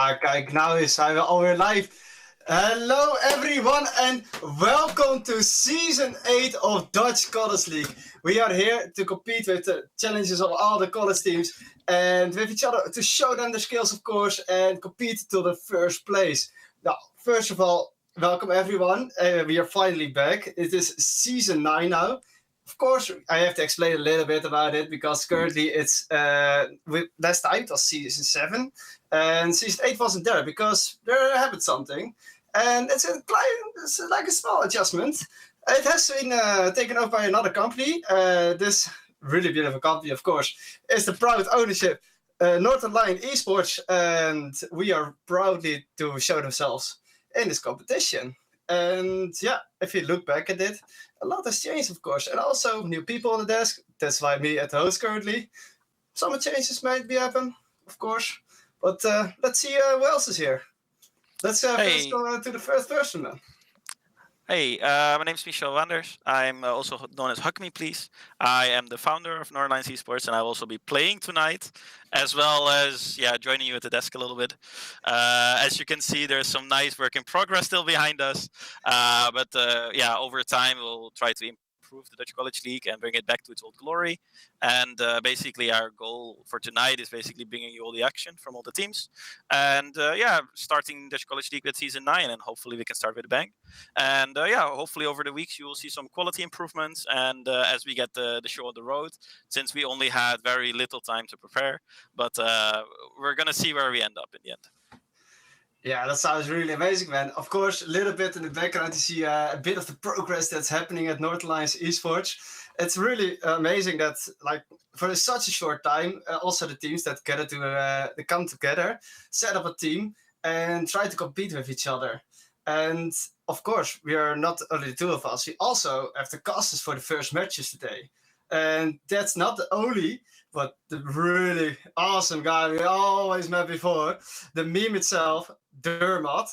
Kijk, nou zijn we alweer live. Hello everyone and welcome to Season 8 of Dutch College League. We are here to compete with the challenges of all the college teams and with each other to show them their skills, of course, and compete to the first place. Now, first of all, welcome everyone. We are finally back. It is Season 9 now. Of course, I have to explain a little bit about it because currently it's last time it was Season 7 and Season 8 wasn't there because there happened something, and it's like a small adjustment. It has been taken over by another company. This really beautiful company, of course, is the proud ownership Northern Lion Esports, and we are proudly to show themselves in this competition. And yeah, if you look back at it, a lot has changed, of course, and also new people on the desk. That's why me at the host currently. Some changes might be happen, of course, but let's see who else is here. Let's first go to the first person, man. Hey, my name is Michel Wanders. I'm also known as Hug Me Please. I am the founder of Northern Lions Esports, and I will also be playing tonight, as well as joining you at the desk a little bit. As you can see, there's some nice work in progress still behind us, but over time we'll try to improve the Dutch College League and bring it back to its old glory. And basically our goal for tonight is basically bringing you all the action from all the teams. And starting Dutch College League with Season 9, and hopefully we can start with a bang. And hopefully over the weeks you will see some quality improvements. And as we get the show on the road, since we only had very little time to prepare, but we're going to see where we end up in the end. Yeah, that sounds really amazing, man. Of course, a little bit in the background, you see a bit of the progress that's happening at Northern Lions Esports. It's really amazing that, like, for such a short time, also the teams that they come together, set up a team, and try to compete with each other. And of course, we are not only the two of us. We also have the casters for the first matches today. And that's not the only, but the really awesome guy we always met before, the meme itself, Dermot.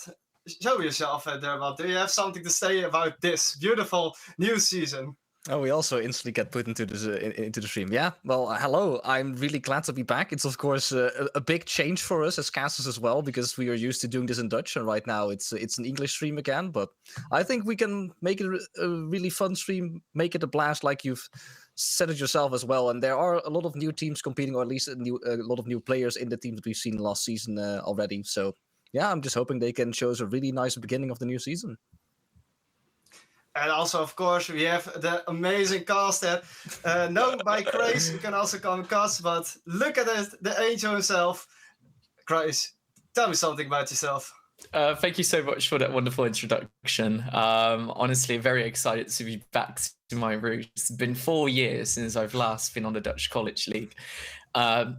Show yourself, Dermot. Do you have something to say about this beautiful new season? Oh, we also instantly get put into the stream. Yeah, well, hello. I'm really glad to be back. It's, of course, a big change for us as casters as well, because we are used to doing this in Dutch, and right now it's an English stream again. But I think we can make it a really fun stream, make it a blast like you've said it yourself as well. And there are a lot of new teams competing, or at least a lot of new players in the team that we've seen last season already. So, yeah, I'm just hoping they can show us a really nice beginning of the new season. And also, of course, we have the amazing cast there. Known by Chris, you can also call him Cast, but look at it, the angel himself. Chris, tell me something about yourself. Thank you so much for that wonderful introduction. Honestly, very excited to be back to my roots. It's been 4 years since I've last been on the Dutch College League.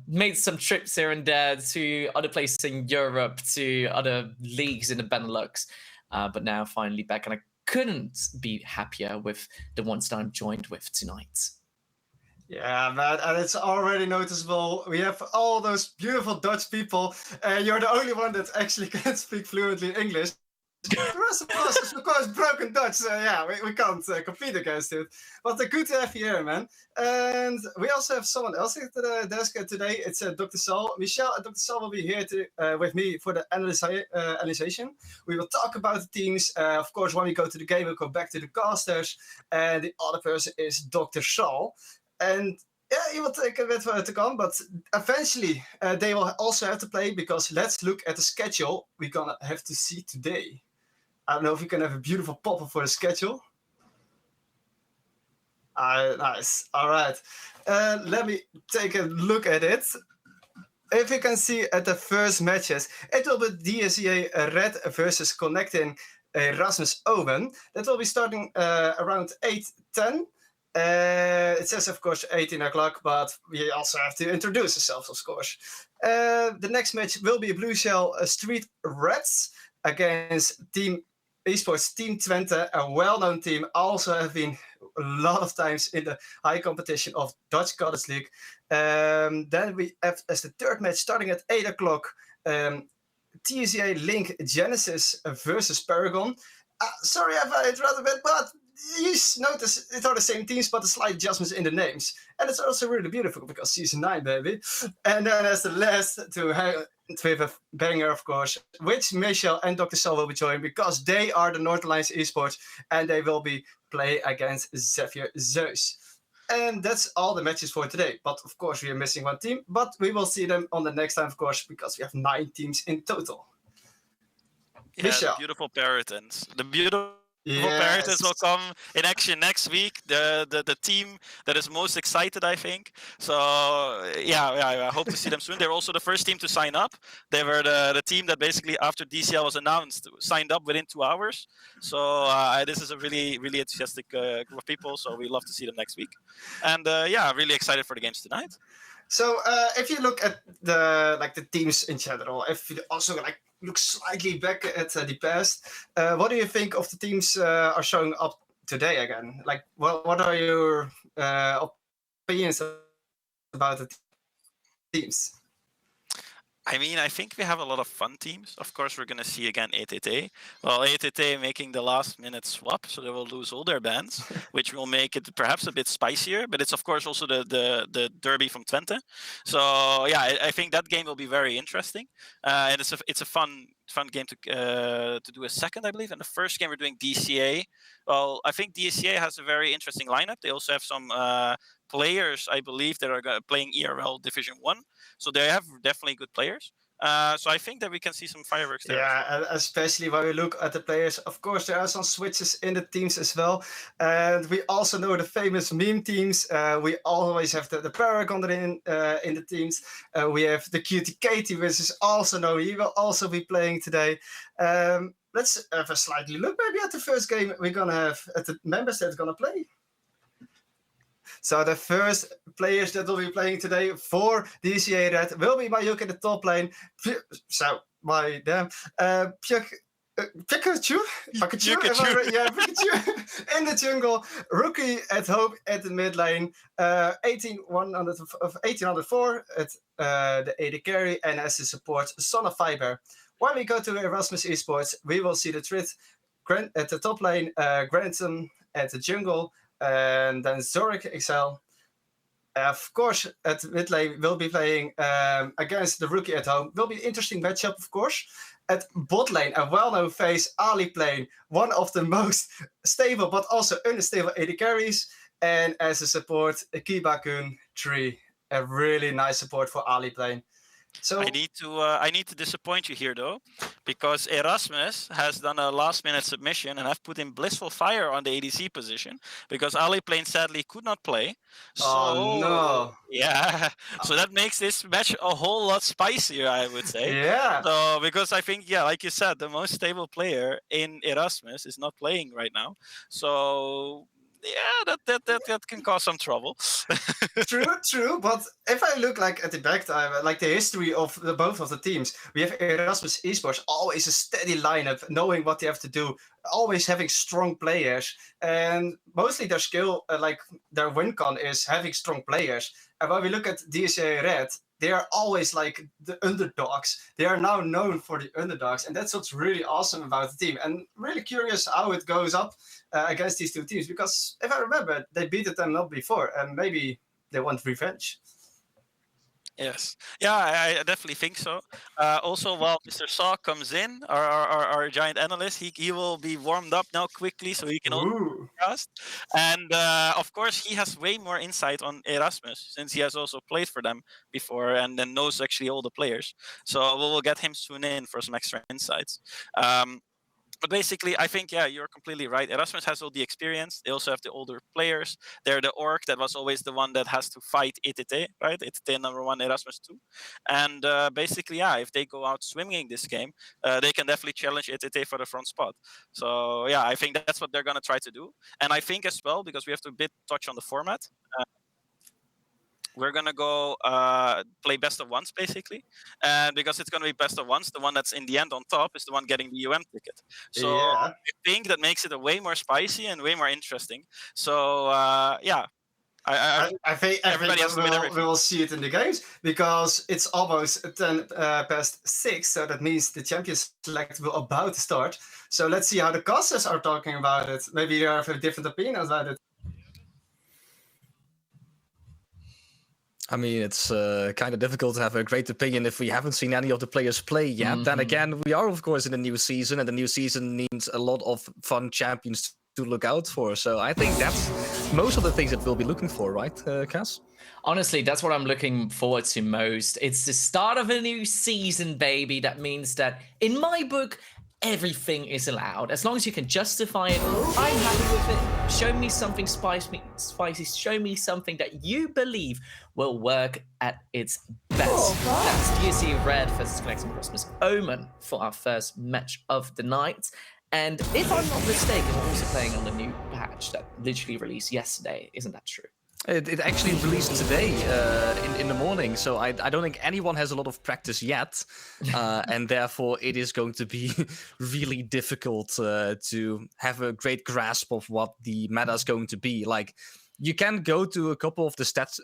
Made some trips here and there to other places in Europe, to other leagues in the Benelux, but now finally back, and I couldn't be happier with the ones that I'm joined with tonight. Yeah, man, and it's already noticeable. We have all those beautiful Dutch people, and you're the only one that actually can speak fluently English. The rest of us is, of course, broken Dutch, so yeah, we can't compete against it. But good to have you here, man. And we also have someone else at the desk today. It's Dr. Sal. Michel and Dr. Sal will be here with me for the analyzation. We will talk about the teams. Of course, when we go to the game, we'll go back to the casters. And the other person is Dr. Sal. And yeah, it will take a bit to come, but eventually they will also have to play, because let's look at the schedule we're going to have to see today. I don't know if we can have a beautiful pop-up for the schedule. Nice. All right. Let me take a look at it. If you can see at the first matches, it will be DCL Red versus Connecting Erasmus Owen. That will be starting around 8:10. It says, of course, 18 o'clock, but we also have to introduce ourselves, of course. The next match will be Blue Shell Street Reds against Team Esports Team Twente, a well-known team, also have been a lot of times in the high competition of Dutch College League. Then we have, as the third match, starting at 8 o'clock, TCA Link Genesis versus Paragon. Sorry if I interrupted a bit, but you notice it are the same teams, but the slight adjustments in the names. And it's also really beautiful because Season 9, baby. And then as the last to with a banger, of course, which Michel and Dr. Sol will be joining because they are the Northern Lions Esports and they will be playing against Xavier Zeus. And that's all the matches for today. But of course, we are missing one team, but we will see them on the next time, of course, because we have 9 teams in total. Yeah, Michel. the beautiful Paratons. The beautiful Yes. Paratons will come in action next week. The team that is most excited, I think. So I hope to see them soon. They're also the first team to sign up. They were the team that basically after DCL was announced signed up within 2 hours. So this is a really really enthusiastic group of people. So we love to see them next week. And really excited for the games tonight. So if you look at the teams in general, if you also look slightly back at the past, what do you think of the teams are showing up today again? Like, what are your opinions about the teams? I mean, I think we have a lot of fun teams. Of course, we're going to see again ATT. Well, ATT making the last minute swap, so they will lose all their bans, which will make it perhaps a bit spicier. But it's, of course, also the derby from Twente. So, yeah, I think that game will be very interesting. And it's a fun game to do a second, I believe. And the first game we're doing DCA. Well, I think DCA has a very interesting lineup. They also have some players, I believe, that are playing ERL Division 1. So they have definitely good players. So I think that we can see some fireworks there. Yeah, especially when we look at the players. Of course, there are some switches in the teams as well. And we also know the famous meme teams. We always have the Paragon in the teams. We have the QTK team, which is also known. He will also be playing today. Let's have a slightly look maybe at the first game we're going to have at the members that's going to play. So the first players that will be playing today for DCA Red will be Mayuk in the top lane. So by them, Pikachu in the jungle. Rookie at Hope at the mid lane. 1804 at the AD carry, and as the support, Son of Fiber. When we go to Erasmus Esports, we will see the Trit at the top lane, Grantham at the jungle, and then Zoric XL. Of course, at mid lane, we'll be playing against the Rookie at Home. Will be an interesting matchup, of course. At bot lane, a well-known face, Ali playing, one of the most stable but also unstable AD carries. And as a support, Kibakun 3. A really nice support for Ali playing. So I need to disappoint you here though, because Erasmus has done a last-minute submission and have put in Blissful Fire on the ADC position because Ali Plane sadly could not play. So, oh no! Yeah, so that makes this match a whole lot spicier, I would say. Yeah. So because I think, yeah, like you said, the most stable player in Erasmus is not playing right now. So yeah, that can cause some trouble. True. But if I look at the back time, the history of both of the teams, we have Erasmus Esports, always a steady lineup, knowing what they have to do, always having strong players, and mostly their skill, their win con is having strong players. And when we look at DCA Red, they are always the underdogs. They are now known for the underdogs, and that's what's really awesome about the team. And really curious how it goes up against these two teams, because if I remember, they beat them not before, and maybe they want revenge. Yes. Yeah, I definitely think so. Also, while Mr. Saw comes in, our giant analyst, he will be warmed up now quickly so he can also cast. And of course, he has way more insight on Erasmus since he has also played for them before and then knows actually all the players. So we will get him soon in for some extra insights. But basically, I think, yeah, you're completely right. Erasmus has all the experience. They also have the older players. They're the orc that was always the one that has to fight ETT, right? ETT number 1, Erasmus 2. And basically, yeah, if they go out swinging this game, they can definitely challenge ETT for the front spot. So, yeah, I think that's what they're going to try to do. And I think as well, because we have to touch on the format, we're going to go play best of ones, basically. And because it's going to be best of ones, the one that's in the end on top is the one getting the UM ticket. So I think that makes it a way more spicy and way more interesting. So, yeah. I think we will see it in the games, because it's almost 10 past 6, so that means the Champions Select will about to start. So let's see how the casters are talking about it. Maybe they have a different opinion about it. I mean, it's kind of difficult to have a great opinion if we haven't seen any of the players play yet. Then again, we are, of course, in a new season, and the new season means a lot of fun champions to look out for. So I think that's most of the things that we'll be looking for, right, Cass? Honestly, that's what I'm looking forward to most. It's the start of a new season, baby. That means that, in my book, everything is allowed. As long as you can justify it, I'm happy with it. Show me something spicy. Show me something that you believe will work at its best. That's DCL Red versus Connecting Christmas Omen for our first match of the night. And if I'm not mistaken, we're also playing on the new patch that literally released yesterday. Isn't that true? It actually released today in the morning, so I don't think anyone has a lot of practice yet, and therefore it is going to be really difficult to have a great grasp of what the meta is going to be. Like, you can go to a couple of the stats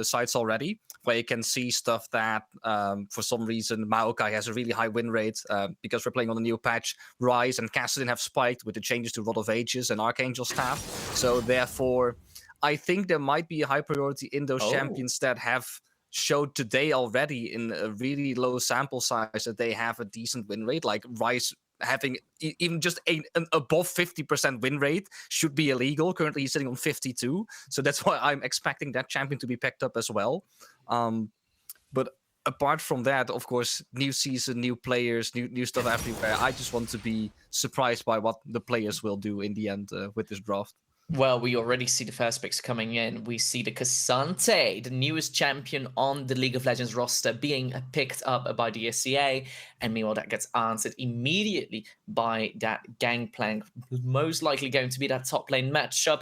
sites already, where you can see stuff that, for some reason, Maokai has a really high win rate because we're playing on the new patch. Rise and Kassadin have spiked with the changes to Rod of Ages and Archangel Staff, so therefore I think there might be a high priority in those champions that have showed today already in a really low sample size that they have a decent win rate. Like Rise having even just an above 50% win rate should be illegal. Currently he's sitting on 52. So that's why I'm expecting that champion to be picked up as well. But apart from that, of course, new season, new players, new stuff everywhere. I just want to be surprised by what the players will do in the end with this draft. Well, we already see the first picks coming in. We see the K'Sante, the newest champion on the League of Legends roster, being picked up by the DCL. And meanwhile, that gets answered immediately by that Gangplank. Most likely going to be that top lane matchup.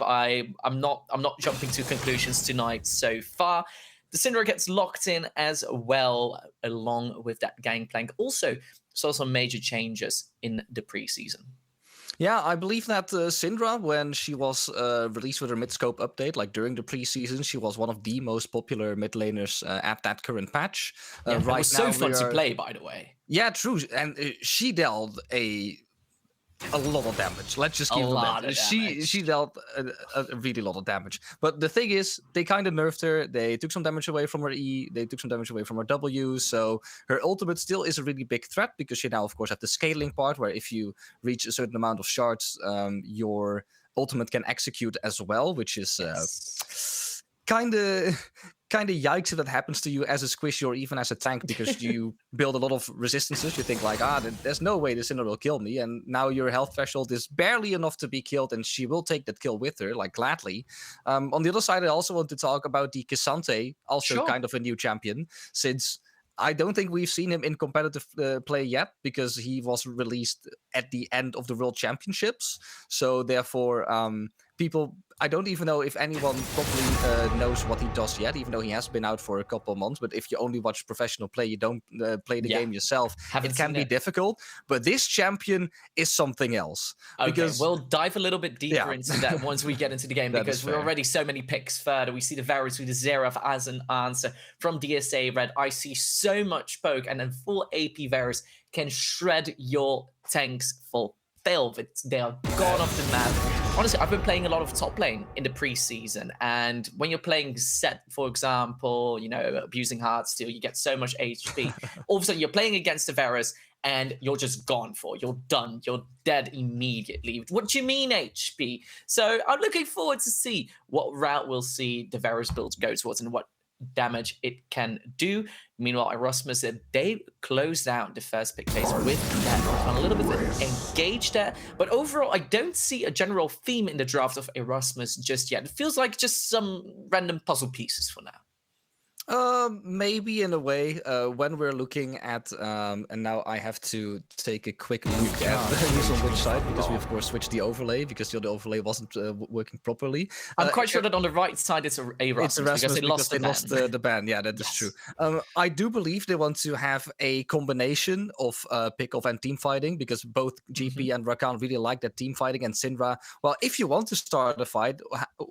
I'm not jumping to conclusions tonight so far. The Syndra gets locked in as well, along with that Gangplank. Also, saw some major changes in the preseason. Yeah, I believe that Syndra, when she was released with her mid-scope update, like during the preseason, she was one of the most popular mid laners at that current patch. Right, it was so fun to play, by the way. Yeah, true. And she dealt a lot of damage. Let's just give her that. She dealt a really lot of damage. But the thing is, they kind of nerfed her. They took some damage away from her E. They took some damage away from her W. So her ultimate still is a really big threat because she now, of course, has the scaling part where if you reach a certain amount of shards, your ultimate can execute as well, which is kind of yikes if that happens to you as a squishy or even as a tank, because you build a lot of resistances. You think like, there's no way this Syndra will kill me, and now your health threshold is barely enough to be killed, and she will take that kill with her, like gladly. On the other side, I also want to talk about the K'Sante, also kind of a new champion, since I don't think we've seen him in competitive play yet, because he was released at the end of the World Championships. So therefore, I don't even know if anyone properly knows what he does yet, even though he has been out for a couple of months. But if you only watch professional play, you don't play the game yourself, it can be difficult. But this champion is something else. Okay, because we'll dive a little bit deeper into that once we get into the game, because we're already so many picks further. We see the Varus with the Xerath as an answer from DCL Red. I see so much poke, and then full AP Varus can shred your tanks for velvet. They are gone off the map. Honestly, I've been playing a lot of top lane in the preseason, and when you're playing set, for example, abusing Heartsteel, you get so much HP. All of a sudden, you're playing against the Varus, and you're just gone for. You're done. You're dead immediately. What do you mean HP? So I'm looking forward to see what route we'll see the Varus build go towards and what damage it can do. Meanwhile, Erasmus, they closed out the first pick phase with that. I'm a little bit engaged there, but overall, I don't see a general theme in the draft of Erasmus just yet. It feels like just some random puzzle pieces for now. Maybe in a way, when we're looking at, and now I have to take a quick look at who's on which side, because we of course switched the overlay because the other overlay wasn't working properly. I'm quite sure that on the right side it's Erasmus because they lost the ban. Yeah, that is true. I do believe they want to have a combination of pick-off and team fighting, because both GP and Rakan really like that team fighting, and Syndra, well, if you want to start a fight,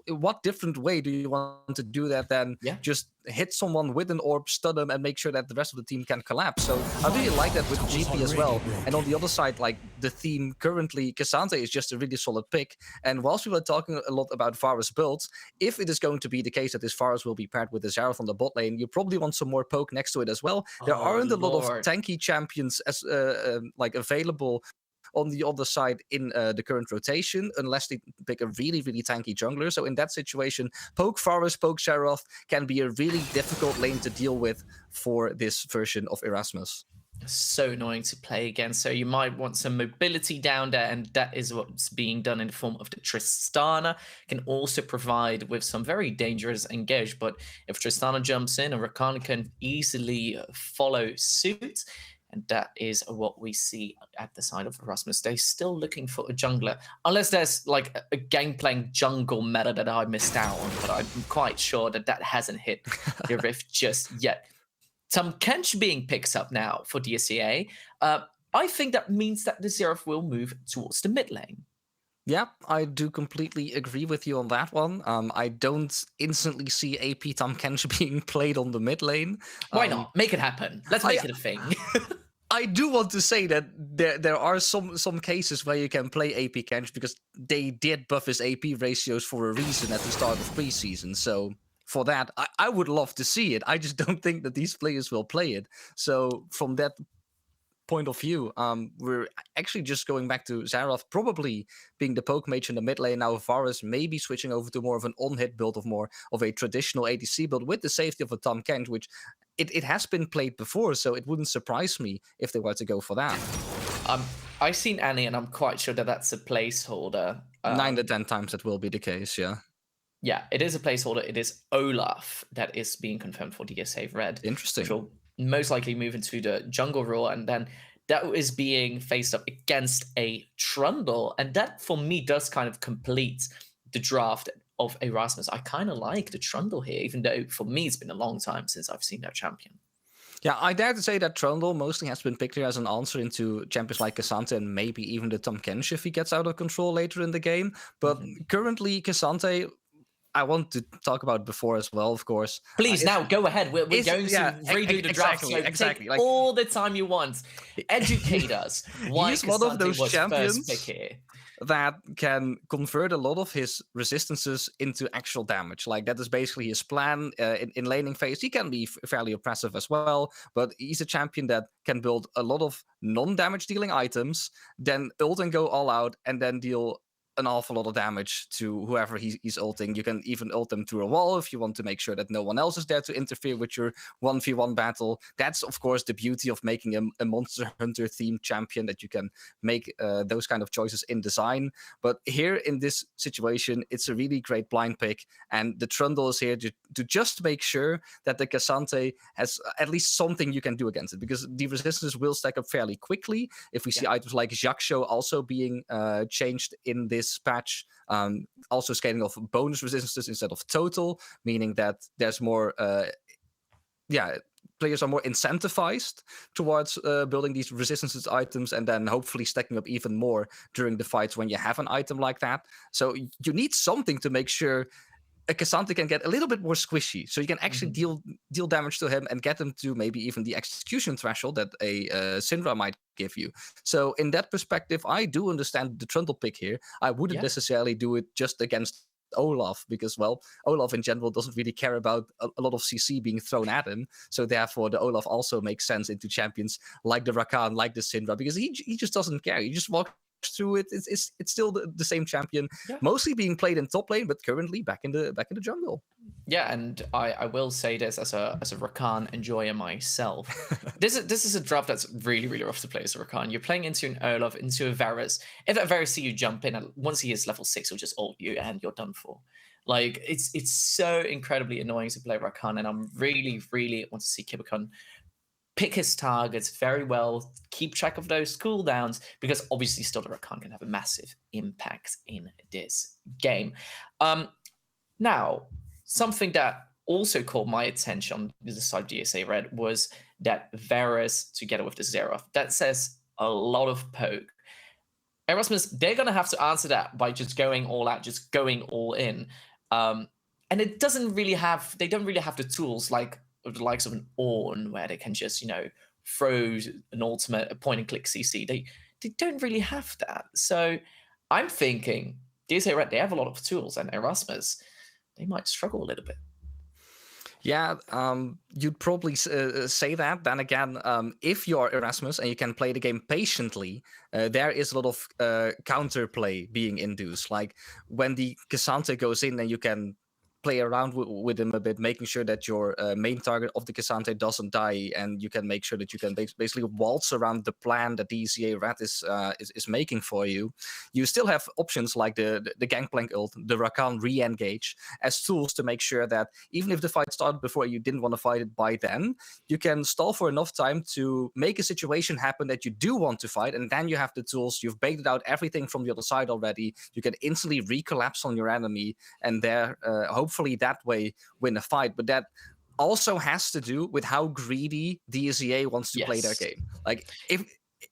what different way do you want to do that than just hit some someone with an orb, stun them, and make sure that the rest of the team can collapse. So I really like that with GP as well. And on the other side, like the theme currently, Cassante is just a really solid pick. And whilst we were talking a lot about Varus builds, if it is going to be the case that this Varus will be paired with the Xerath on the bot lane, you probably want some more poke next to it as well. There aren't a lot of tanky champions as like available on the other side in the current rotation, unless they pick a really, really tanky jungler. So in that situation, poke Varus, poke Xerath can be a really difficult lane to deal with for this version of Erasmus. So annoying to play against. So you might want some mobility down there, and that is what's being done in the form of the Tristana. Can also provide with some very dangerous engage, but if Tristana jumps in, a Rakan can easily follow suit. And that is what we see at the side of Erasmus. They're still looking for a jungler, unless there's like a game-playing jungle meta that I missed out on, but I'm quite sure that that hasn't hit the Rift just yet. Tahm Kench being picked up now for DCA. I think that means that the Xerath will move towards the mid lane. Yeah, I do completely agree with you on that one. I don't instantly see AP Tahm Kench being played on the mid lane. Why not? Make it happen. Let's make it a thing. I do want to say that there are some cases where you can play AP Kench because they did buff his AP ratios for a reason at the start of preseason. So for that, I would love to see it. I just don't think that these players will play it. So from that point of view, we're actually just going back to Xerath probably being the poke mage in the mid lane. Now Varus maybe switching over to more of an on-hit build, of more of a traditional ADC build with the safety of a Tahm Kench, which it has been played before, so it wouldn't surprise me if they were to go for that. I've seen Annie, and I'm quite sure that that's a placeholder. 9 to 10 times that will be the case, yeah. Yeah, it is a placeholder. It is Olaf that is being confirmed for DSA Red. Interesting. Which will most likely move into the jungle role, and then that is being faced up against a Trundle, and that for me does kind of complete the draft of Erasmus. I kind of like the Trundle here, even though for me it's been a long time since I've seen that champion. Yeah, I dare to say that Trundle mostly has been picked here as an answer into champions like Cassante and maybe even the Tahm Kench if he gets out of control later in the game. But currently, Cassante, I want to talk about before as well, of course. Please, now go ahead. We're going to redo the draft. So take like, all the time you want. Educate us. Why he's one of those champions first pick here that can convert a lot of his resistances into actual damage. Like, that is basically his plan. In laning phase, he can be fairly oppressive as well, but he's a champion that can build a lot of non-damage dealing items, then ult and go all out, and then deal an awful lot of damage to whoever he's ulting. You can even ult them through a wall if you want to make sure that no one else is there to interfere with your 1v1 battle. That's, of course, the beauty of making a Monster Hunter themed champion, that you can make those kind of choices in design. But here in this situation, it's a really great blind pick, and the Trundle is here to just make sure that the Cassante has at least something you can do against it, because the resistances will stack up fairly quickly. If we see items like Jaksho also being changed in this patch, also scaling off bonus resistances instead of total, meaning that there's more players are more incentivized towards building these resistances items, and then hopefully stacking up even more during the fights when you have an item like that. So you need something to make sure a Cassante can get a little bit more squishy, so you can actually deal damage to him and get him to maybe even the execution threshold that a Syndra might give you. So in that perspective, I do understand the Trundle pick here. I wouldn't necessarily do it just against Olaf, because, well, Olaf in general doesn't really care about a lot of CC being thrown at him. So therefore, the Olaf also makes sense into champions like the Rakan, like the Syndra, because he just doesn't care. He just walks through it. It's still the same champion, mostly being played in top lane, but currently back in the jungle. Yeah, and I will say this as a Rakan enjoyer myself. This is a draft that's really, really rough to play as a Rakan. You're playing into an Olaf, into a Varus. If that Varus see you jump in, and once he is level 6, he'll just ult you and you're done for. Like, it's so incredibly annoying to play Rakan, and I'm really, really want to see Kibikon pick his targets very well, keep track of those cooldowns, because obviously still the Rakan can have a massive impact in this game. Now, something that also caught my attention on the side of DSA Red was that Varus together with the Xerath. That says a lot of poke. Erasmus, they're going to have to answer that by just going all out, just going all in. And they don't really have the tools like the likes of an Ornn, where they can just, throw an ultimate, a point and click CC. They don't really have that. So I'm thinking, DCL Red, they have a lot of tools, and Erasmus, they might struggle a little bit. Yeah, you'd probably say that. Then again, if you're Erasmus and you can play the game patiently, there is a lot of counterplay being induced. Like when the Cassante goes in and you can play around with him a bit, making sure that your main target of the Cassante doesn't die, and you can make sure that you can basically waltz around the plan that DCA Red is making for you. You still have options like the Gangplank ult, the Rakan re-engage as tools to make sure that even if the fight started before you didn't want to fight it by then, you can stall for enough time to make a situation happen that you do want to fight, and then you have the tools. You've baited out everything from the other side already. You can instantly recollapse on your enemy, and there hopefully that way win a fight. But that also has to do with how greedy DCA wants to play their game. Like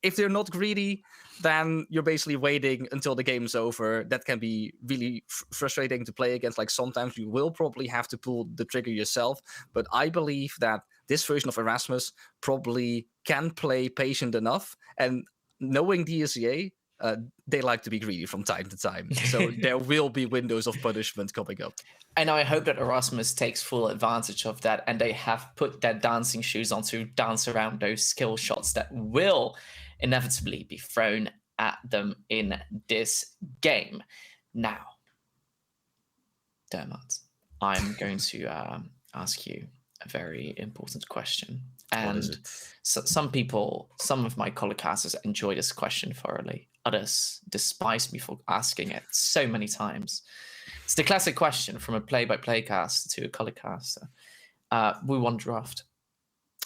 if they're not greedy, then you're basically waiting until the game's over. That can be really frustrating to play against. Like sometimes you will probably have to pull the trigger yourself. But I believe that this version of Erasmus probably can play patient enough. And knowing DCA, they like to be greedy from time to time. So there will be windows of punishment coming up. And I hope that Erasmus takes full advantage of that, and they have put their dancing shoes on to dance around those skill shots that will inevitably be thrown at them in this game. Now, Dermot, I'm going to ask you a very important question. And some people, some of my colleagues enjoy this question thoroughly. Others despise me for asking it so many times. It's the classic question from a play-by-play caster to a colleague caster. Who won draft?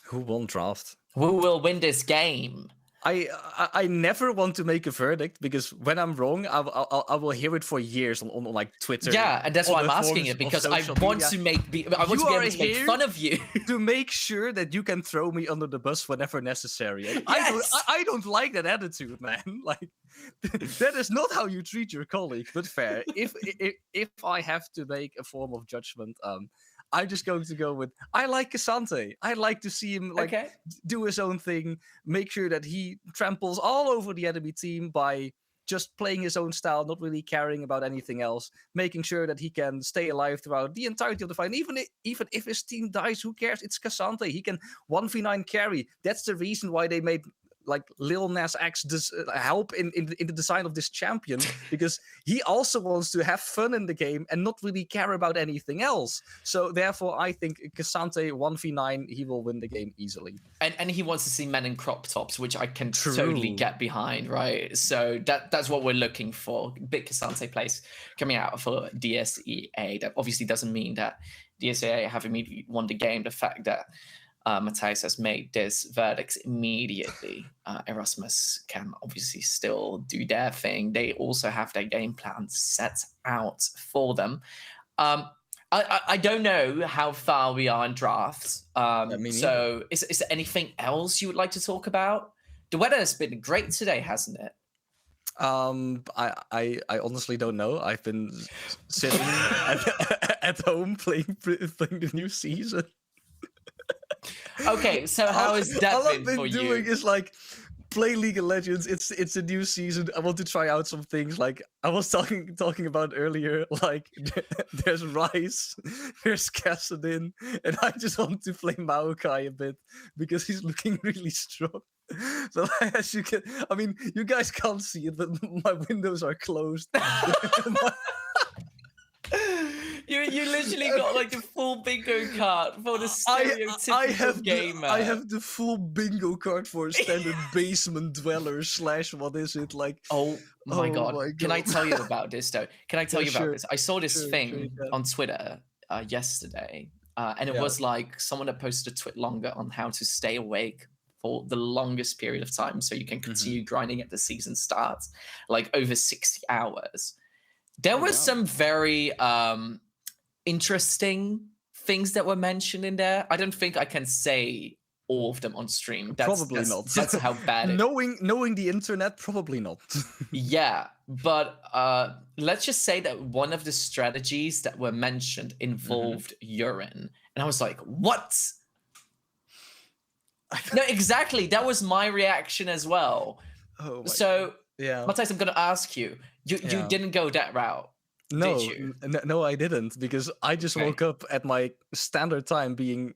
Who won draft? Who will win this game? I never want to make a verdict, because when I'm wrong, I will hear it for years on like Twitter. Yeah, and that's why I'm asking it, because I want to be able to make fun of you to make sure that you can throw me under the bus whenever necessary. And I don't like that attitude, man. Like that is not how you treat your colleague. But fair. If I have to make a form of judgment, I'm just going to go with, I like Cassante. I like to see him do his own thing, make sure that he tramples all over the enemy team by just playing his own style, not really caring about anything else, making sure that he can stay alive throughout the entirety of the fight. And even if his team dies, who cares? It's Cassante. He can 1v9 carry. That's the reason why they made like Lil Nas X help in the design of this champion, because he also wants to have fun in the game and not really care about anything else. So therefore, I think Cassante 1v9, he will win the game easily. And he wants to see men in crop tops, which I can totally get behind, right? So that's what we're looking for. Big Cassante plays coming out for DSEA. That obviously doesn't mean that DSEA have immediately won the game. The fact that Matthias has made this verdict immediately. Erasmus can obviously still do their thing. They also have their game plan set out for them. I don't know how far we are in drafts. So is there anything else you would like to talk about? The weather has been great today, hasn't it? I honestly don't know. I've been sitting at home playing the new season. Okay, so how has that all been I've been for doing you? is like play League of Legends. It's a new season. I want to try out some things. Like I was talking about earlier. Like there's Rice, there's Kassadin, and I just want to play Maokai a bit because he's looking really strong. So as you can, I mean, you guys can't see it, but my windows are closed. You literally got like the full bingo card for the stereotypical gamer. I have the full bingo card for standard basement dweller / what is it like? Oh my god! Can I tell you about this though? Can I tell you about this? I saw this thing on Twitter yesterday, and it was like someone had posted a tweet longer on how to stay awake for the longest period of time so you can continue grinding at the season starts, like over 60 hours. There were some very interesting things that were mentioned in there. I don't think I can say all of them on stream. Probably not. That's how bad it is. Knowing the internet, probably not. Yeah, but let's just say that one of the strategies that were mentioned involved urine. And I was like, what? No, exactly. That was my reaction as well. Oh my So, yeah. Matthijs, I'm going to ask you. You Yeah. didn't go that route, No, did you? no, I didn't, because I just Okay. woke up at my standard time being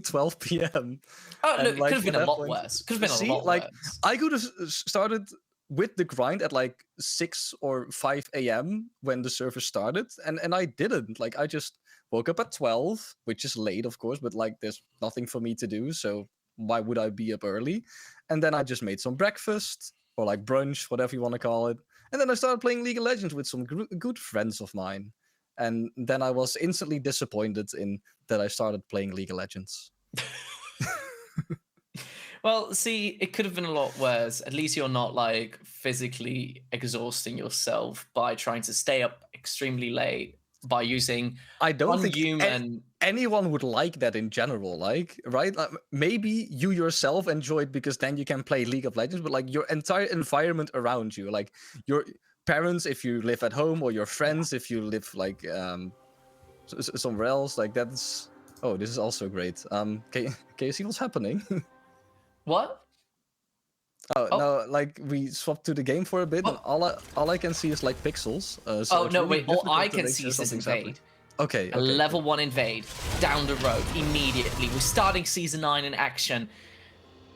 12 p.m. Oh, And, look, it like, could have been at a that lot point- worse. Could have been See, a lot like, worse. I could have started with the grind at like 6 or 5 a.m. when the server started, and I didn't. Like, I just woke up at 12, which is late, of course, but like, there's nothing for me to do, so why would I be up early? And then I just made some breakfast, or like brunch, whatever you want to call it. And then I started playing League of Legends with some good friends of mine. And then I was instantly disappointed in that I started playing League of Legends. Well, see, it could have been a lot worse. At least you're not like physically exhausting yourself by trying to stay up extremely late by using I don't think unhuman. anyone would like that in general, like, right? Maybe you yourself enjoy it because then you can play League of Legends, but like your entire environment around you, like your parents if you live at home, or your friends if you live like somewhere else, like that's. Oh, this is also great. Can you see what's happening? What? Oh, Oh. no, like we swapped to the game for a bit, and all I can see is like pixels. So Oh it's no, really wait! All difficult I to can make see sure is this something's invade. happening. Okay. A level 1 invade down the road immediately. We're starting season 9 in action.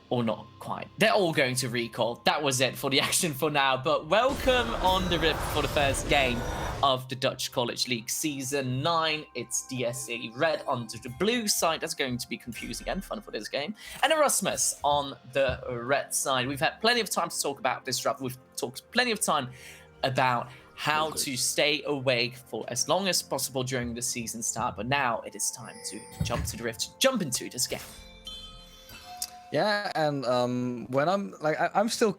Or not quite. They're all going to recall. That was it for the action for now. But welcome on the Rift for the first game of the Dutch College League Season 9. It's DSC red onto the blue side. That's going to be confusing and fun for this game. And Erasmus on the red side. We've had plenty of time to talk about this draft. We've talked plenty of time about how to stay awake for as long as possible during the season start. But now it is time to jump to the Rift, to jump into this game. Yeah, and when I'm still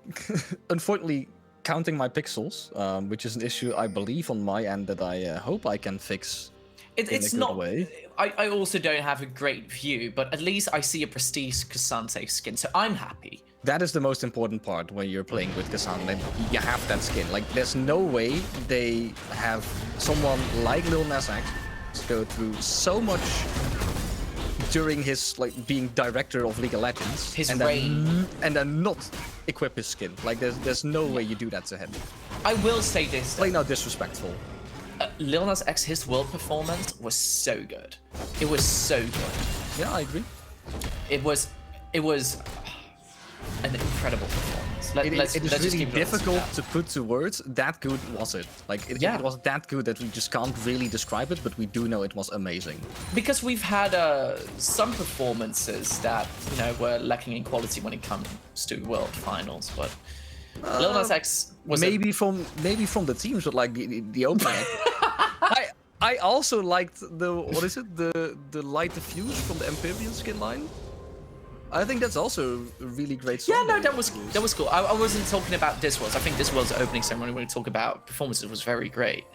unfortunately counting my pixels, which is an issue I believe on my end that I hope I can fix. It's a good not. way. I also don't have a great view, but at least I see a prestige Cassante skin, so I'm happy. That is the most important part when you're playing with Kazan. Like, you have that skin. Like, there's no way they have someone like Lil Nas X go through so much during his like being director of League of Legends, His and reign. and then not equip his skin. Like, there's no way you do that to him. I will say this. Plain out disrespectful. Lil Nas X, his world performance was so good. It was so good. Yeah, I agree. It was an incredible performance. It is Let's really keep it honest with difficult that. to put to words. That good was it. Like, it was that good that we just can't really describe it, but we do know it was amazing. Because we've had some performances that were lacking in quality when it comes to World Finals, but Lil Nas X was maybe from the teams, but like the opening. I also liked the light diffuse from the Empyrean skin line. I think that's also a really great song. Yeah, no, that was cool. I wasn't talking about this world. I think this world's opening ceremony when we talk about performances was very great.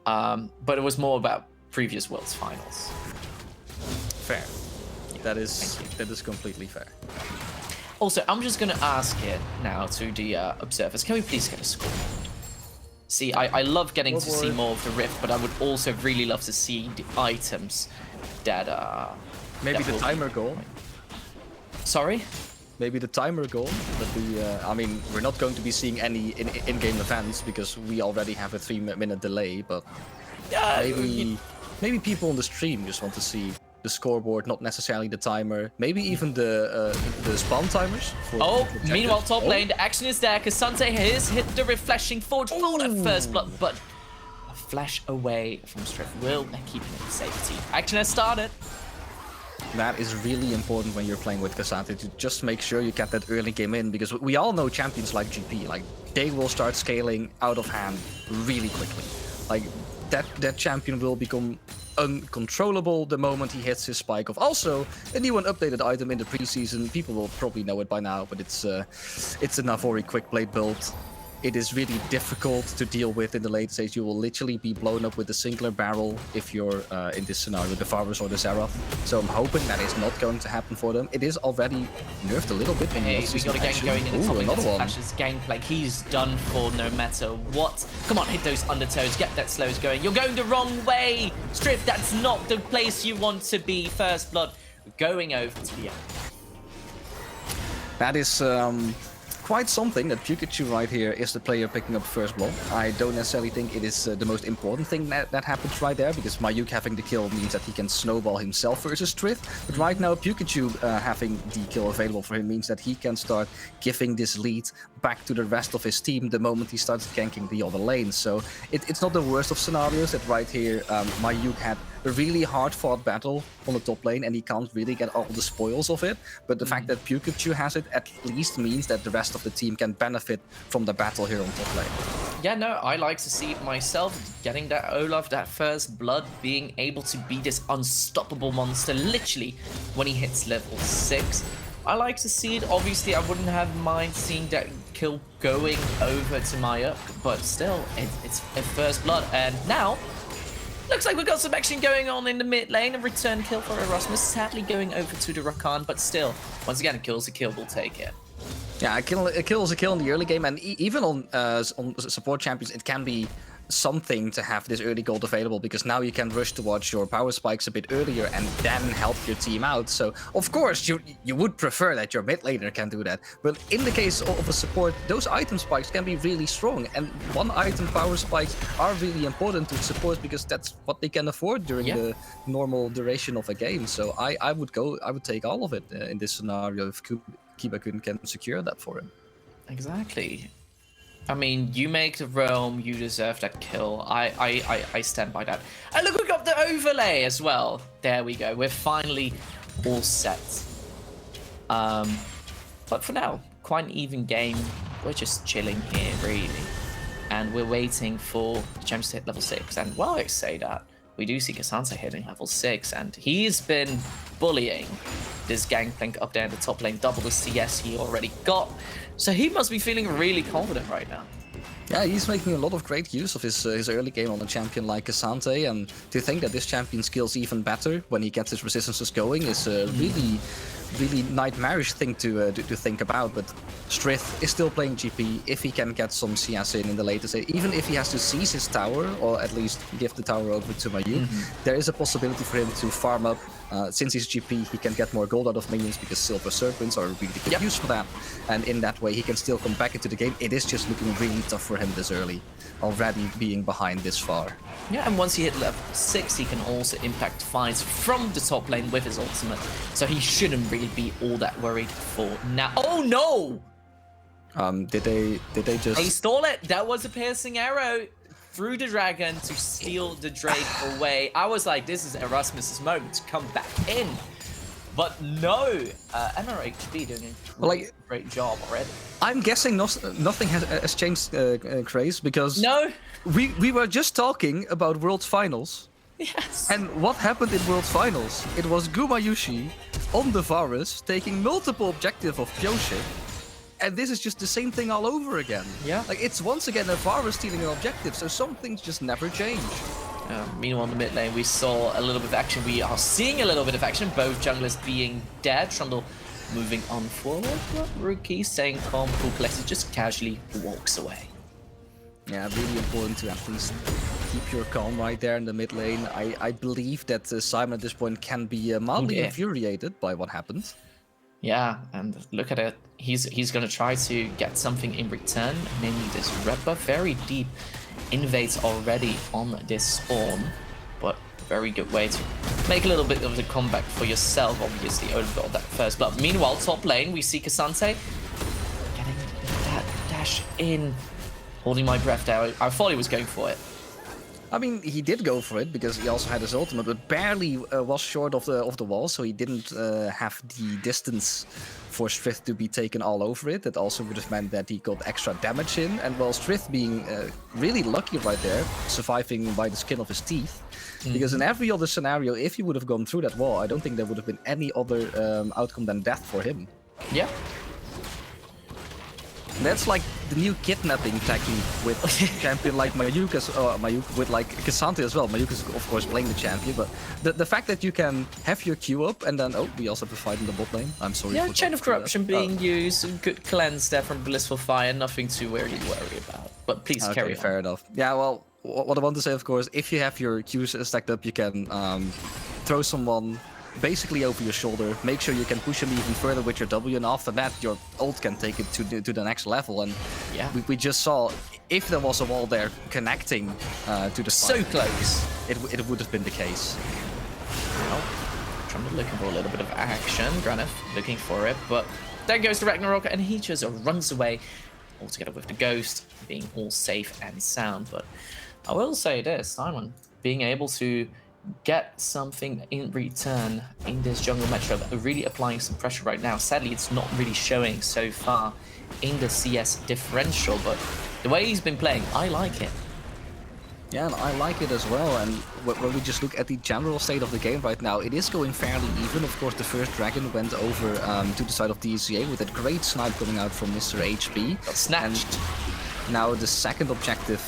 But it was more about previous Worlds Finals. Fair. That is completely fair. Also, I'm just going to ask it now to the observers. Can we please get a score? See, I love getting to see more of the Rift, but I would also really love to see the items that maybe that the timer goal. Sorry? Maybe the timer goal, but I mean, we're not going to be seeing any in-game events because we already have a 3-minute delay, but maybe people on the stream just want to see the scoreboard, not necessarily the timer. Maybe even the spawn timers. Meanwhile, top lane, the action is there. Cassante has hit the Rift, flashing forward for that first blood, but a flash away from Striff will keep him in safety. Action has started. That is really important when you're playing with Cassante, to just make sure you get that early game in, because we all know champions like GP, like they will start scaling out of hand really quickly. Like that champion will become uncontrollable the moment he hits his spike off. Also, a new and updated item in the preseason. People will probably know it by now, but it's a Navori quick blade build. It is really difficult to deal with in the late stage. You will literally be blown up with a singular barrel if you're in this scenario, the Varus or the Seraph. So I'm hoping that is not going to happen for them. It is already nerfed a little bit. Hey, we got a gang going in the top lane. That's Flash's gangplank. He's done for no matter what. Come on, hit those undertows. Get that slows going. You're going the wrong way. Striff, that's not the place you want to be. First blood going over to the end. That is quite something. That Pikachu right here is the player picking up first blood. I don't necessarily think it is the most important thing that happens right there, because Mayuk having the kill means that he can snowball himself versus Trith. But right now, Pikachu having the kill available for him means that he can start giving this lead back to the rest of his team the moment he starts ganking the other lane. So it's not the worst of scenarios that right here Mayuk had a really hard-fought battle on the top lane and he can't really get all the spoils of it. But the fact that Pikachu has it at least means that the rest of the team can benefit from the battle here on top lane. Yeah, no, I like to see it myself, getting that Olaf, that first blood, being able to be this unstoppable monster, literally, when he hits level 6. I like to see it. Obviously, I wouldn't have mind seeing that kill going over to Mayuk, but still, it's a first blood. And now, looks like we've got some action going on in the mid lane. A return kill for Erasmus, sadly going over to the Rakan, but still, once again, a kill's a kill, we'll take it. Yeah, a kill is a kill in the early game, and even on support champions, it can be something to have this early gold available, because now you can rush towards your power spikes a bit earlier and then help your team out. So of course you would prefer that your mid laner can do that, but in the case of a support, those item spikes can be really strong, and one item power spikes are really important to support because that's what they can afford during the normal duration of a game. So I would take all of it in this scenario if Kibakun can secure that for him. Exactly. I mean, you make the realm, you deserve that kill. I stand by that. And look, we got the overlay as well. There we go. We're finally all set. But for now, quite an even game. We're just chilling here, really. And we're waiting for the champions to hit level 6. And while I say that, we do see Cassandra hitting level 6. And he's been bullying this Gangplank up there in the top lane. Double the CS he already got. So he must be feeling really confident right now. Yeah, he's making a lot of great use of his early game on a champion like Cassandra, and to think that this champion skills even better when he gets his resistances going is a really nightmarish thing to think about. But Strith is still playing GP. If he can get some CS in the later stage, even if he has to seize his tower or at least give the tower over to Mayuk, there is a possibility for him to farm up. Since he's GP, he can get more gold out of minions because Silver Serpents are really good use for that. And in that way, he can still come back into the game. It is just looking really tough for him this early, already being behind this far. Yeah, and once he hit level 6, he can also impact fights from the top lane with his ultimate. So he shouldn't really be all that worried for now. Oh no! Did they just... They stole it! That was a piercing arrow through the dragon to steal the Drake away. I was like, this is Erasmus's moment to come back in. But no, MRHB doing a great job already. I'm guessing nothing has changed, Craze, because we were just talking about World Finals. Yes. And what happened in World Finals? It was Gumayushi on the Varus taking multiple objectives of Pyoship. And this is just the same thing all over again. Yeah. Like, it's once again a Varus stealing an objective, so some things just never change. Meanwhile, in the mid lane, we saw a little bit of action. We are seeing a little bit of action, both junglers being dead. Trundle moving on forward, but Rookie staying calm, cool, collected, just casually walks away. Yeah, really important to at least keep your calm right there in the mid lane. I believe that Simon at this point can be mildly infuriated by what happened. Yeah, and look at it. He's going to try to get something in return, namely this red buff. Very deep invades already on this spawn, but very good way to make a little bit of the comeback for yourself. Obviously, overgot that first blood. Meanwhile, top lane, we see Cassandra getting that dash in. Holding my breath there. I thought he was going for it. I mean, he did go for it because he also had his ultimate, but barely was short of the wall, so he didn't have the distance for Strith to be taken all over it. That also would have meant that he got extra damage in, and while Strith being really lucky right there, surviving by the skin of his teeth, because in every other scenario, if he would have gone through that wall, I don't think there would have been any other outcome than death for him. Yeah. That's like the new kidnapping technique with champion like Mayuk, with like Cassandra as well. Mayuk is of course playing the champion, but the fact that you can have your Q up and then we also have to fight in the bot lane. I'm sorry. Yeah, Chain of Corruption being used, good cleanse there from Blissful Fire, nothing to really worry about. But please carry on. Fair enough. Yeah, well, what I want to say, of course, if you have your Qs stacked up, you can throw someone basically over your shoulder, make sure you can push him even further with your W, and after that your ult can take it to the next level. And Yeah. we just saw, if there was a wall there connecting to the So fight, close. it would have been the case. Well, Trump looking for a little bit of action. Granif looking for it, but there goes the Ragnarok, and he just runs away altogether with the Ghost, being all safe and sound. But I will say this, Simon, being able to get something in return in this jungle matchup, really applying some pressure right now. Sadly, it's not really showing so far in the CS differential, but the way he's been playing, I like it. Yeah, and I like it as well. And when we just look at the general state of the game right now, it is going fairly even. Of course, the first dragon went over to the side of DCA with a great snipe coming out from Mr. HB. Got snatched. And now the second objective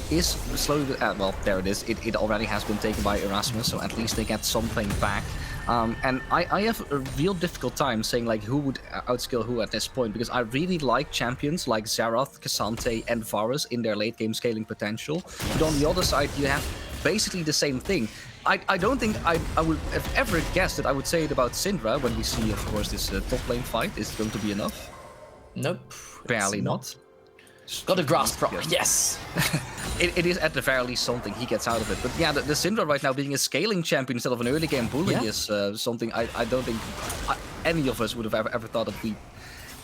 is slowly... well, there it is. It already has been taken by Erasmus, so at least they get something back. And I have a real difficult time saying like who would outskill who at this point, because I really like champions like Xerath, Cassante and Varus in their late game scaling potential. But on the other side you have basically the same thing. I don't think I would have ever guessed that I would say it about Syndra when we see, of course, this top lane fight. Is it going to be enough? Nope. Barely not. Got a grasp proc, yes. It is at the very least something he gets out of it. But yeah, the Syndra right now being a scaling champion instead of an early game bully is something I don't think any of us would have ever thought that we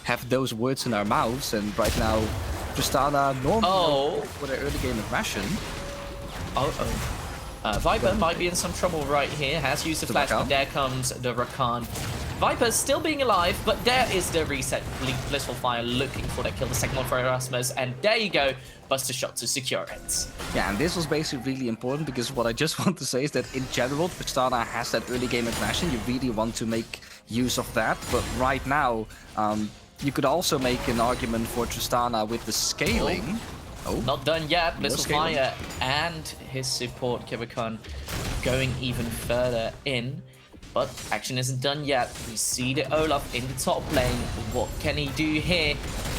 have those words in our mouths. And right now, Tristana normally for their early game aggression. Viper might be in some trouble right here. Has used the flash, but there comes the Rakan. Viper still being alive, but there is the reset. Blissful Fire looking for that kill. The second one for Erasmus, and there you go. Buster shot to secure it. Yeah, and this was basically really important, because what I just want to say is that in general, Tristana has that early game aggression. You really want to make use of that. But right now, you could also make an argument for Tristana with the scaling. Not done yet. Blissful Fire and his support, Kibikon, going even further in. But action isn't done yet. We see the Olaf in the top lane. What can he do here?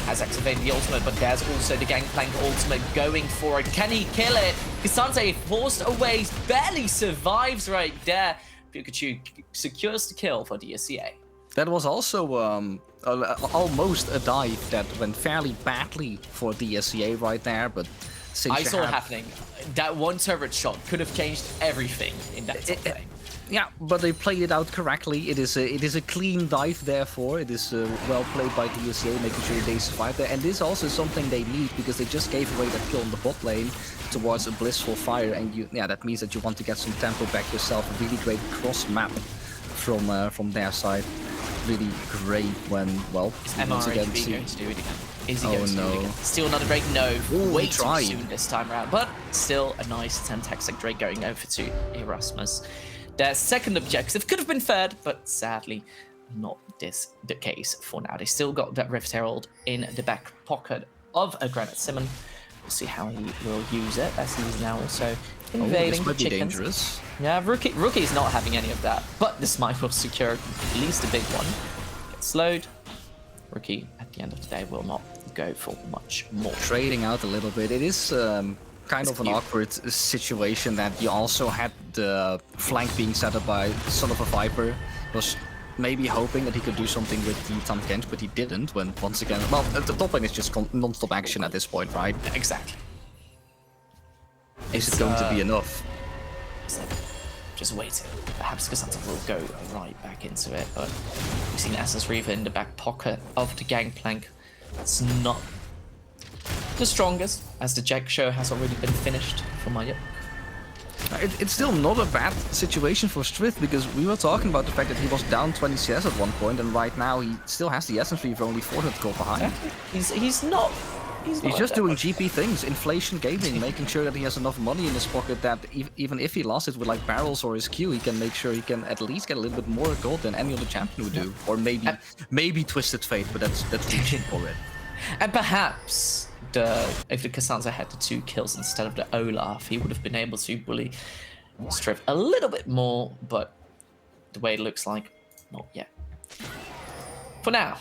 Has activated the ultimate, but there's also the Gangplank ultimate going for it. Can he kill it? Cassante forced away, barely survives right there. Pikachu secures the kill for DCA. That was also almost a dive that went fairly badly for DSCA right there, but since I saw it happening. That one turret shot could have changed everything in that top lane. Yeah, but they played it out correctly. It is a clean dive, therefore. It is well played by DSCA, making sure they survive there. And this is also something they need, because they just gave away that kill on the bot lane towards a Blissful Fire. And that means that you want to get some tempo back yourself. A really great cross map from their side. Really great when, well, once again MRHB going to do it again. Is he Oh, going to do it no. again? Still another break? No. Ooh, Way he too tried. soon this time around. But still a nice Tentaxic Drake going over to Erasmus. Their second objective could have been third, but sadly not this the case for now. They still got that Rift Herald in the back pocket of a Granite Simon. We'll see how he will use it, as he's now also invading this might be chickens. dangerous. Yeah, Rookie's not having any of that, but the smite will secure at least a big one. Gets slowed. Rookie, at the end of the day, will not go for much more. Trading out a little bit. It is kind of an awkward situation that you also had the flank being set up by Son of a Viper. Was maybe hoping that he could do something with the Tahm Kench, but he didn't. When once again, well, the top lane is just non-stop action at this point, right? Exactly. Is it going to be enough? Just waiting. Perhaps Cassante will go right back into it, but we've seen Essence Reaver in the back pocket of the Gangplank. It's not the strongest, as the Jack show has already been finished for Mayuk. It's still not a bad situation for Strith, because we were talking about the fact that he was down 20 CS at one point, and right now he still has the Essence Reaver only 400 gold behind. He's not He's just doing GP things, inflation gaming, making sure that he has enough money in his pocket that even if he lost it with like barrels or his Q, he can make sure he can at least get a little bit more gold than any other champion would do. Or maybe Twisted Fate, but that's reaching for it. And perhaps if the Cassandra had the 2 kills instead of the Olaf, he would have been able to bully Striff a little bit more, but the way it looks like, not yet. For now,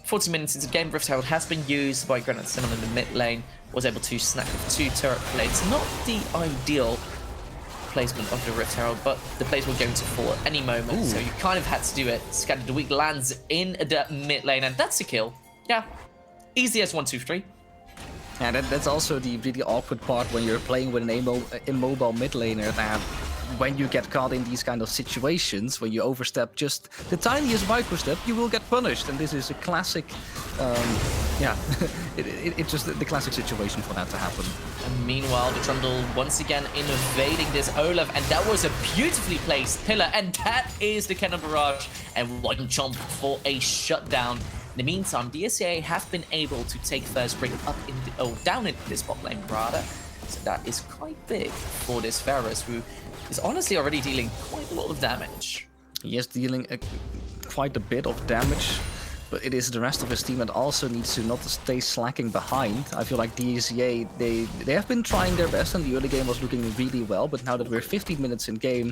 40 minutes into the game, Rift Herald has been used by Granite Simon in the mid lane, was able to snap with 2 turret plates. Not the ideal placement of the Rift Herald, but the plays were going to fall at any moment, so you kind of had to do it. Scattered the weak lands in the mid lane, and that's a kill. Yeah, easy as 1, 2, 3. And that's also the really awkward part when you're playing with an immobile mid laner, that when you get caught in these kind of situations, when you overstep just the tiniest micro step, you will get punished. And this is a classic, it's just the classic situation for that to happen. And meanwhile, the Trundle once again invading this Olaf, and that was a beautifully placed pillar, and that is the Cannon Barrage, and one chomp for a shutdown. In the meantime, DCL have been able to take first bring up in down into this bot lane rather. So that is quite big for this Varus, who is honestly already dealing quite a lot of damage. He is dealing quite a bit of damage, but it is the rest of his team that also needs to not stay slacking behind. I feel like DCA, they have been trying their best, and the early game was looking really well, but now that we're 15 minutes in game,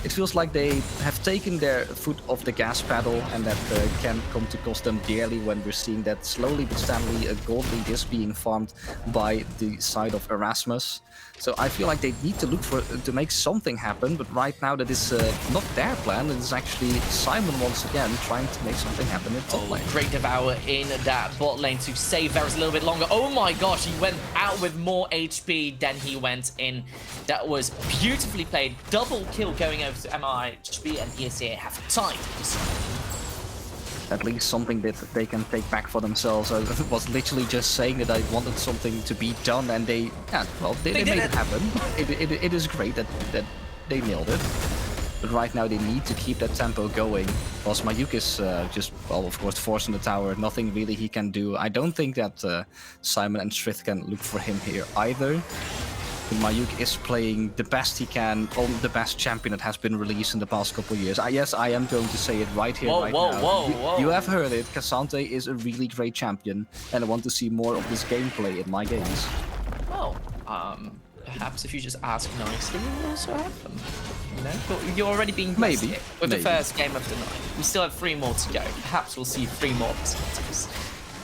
it feels like they have taken their foot off the gas pedal, and that can come to cost them dearly when we're seeing that slowly but steadily a gold lead is being farmed by the side of Erasmus. So I feel like they need to look to make something happen, but right now that is not their plan. It is actually Simon once again trying to make something happen in top lane. Great Devour in that bot lane to save Varus a little bit longer. Oh my gosh, he went out with more HP than he went in. That was beautifully played. Double kill going over to MIHB, and DCL have time to at least something that they can take back for themselves. I was literally just saying that I wanted something to be done, and they made it happen. It is great that they nailed it. But right now they need to keep that tempo going. Whilst Mayuk is just, well, of course, forcing the tower. Nothing really he can do. I don't think that Simon and Strith can look for him here either. Mayuk is playing the best he can on the best champion that has been released in the past couple of years. Yes, I am going to say it right here, now. Whoa. You have heard it. Cassante is a really great champion, and I want to see more of this gameplay in my games. Well, perhaps if you just ask nicely, it will also happen. You know, but you're already being maybe with the first game of the night. We still have 3 more to go. Perhaps we'll see 3 more perspectives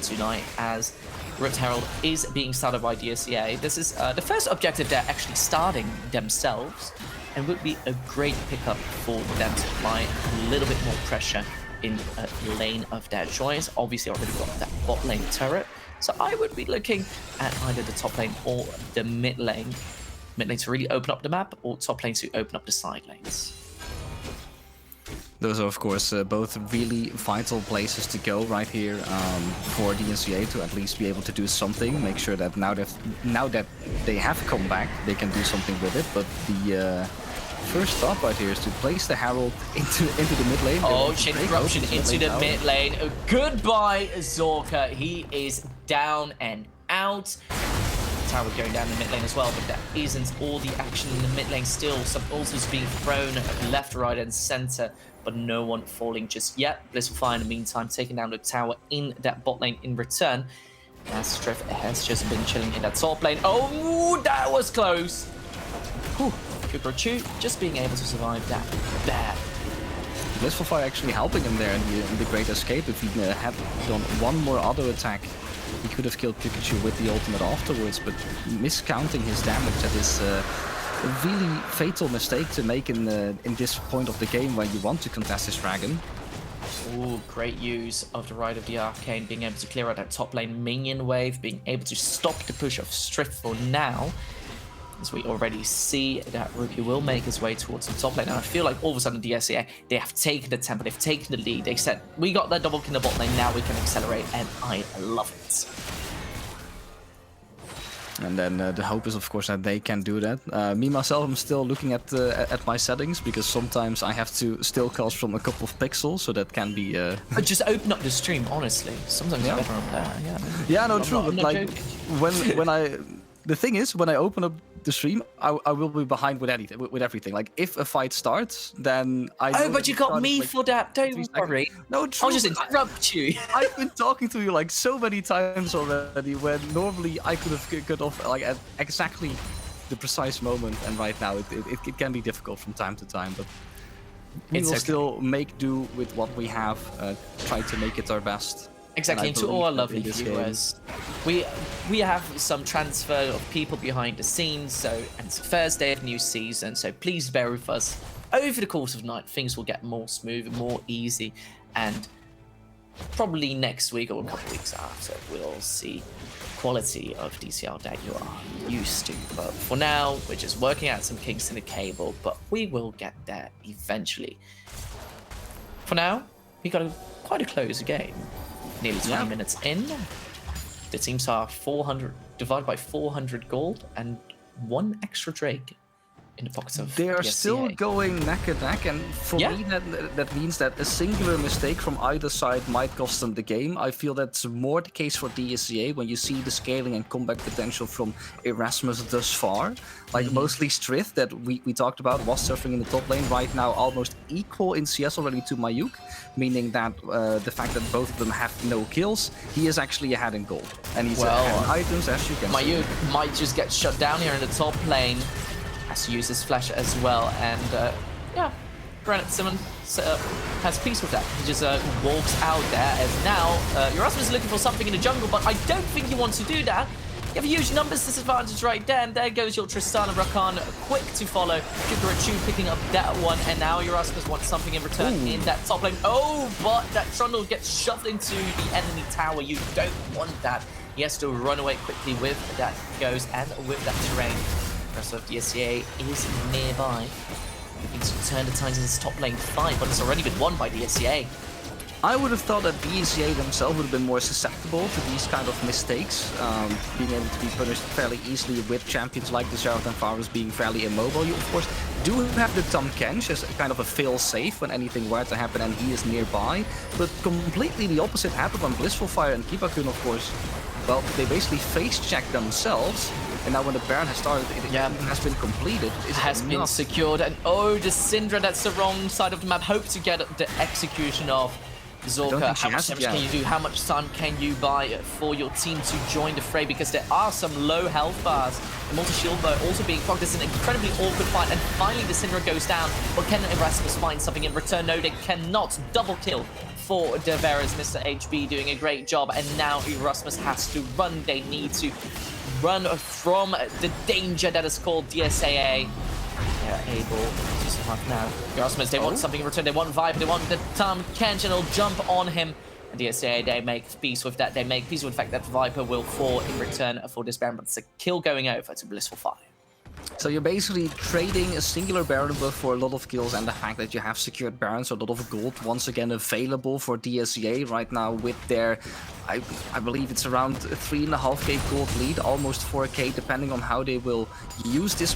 tonight as Rift Herald is being started by DCA. This is the first objective they're actually starting themselves, and would be a great pickup for them to apply a little bit more pressure in a lane of their choice. Obviously already got that bot lane turret, so I would be looking at either the top lane or the mid lane. Mid lane to really open up the map, or top lane to open up the side lanes. Those are, of course, both really vital places to go right here for DCA to at least be able to do something. Make sure that now that they have come back, they can do something with it. But the first thought right here is to place the Herald into the mid lane. Oh, chain corruption into the mid lane. Goodbye, Zorka. He is down and out. Tower going down the mid lane as well, but that isn't all the action in the mid lane. Still, some ultis being thrown left, right, and center, but no one falling just yet. Blissful Fire in the meantime taking down the tower in that bot lane in return. As Striff has just been chilling in that top lane. Oh, that was close. Whew. Good Rachu, just being able to survive that bad. Blissful Fire actually helping him there in the Great Escape. If he had done one more auto attack, he could have killed Pikachu with the ultimate afterwards, but miscounting his damage, that is a really fatal mistake to make in this point of the game where you want to contest this dragon. Ooh, great use of the Rite of the Arcane, being able to clear out that top lane minion wave, being able to stop the push of Strith for now. As we already see that Rookie will make his way towards the top lane, and I feel like all of a sudden DCA, they have taken the tempo, they've taken the lead. They said, we got that double kill in the bot lane, now we can accelerate, and I love it. And then the hope is, of course, that they can do that. Me, myself, I'm still looking at my settings, because sometimes I have to still cast from a couple of pixels, so that can be... But just open up the stream, honestly. Sometimes it's better up there, yeah. Yeah, no, true, but like, when I... The thing is, when I open up the stream, I will be behind with everything. Like, if a fight starts, then I... Oh, but you got me for that, don't worry. No, true. I'll just interrupt you. I've been talking to you like so many times already, when normally I could have cut off like at exactly the precise moment, and right now it can be difficult from time to time, but we will still make do with what we have, try to make it our best. Exactly, and to believe all our that lovely in this viewers, we have some transfer of people behind the scenes, and it's the first day of new season, so please bear with us. Over the course of the night, things will get more smooth, more easy, and probably next week or a couple of weeks after, we'll see quality of DCL that you are used to. But for now, we're just working out some kinks in the cable, but we will get there eventually. For now, we got quite a close game. Nearly 20 minutes in. The teams are 400 divided by 400 gold and 1 extra Drake in the pockets of They are the still SCA. going neck and neck, and for me that means that a singular mistake from either side might cost them the game. I feel that's more the case for DSCA when you see the scaling and comeback potential from Erasmus thus far. Like mostly Strith that we talked about was suffering in the top lane, right now almost equal in CS already to Mayuk, meaning that the fact that both of them have no kills, he is actually ahead in gold. And he's ahead in items, as you can see. Mayuk might just get shut down here in the top lane. Has to use his flash as well, and Granite Simon has peace with that. He just walks out there, as now Erasmus is looking for something in the jungle, but I don't think he wants to do that. You have a huge numbers disadvantage right there, and there goes your Tristana Rakan, quick to follow. Jukarachu picking up that one, and now Erasmus wants something in return in that top lane. Oh, but that Trundle gets shoved into the enemy tower. You don't want that. He has to run away quickly with that goes, and with that terrain. The rest of the DSCA is nearby. Looking to turn the tides in this top lane fight, but it's already been won by DSCA. I would have thought that DCA themselves would have been more susceptible to these kind of mistakes, being able to be punished fairly easily with champions like the Xerath and Varus being fairly immobile. You, of course, do have the Tom Kench as a kind of a fail-safe when anything were to happen and he is nearby, but completely the opposite happened on Blissful Fire and Kibakun, of course. Well, they basically face-checked themselves, and now when the Baron has started, it has been completed. It has been secured, and oh, the Syndra, that's the wrong side of the map. Hope to get the execution of Zorka. How much damage can you do? How much time can you buy for your team to join the fray? Because there are some low health bars. The multi-shield bow also being procced. It's an incredibly awkward fight, and finally the Syndra goes down. But can Erasmus find something in return? No, they cannot. Double kill for Deveras. Mr. HB doing a great job, and now Erasmus has to run. They need to run from the danger that is called DSAA. They're able to survive now. Erasmus, they want something in return. They want Vibe. They want the Tom Kench, and they'll jump on him. And DSAA, they make peace with that. They make peace with the fact that Viper will fall in return for this Baron, but it's a kill going over to Blissful Fire. So you're basically trading a singular Baron buff for a lot of kills, and the fact that you have secured Barons, so a lot of gold once again available for DSCA right now with their, I believe it's around 3.5k gold lead, almost 4k, depending on how they will use this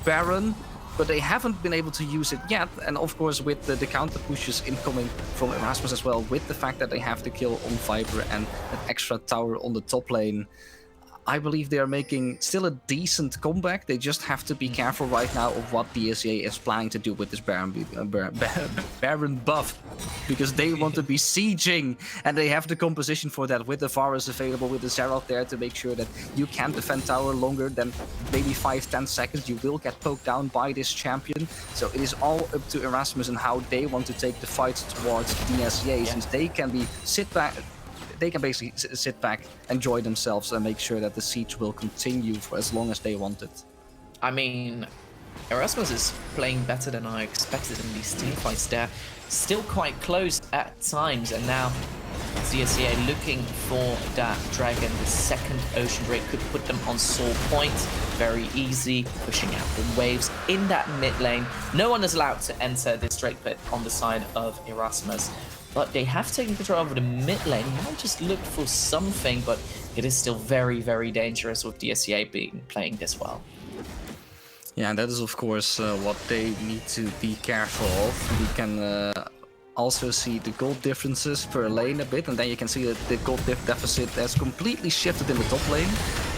Baron. But they haven't been able to use it yet, and of course with the counter pushes incoming from Erasmus as well, with the fact that they have to kill on Viper and an extra tower on the top lane, I believe they are making still a decent comeback. They just have to be careful right now of what DSCA is planning to do with this Baron buff, because they want to be sieging, and they have the composition for that with the Varus available, with the Xerath there to make sure that you can't defend tower longer than maybe 5-10 seconds. You will get poked down by this champion. So it is all up to Erasmus and how they want to take the fight towards DSCA, since they can basically sit back, enjoy themselves, and make sure that the siege will continue for as long as they want it. I mean, Erasmus is playing better than I expected in these team fights. They're still quite close at times, and now DSCA looking for that dragon. The second Ocean Drake could put them on sore point. Very easy, pushing out the waves in that mid lane. No one is allowed to enter this Drake pit on the side of Erasmus. But they have taken control over the mid lane. You might just look for something, but it is still very, very dangerous with DSCA playing this well. Yeah, and that is of course what they need to be careful of. We can also see the gold differences per lane a bit, and then you can see that the gold deficit has completely shifted in the top lane,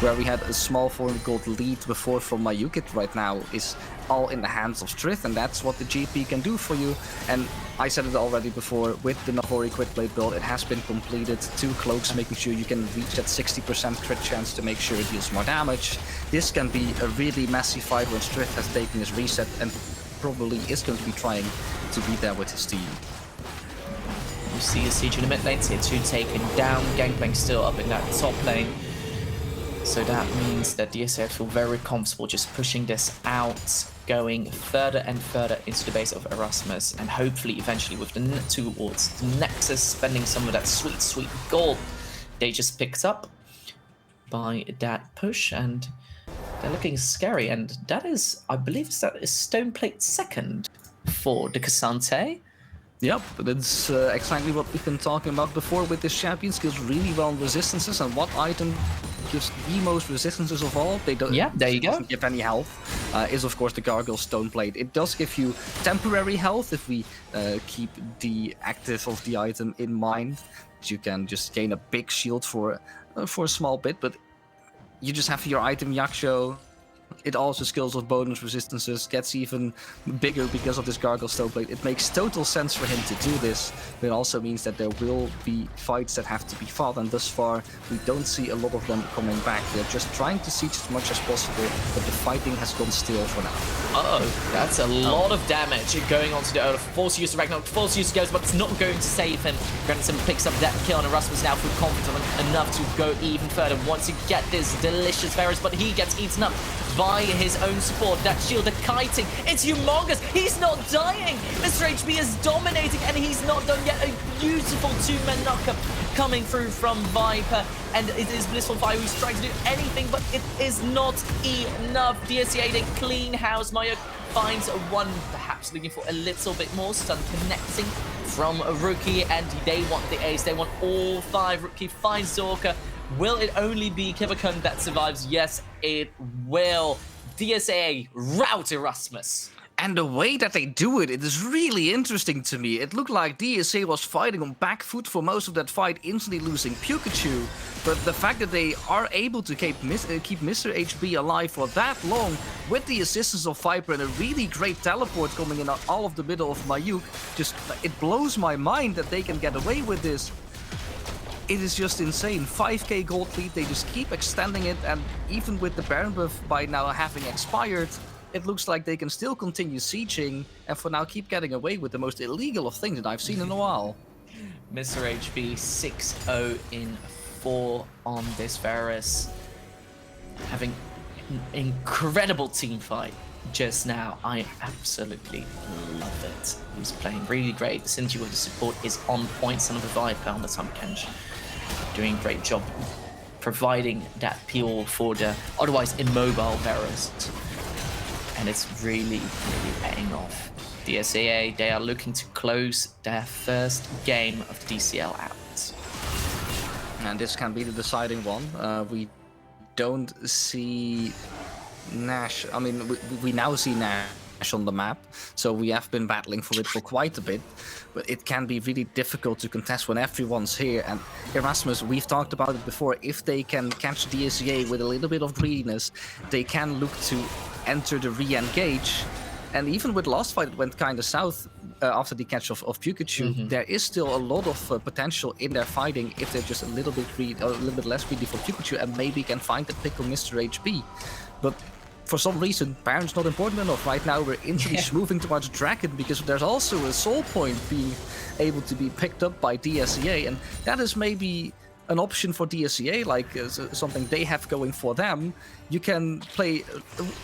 where we had a small 400 gold lead before from Mayuk. It right now is all in the hands of Strith, and that's what the GP can do for you. And I said it already before, with the Nahori quick blade build, it has been completed. 2 cloaks, making sure you can reach that 60% crit chance to make sure it deals more damage. This can be a really messy fight when Strith has taken his reset and probably is going to be trying to be there with his team. We see a siege in the mid lane, tier 2 taken down, Gangplank still up in that top lane. So that means that DCL feel very comfortable just pushing this out, going further and further into the base of Erasmus, and hopefully eventually with the towards the Nexus, spending some of that sweet, sweet gold they just picked up by that push, and they're looking scary. And that is, I believe, that is Stoneplate second for the Cassante. Yep, that's exactly what we've been talking about before with this champion. Skills really well on resistances, and what item gives the most resistances of all? They don't. Yeah, there you go. Doesn't give any health. Is of course the Gargoyle Stoneplate. It does give you temporary health if we keep the active of the item in mind. You can just gain a big shield for a small bit, but you just have your item Yaksho. It also skills of bonus resistances, gets even bigger because of this Gargoyle Stoneplate. It makes total sense for him to do this, but it also means that there will be fights that have to be fought, and thus far we don't see a lot of them coming back. They're just trying to siege as much as possible, but the fighting has gone still for now. Uh-oh, that's a lot of damage going on to the Olaf. Force use to Ragnarok, force use goes, but it's not going to save him. Granson picks up that kill, and Erasmus now feel confident enough to go even further. Wants to get this delicious Varus, but he gets eaten up by his own support. That shield, the kiting, it's humongous. He's not dying. Mr. HB is dominating, and he's not done yet. A beautiful two-man knockup coming through from Viper, and it is Blissful Fire who's trying to do anything, but it is not enough. DSCA, they clean house. Maya finds one, perhaps looking for a little bit more. Stun connecting from a Rookie, and they want the ace. They want all 5. Rookie finds Zorka. Will it only be Kivakun that survives? Yes, it will. DSA rout Erasmus. And the way that they do it, it is really interesting to me. It looked like DSA was fighting on back foot for most of that fight, instantly losing Pikachu. But the fact that they are able to keep Mr. HB alive for that long, with the assistance of Viper and a really great teleport coming in all of the middle of Mayuk, just it blows my mind that they can get away with this. It is just insane. 5k gold lead, they just keep extending it, and even with the Baron buff by now having expired, it looks like they can still continue sieging, and for now keep getting away with the most illegal of things that I've seen in a while. Mr. HB 6-0 in 4 on this Varus. Having an incredible team fight just now. I absolutely love it. He's playing really great. The synergy with the support is on point. Son of a Viper on the Tom Kench doing a great job providing that peel for the otherwise immobile Varus. And it's really, really paying off. DSAA, they are looking to close their first game of the DCL out. And this can be the deciding one. We don't see Nash. I mean, we now see Nash on the map, so we have been battling for it for quite a bit. But it can be really difficult to contest when everyone's here. And Erasmus, we've talked about it before, if they can catch DSCA with a little bit of greediness, they can look to enter the re-engage. And even with last fight, it went kind of south after the catch of Pikachu. There is still a lot of potential in their fighting if they're just a little bit less greedy for Pikachu, and maybe can find the pick on Mr. HB. But for some reason, Baron's not important enough. Right now, we're instantly moving towards Dragon, because there's also a soul point being able to be picked up by DSCA, and that is maybe an option for DSCA, like something they have going for them. You can play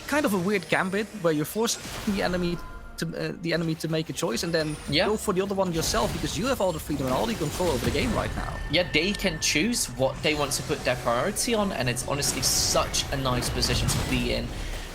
kind of a weird gambit where you're forcing the enemy to make a choice, and then go for the other one yourself, because you have all the freedom and all the control over the game right now. Yeah, they can choose what they want to put their priority on, and it's honestly such a nice position to be in.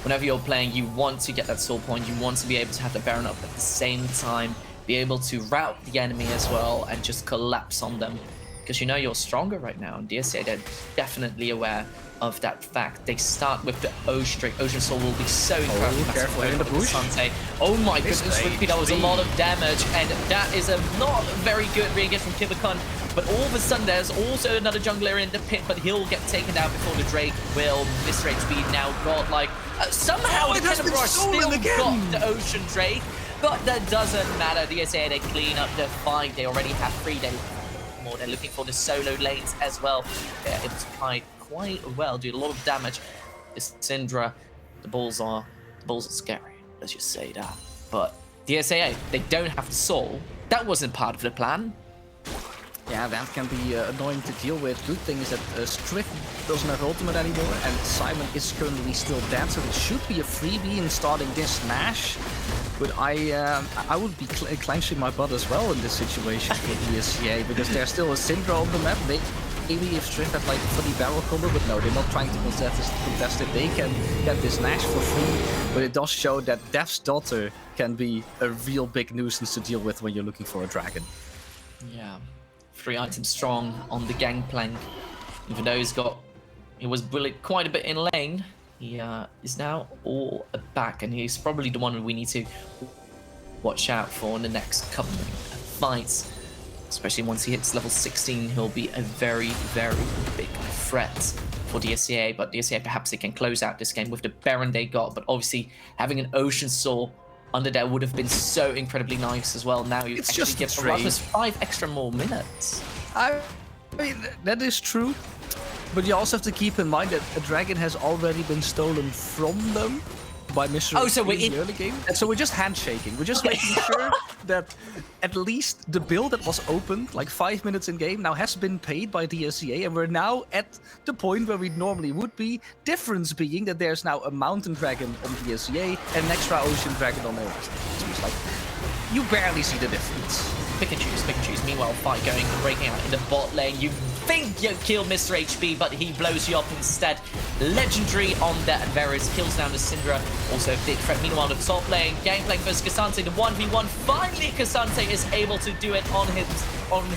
Whenever you're playing, you want to get that soul point, you want to be able to have the Baron up at the same time, be able to rout the enemy as well, and just collapse on them. Because you know you're stronger right now, and DSA, they're definitely aware of that fact. They start with the Ocean Soul will be so incredibly careful in the bush. Oh my goodness, Rookie, that was a lot of damage, and that is a not very good re-engage from Kivakun. But all of a sudden, there's also another jungler in the pit, but he'll get taken down before the Drake will. Mr. HB now got, like, somehow the Tenebrush still got the Ocean Drake, but that doesn't matter. DSA, they clean up the fight. They already have 3 days more. They're looking for the solo lanes as well. They're able to fight quite well, do a lot of damage. This Syndra, the balls are scary, let's just say that. But DSAA, they don't have the soul. That wasn't part of the plan. Yeah, that can be annoying to deal with. Good thing is that Strift doesn't have ultimate anymore, and Simon is currently still dead, so it should be a freebie in starting this Nash. But I would be clenching my butt as well in this situation for DSCA, because there's still a Syndra on the map. Maybe if Strift had like a funny barrel combo, but no, they're not trying to contest it. They can get this Nash for free, but it does show that Death's Daughter can be a real big nuisance to deal with when you're looking for a dragon. Yeah. 3 items strong on the gangplank. Even though he was bullied quite a bit in lane, he is now all back, and he's probably the one we need to watch out for in the next couple of fights. Especially once he hits level 16, he'll be a very, very big threat for DSCA. But DSCA, perhaps they can close out this game with the Baron they got. But obviously, having an Ocean Soul under there would have been so incredibly nice as well. Now you actually give Erasmus 5 extra more minutes. I mean, that is true. But you also have to keep in mind that a dragon has already been stolen from them by Mr. in the early game. So we're just handshaking. We're just making sure that at least the bill that was opened like 5 minutes in game now has been paid by DSCA, and we're now at the point where we normally would be. Difference being that there's now a mountain dragon on DSCA and an extra ocean dragon on Erasmus. So it's like, you barely see the difference. Pick and choose, pick and choose. Meanwhile, fight going, breaking out in the bot lane. You think you killed Mr. HB, but he blows you up instead. Legendary on that. Varus kills down the Syndra. Also a big threat. Meanwhile, the top lane, Gangplank versus Cassante, the 1v1. Finally, Cassante is able to do it on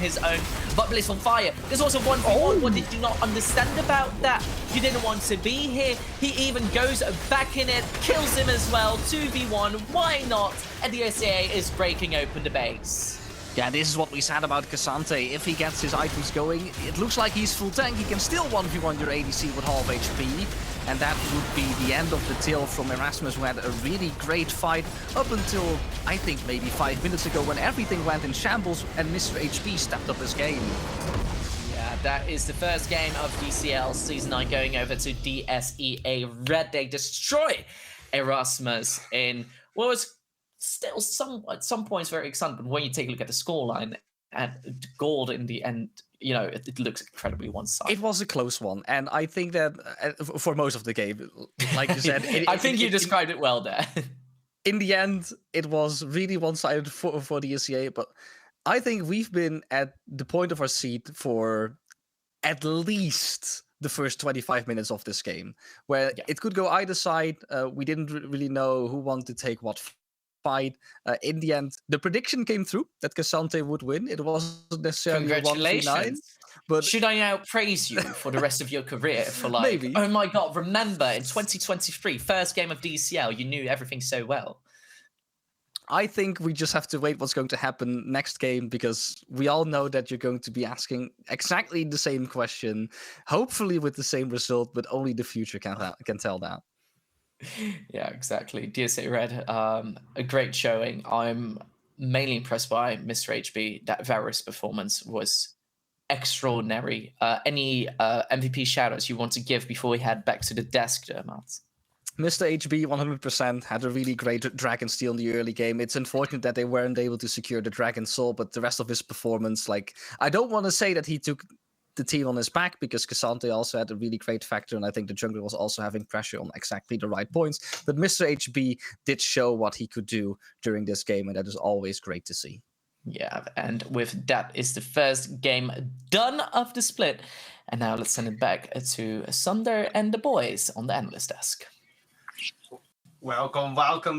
his own. But Bliss on fire. There's also 1v1. What did you not understand about that? You didn't want to be here. He even goes back in it, kills him as well. 2v1. Why not? And the SCA is breaking open the base. Yeah, this is what we said about Cassante. If he gets his items going, it looks like he's full tank. He can still 1v1 your ADC with half HP. And that would be the end of the tale from Erasmus, who had a really great fight up until, I think, maybe 5 minutes ago, when everything went in shambles and Mr. HP stepped up his game. Yeah, that is the first game of DCL Season 9 going over to DSEA Red. They destroy Erasmus in what was still at some points very exciting, but when you take a look at the scoreline and gold in the end, you know, it looks incredibly one-sided. It was a close one, and I think that for most of the game, like you said, I think you described it well there. In the end, it was really one-sided for the SCA, but I think we've been at the point of our seat for at least the first 25 minutes of this game, where it could go either side. We didn't really know who wanted to take what fight. In the end, the prediction came through that Cassante would win. It wasn't necessarily a 1v9. But should I now praise you for the rest of your career for like, maybe. Oh my god, remember in 2023, first game of DCL, you knew everything so well. I think we just have to wait what's going to happen next game, because we all know that you're going to be asking exactly the same question, hopefully with the same result, but only the future can tell that. Yeah, exactly. DSA Red, a great showing. I'm mainly impressed by Mr. HB. That Varus performance was extraordinary. Any MVP shoutouts you want to give before we head back to the desk, Matt? Mr. HB 100% had a really great Dragon Steal in the early game. It's unfortunate that they weren't able to secure the Dragon Soul, but the rest of his performance, like, I don't want to say that he took the team on his back, because Cassante also had a really great factor, and I think the jungler was also having pressure on exactly the right points. But Mr. HB did show what he could do during this game, and that is always great to see. Yeah, and with that is the first game done of the split. And now let's send it back to Sunder and the boys on the analyst desk. Welcome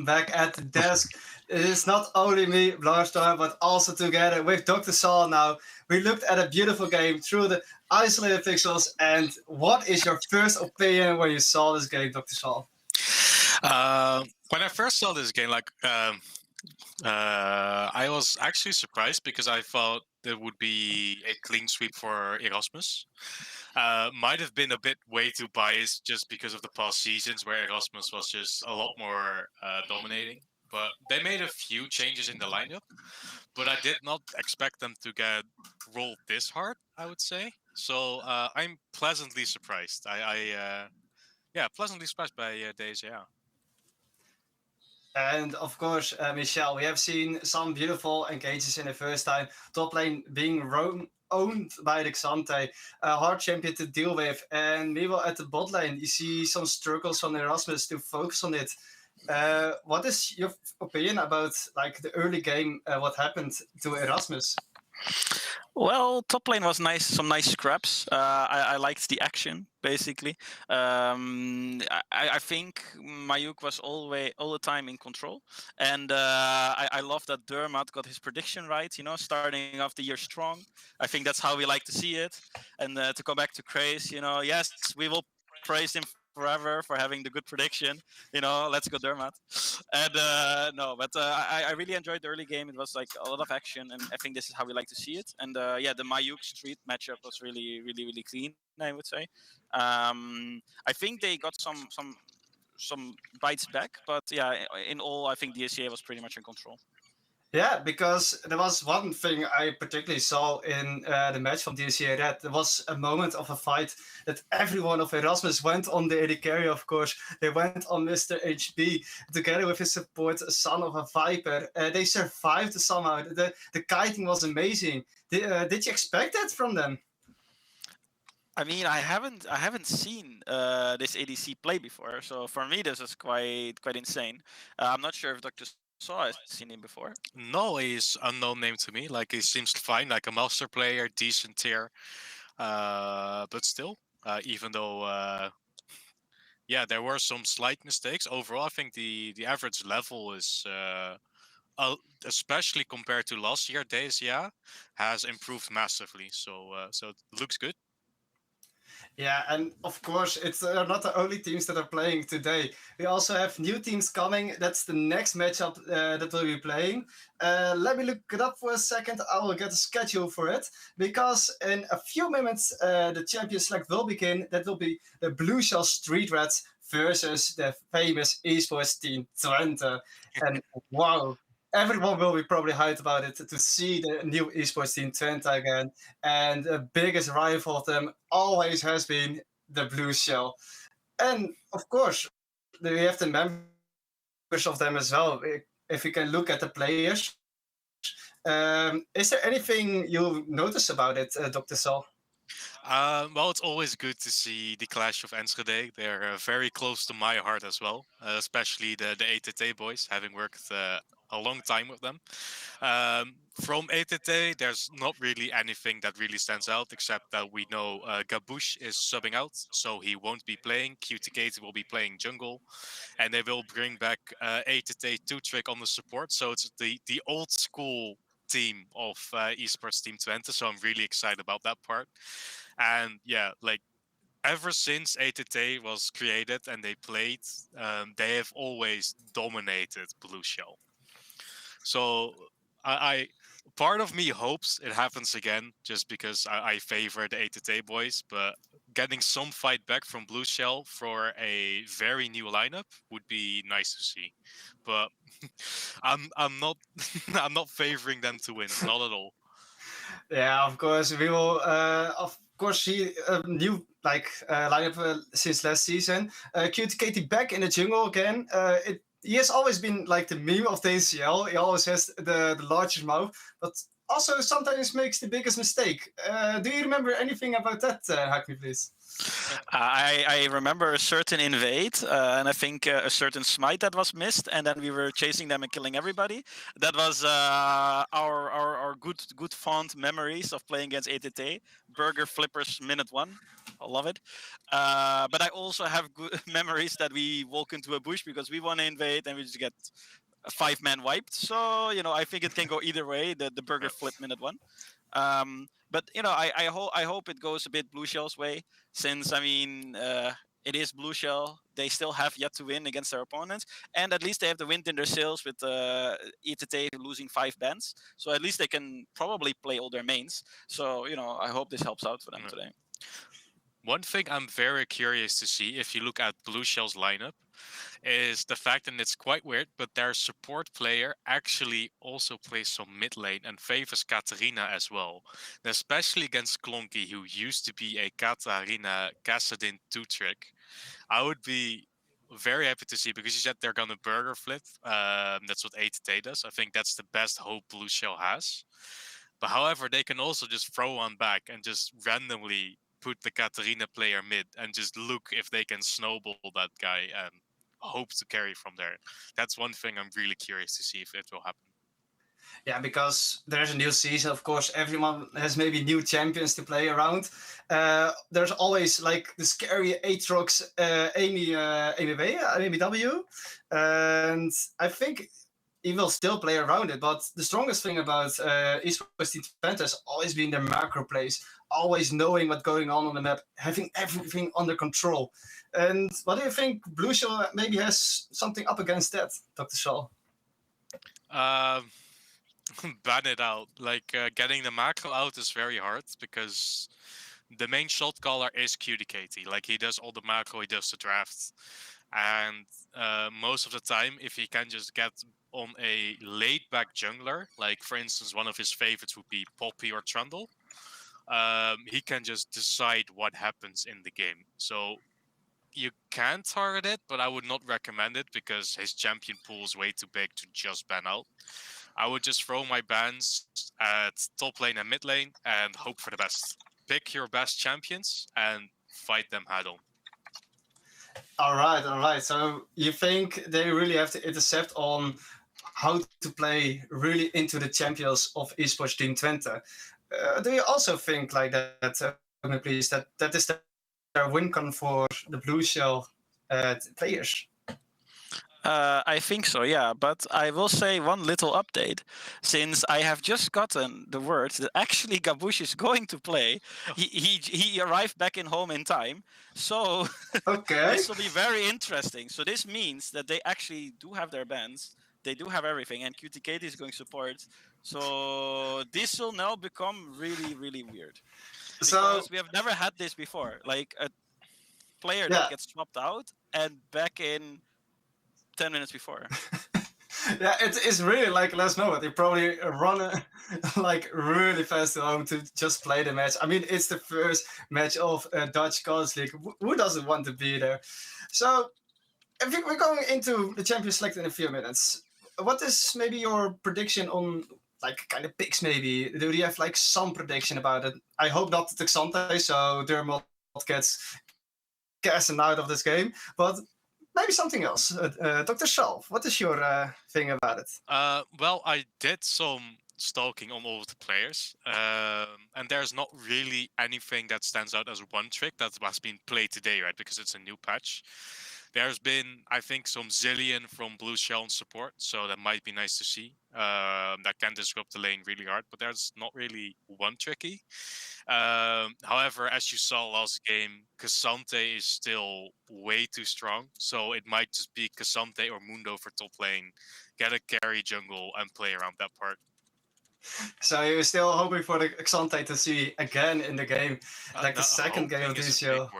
back at the desk. It is not only me, Blarstorm, but also together with Dr. Saul now. We looked at a beautiful game through the isolated pixels, and what is your first opinion when you saw this game, Dr. Saul? When I first saw this game, I was actually surprised, because I thought there would be a clean sweep for Erasmus. Might have been a bit way too biased just because of the past seasons where Erasmus was just a lot more dominating. But they made a few changes in the lineup, but I did not expect them to get rolled this hard, I would say. So I'm pleasantly surprised. Pleasantly surprised by Days, yeah. And of course, Michelle, we have seen some beautiful engages in the first time. Top lane being roam owned by the Xante, a hard champion to deal with. And meanwhile, at the bot lane, you see some struggles from Erasmus to focus on it. What is your opinion about like the early game? What happened to Erasmus? Well, top lane was nice, some nice scraps. I liked the action basically. I think Mayuk was all the time in control, and I love that Dermot got his prediction right. You know, starting off the year strong. I think that's how we like to see it. And to come back to Craze, you know, yes, we will praise him forever for having the good prediction. You know, let's go Dermot. And no, but I really enjoyed the early game. It was like a lot of action, and I think this is how we like to see it. And yeah, the Mayuk Street matchup was really, really, really clean, I would say. I think they got some bites back, but yeah, in all, I think DCA was pretty much in control. Yeah, because there was one thing I particularly saw in the match from DCA Red. There was a moment of a fight that everyone of Erasmus went on the AD carry, of course. They went on Mr. HB together with his support, Son of a Viper. They survived somehow. The kiting was amazing. Did you expect that from them? I mean, I haven't seen this ADC play before, so for me this is quite insane. I'm not sure if Dr. Saw has seen him before. No, he's unknown name to me. Like he seems fine, like a master player, decent tier. But still, even though yeah, there were some slight mistakes. Overall, I think the average level is especially compared to last year, days, yeah, has improved massively. So so it looks good. Yeah, and of course, it's not the only teams that are playing today. We also have new teams coming. That's the next matchup that we'll be playing. Let me look it up for a second. I will get a schedule for it because in a few minutes, the champion select will begin. That will be the Blue Shell Street Rats versus the famous Esports team Twente. And wow, everyone will be probably hyped about it to see the new Esports team Twente again. And the biggest rival of them always has been the Blue Shell. And of course, we have the members of them as well. If you can look at the players, is there anything you notice about it, Dr. Sal? Well, it's always good to see the Clash of Enschede. They're very close to my heart as well, especially the ATT boys, having worked a long time with them. From ATT, there's not really anything that really stands out, except that we know Gabush is subbing out, so he won't be playing. QTK will be playing jungle, and they will bring back ATT 2-trick on the support. So it's the old school team of Esports Team Twente, so I'm really excited about that part. And yeah, like ever since ATT was created and they played, they have always dominated Blue Shell. So I part of me hopes it happens again, just because I favor the ATT boys, but getting some fight back from Blue Shell for a very new lineup would be nice to see. But I'm not I'm not favoring them to win, not at all. Yeah, of course we will. Of course, see a new lineup since last season. QTKT back in the jungle again. He has always been like the meme of the DCL. He always has the largest mouth, but also sometimes makes the biggest mistake. Do you remember anything about that, Hackney, please? I remember a certain invade, and I think a certain smite that was missed, and then we were chasing them and killing everybody. That was our good fond memories of playing against ATT. Burger Flippers minute 1. I love it. But I also have good memories that we walk into a bush because we want to invade and we just get a 5-man wiped. So, you know, I think it can go either way, the Burger Flip minute 1. But you know, I hope it goes a bit Blue Shell's way, since I mean it is Blue Shell. They still have yet to win against their opponents, and at least they have the wind in their sails with ETT losing 5 bans. So at least they can probably play all their mains. So you know, I hope this helps out for them today. One thing I'm very curious to see, if you look at Blue Shell's lineup, is the fact, and it's quite weird, but their support player actually also plays some mid lane and favors Katarina as well. And especially against Klonky, who used to be a Katarina Kassadin 2-trick. I would be very happy to see, because you said they're gonna burger flip. That's what ATT does. I think that's the best hope Blue Shell has. But however, they can also just throw one back and just randomly put the Katarina player mid and just look if they can snowball that guy and hope to carry from there. That's one thing I'm really curious to see if it will happen. Yeah, because there's a new season, of course, everyone has maybe new champions to play around. There's always like the scary Aatrox AMBW, and I think he will still play around it. But the strongest thing about Esports Team Twente has always been their macro plays, always knowing what's going on the map, having everything under control. And what do you think Blue Shell maybe has something up against that, Dr. Shaw? Ban it out. Like getting the macro out is very hard because the main shot caller is QDKT. Like he does all the macro, he does the drafts, and most of the time, if he can just get on a laid-back jungler, like for instance, one of his favorites would be Poppy or Trundle, he can just decide what happens in the game. So you can target it, but I would not recommend it because his champion pool is way too big to just ban out. I would just throw my bans at top lane and mid lane and hope for the best. Pick your best champions and fight them head on. All right. So you think they really have to intercept on how to play really into the champions of Esports Team Twente? Do you also think like that, please, that is their win con for the Blue Shell players? I think so, yeah. But I will say one little update. Since I have just gotten the word that actually Gabush is going to play, he arrived back in home in time. So Okay. this will be very interesting. So this means that they actually do have their bans. They do have everything, and QTKT is going support. So this will now become really, really weird. So Because we have never had this before. Like a player that gets swapped out and back in 10 minutes before. yeah, it is really like last moment. They probably run like really fast home to just play the match. I mean, it's the first match of Dutch College League. Who doesn't want to be there? So I think we're going into the champion select in a few minutes. What is maybe your prediction on like kind of picks maybe? Do you have like some prediction about it? I hope not the Xante, so Dermot gets cast out of this game, but maybe something else. Dr. Shelf, what is your thing about it? Well, I did some stalking on all of the players, and there's not really anything that stands out as one trick that has been played today, right? Because it's a new patch. There's been, I think, some Zillion from Blue Shell in support, so that might be nice to see. That can disrupt the lane really hard, but there's not really one tricky. However, as you saw last game, Xante is still way too strong, so it might just be Xante or Mundo for top lane, get a carry jungle, and play around that part. So you're still hoping for the Xante to see again in the game, like the second game of this show.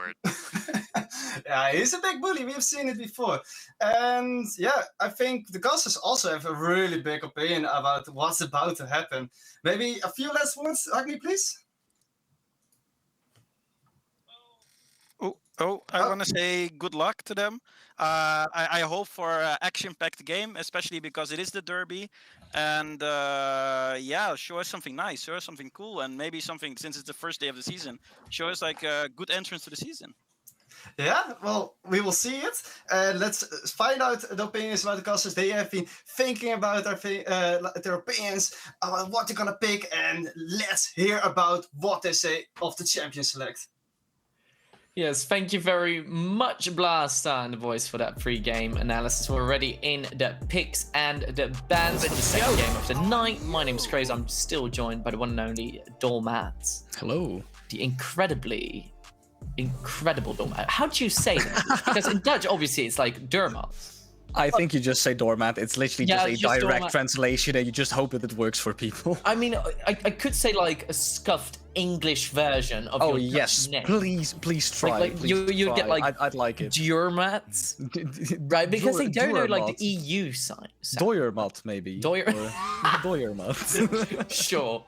Yeah, he's a big bully. We've seen it before. And yeah, I think the casters also have a really big opinion about what's about to happen. Maybe a few last words, Agni, please? I want to say good luck to them. I hope for an action-packed game, especially because it is the derby. And show us something nice, show us something cool, and maybe something, since it's the first day of the season, show us like a good entrance to the season. Yeah, well, we will see it. Let's find out the opinions about the casters. They have been thinking about their opinions, about what they're going to pick, and let's hear about what they say of the champion select. Yes, thank you very much, Blaster and the voice, for that pre-game analysis. We're already in the picks and the bans for the second game of the night. My name's Crazy. I'm still joined by the one and only Dormat. Hello. The incredible Dormat. How do you say that? Because in Dutch, obviously, it's like Dermat. I think you just say doormat. It's literally just a direct doormat translation, and you just hope that it works for people. I mean, I could say like a scuffed English version of your yes, name. Please try. You'd get like I'd like it. Doormats, right? Because they don't know like the EU sign. Doormat maybe. Doormat. Sure.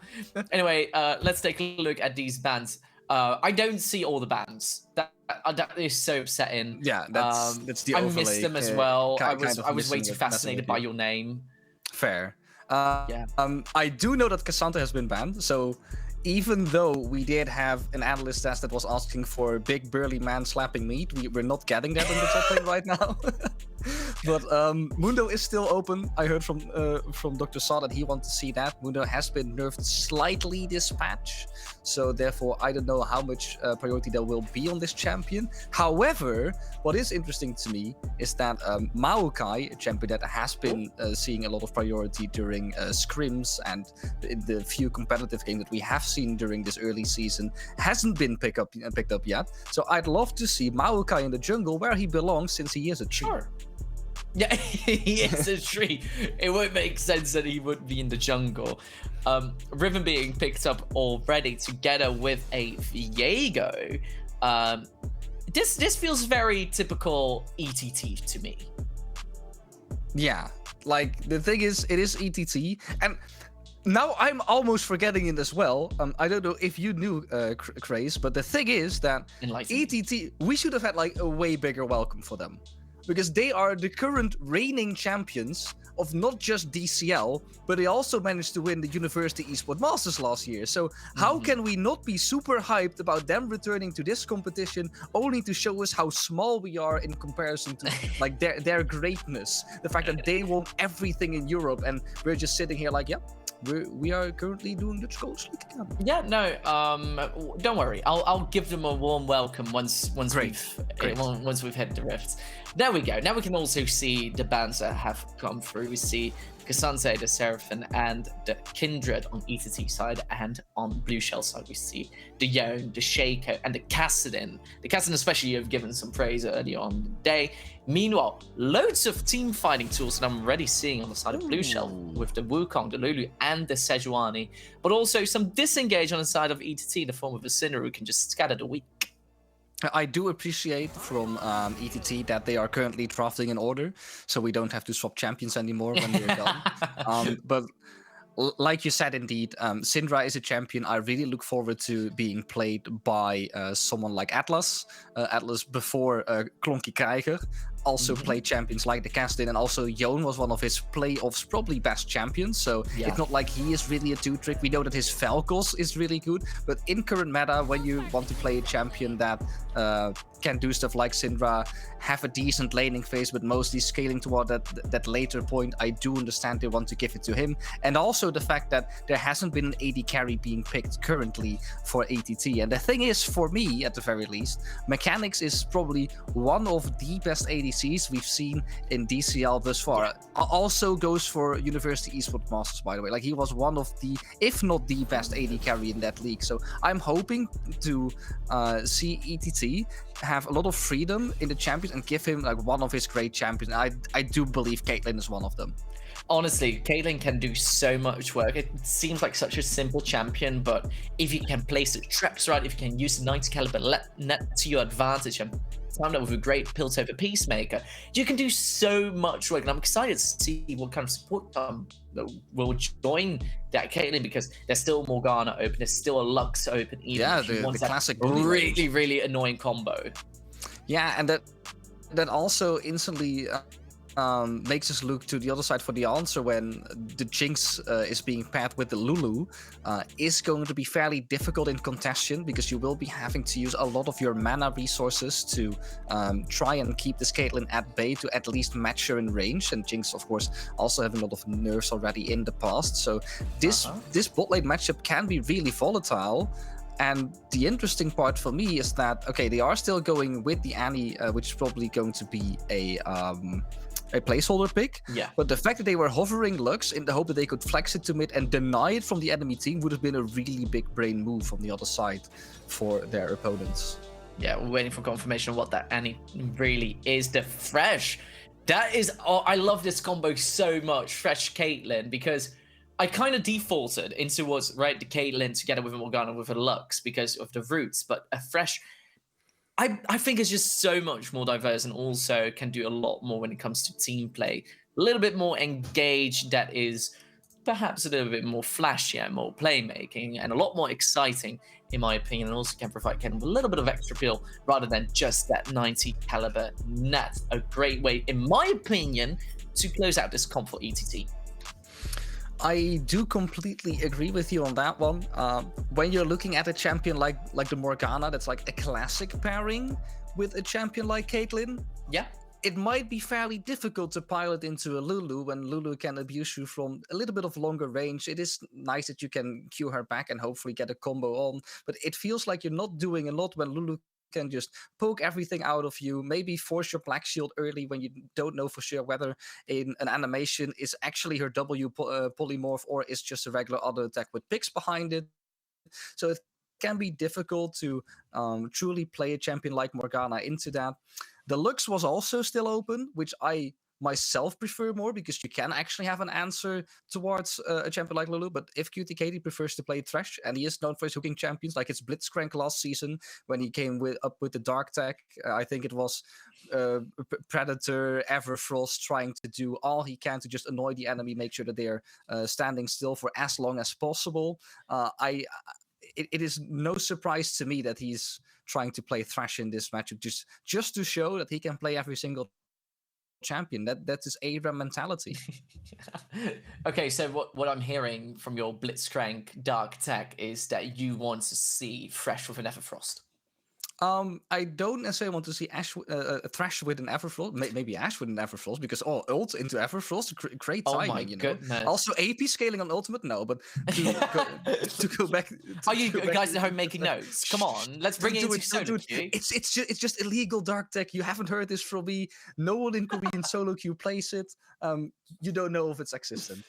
Anyway, let's take a look at these bands. I don't see all the bands. That is so upsetting. Yeah, that's the overlay. I missed them as well. I was way too fascinated by your name. Fair. I do know that Cassandra has been banned, so even though we did have an analyst test that was asking for big burly man slapping meat, we're not getting that in the top lane right now. But Mundo is still open. I heard from Dr. Saw that he wants to see that. Mundo has been nerfed slightly this patch, so therefore I don't know how much priority there will be on this champion. However, what is interesting to me is that Maokai, a champion that has been seeing a lot of priority during scrims and in the few competitive games that we have seen during this early season, hasn't been picked up yet. So I'd love to see Maokai in the jungle where he belongs, since he is a tree. Sure. Yeah, he is a tree. It would make sense that he would be in the jungle. Riven being picked up already together with a Viego. This feels very typical ETT to me. Yeah, like the thing is, it is ETT, and now I'm almost forgetting it as well. I don't know if you knew, Craze, but the thing is that ETT, we should have had like a way bigger welcome for them, because they are the current reigning champions of not just DCL, but they also managed to win the University Esports Masters last year. So how can we not be super hyped about them returning to this competition, only to show us how small we are in comparison to like their greatness? The fact that they won everything in Europe and we're just sitting here like, we are currently doing the Scottish League again. Yeah, no, don't worry. I'll give them a warm welcome once we've hit the rifts. There we go. Now we can also see the bands that have come through. We see Cassandra, the Seraphim, and the Kindred on ETT side, and on Blue Shell side we see the Yone, the Shaco, and the Kassadin. The Kassadin especially have given some praise earlier on the day. Meanwhile, loads of team fighting tools that I'm already seeing on the side of Blue Shell with the Wukong, the Lulu, and the Sejuani, but also some disengage on the side of ETT in the form of a Sinner who can just scatter the weak. I do appreciate from ETT that they are currently drafting in order, so we don't have to swap champions anymore when they're done. But like you said, indeed, Syndra is a champion I really look forward to being played by someone like Atlas. Atlas before Klonky Krijger also played champions like the Castin, and also Yone was one of his playoffs probably best champions, so it's not like he is really a two-trick. We know that his Falcos is really good, but in current meta, when you want to play a champion that can do stuff like Syndra, have a decent laning phase, but mostly scaling toward that later point, I do understand they want to give it to him. And also the fact that there hasn't been an AD carry being picked currently for ATT. And the thing is, for me, at the very least, Mechanics is probably one of the best ADCs we've seen in DCL thus far. Also goes for University Esports Masters, by the way. Like, he was one of the, if not the best AD carry in that league. So I'm hoping to see ETT have a lot of freedom in the champions and give him like one of his great champions. I do believe Caitlyn is one of them. Honestly, Caitlyn can do so much work. It seems like such a simple champion, but if you can place the traps right, if you can use the 90 caliber net to your advantage and time that with a great Piltover Peacemaker, you can do so much work. And I'm excited to see what kind of support will join that Caitlyn, because there's still Morgana open, there's still a Lux open. Even if you want the classic really, really annoying combo. Yeah, and that also instantly makes us look to the other side for the answer when the Jinx is being paired with the Lulu. Is going to be fairly difficult in contention, because you will be having to use a lot of your mana resources to try and keep this Caitlyn at bay to at least match her in range. And Jinx, of course, also having a lot of nerfs already in the past. So this bot lane matchup can be really volatile. And the interesting part for me is that, okay, they are still going with the Annie, which is probably going to be a placeholder pick. Yeah. But the fact that they were hovering Lux in the hope that they could flex it to mid and deny it from the enemy team would have been a really big brain move from the other side for their opponents. Yeah, we're waiting for confirmation of what that Annie really is. The Fresh. That is, I love this combo so much, Fresh Caitlyn, because I kind of defaulted into what's right, the Caitlyn together with a Morgana with a Lux because of the roots, but a Fresh, I think it's just so much more diverse and also can do a lot more when it comes to team play. A little bit more engaged, that is perhaps a little bit more flashier, more playmaking, and a lot more exciting, in my opinion, and also can provide kind of a little bit of extra appeal rather than just that 90 caliber net. A great way, in my opinion, to close out this comp for ETT. I do completely agree with you on that one. When you're looking at a champion like the Morgana, that's like a classic pairing with a champion like Caitlyn. Yeah. It might be fairly difficult to pilot into a Lulu when Lulu can abuse you from a little bit of longer range. It is nice that you can Q her back and hopefully get a combo on, but it feels like you're not doing a lot when Lulu can just poke everything out of you, maybe force your black shield early when you don't know for sure whether an animation is actually her W polymorph or is just a regular auto attack with picks behind it. So it can be difficult to truly play a champion like Morgana into that. The Lux was also still open, which I myself prefer more because you can actually have an answer towards a champion like Lulu. But if QTKD prefers to play Thresh, and he is known for his hooking champions, like his Blitzcrank last season when he came up with the Dark Tech, I think it was Predator, Everfrost trying to do all he can to just annoy the enemy, make sure that they're standing still for as long as possible. It is no surprise to me that he's trying to play Thresh in this matchup just to show that he can play every single champion. That's his ARAM mentality. Okay, so what I'm hearing from your Blitzcrank Dark Tech is that you want to see Thresh with an Everfrost. I don't necessarily want to see Thresh with an Everfrost. Maybe Ash with an Everfrost because ult into Everfrost, great timing. Oh my goodness! Also AP scaling on ultimate, no. But to go back, are you guys at home making notes? Come on, let's bring it into solo queue. It's just illegal Dark Tech. You haven't heard this from me. No one in Korean solo queue plays it. You don't know if it's existent.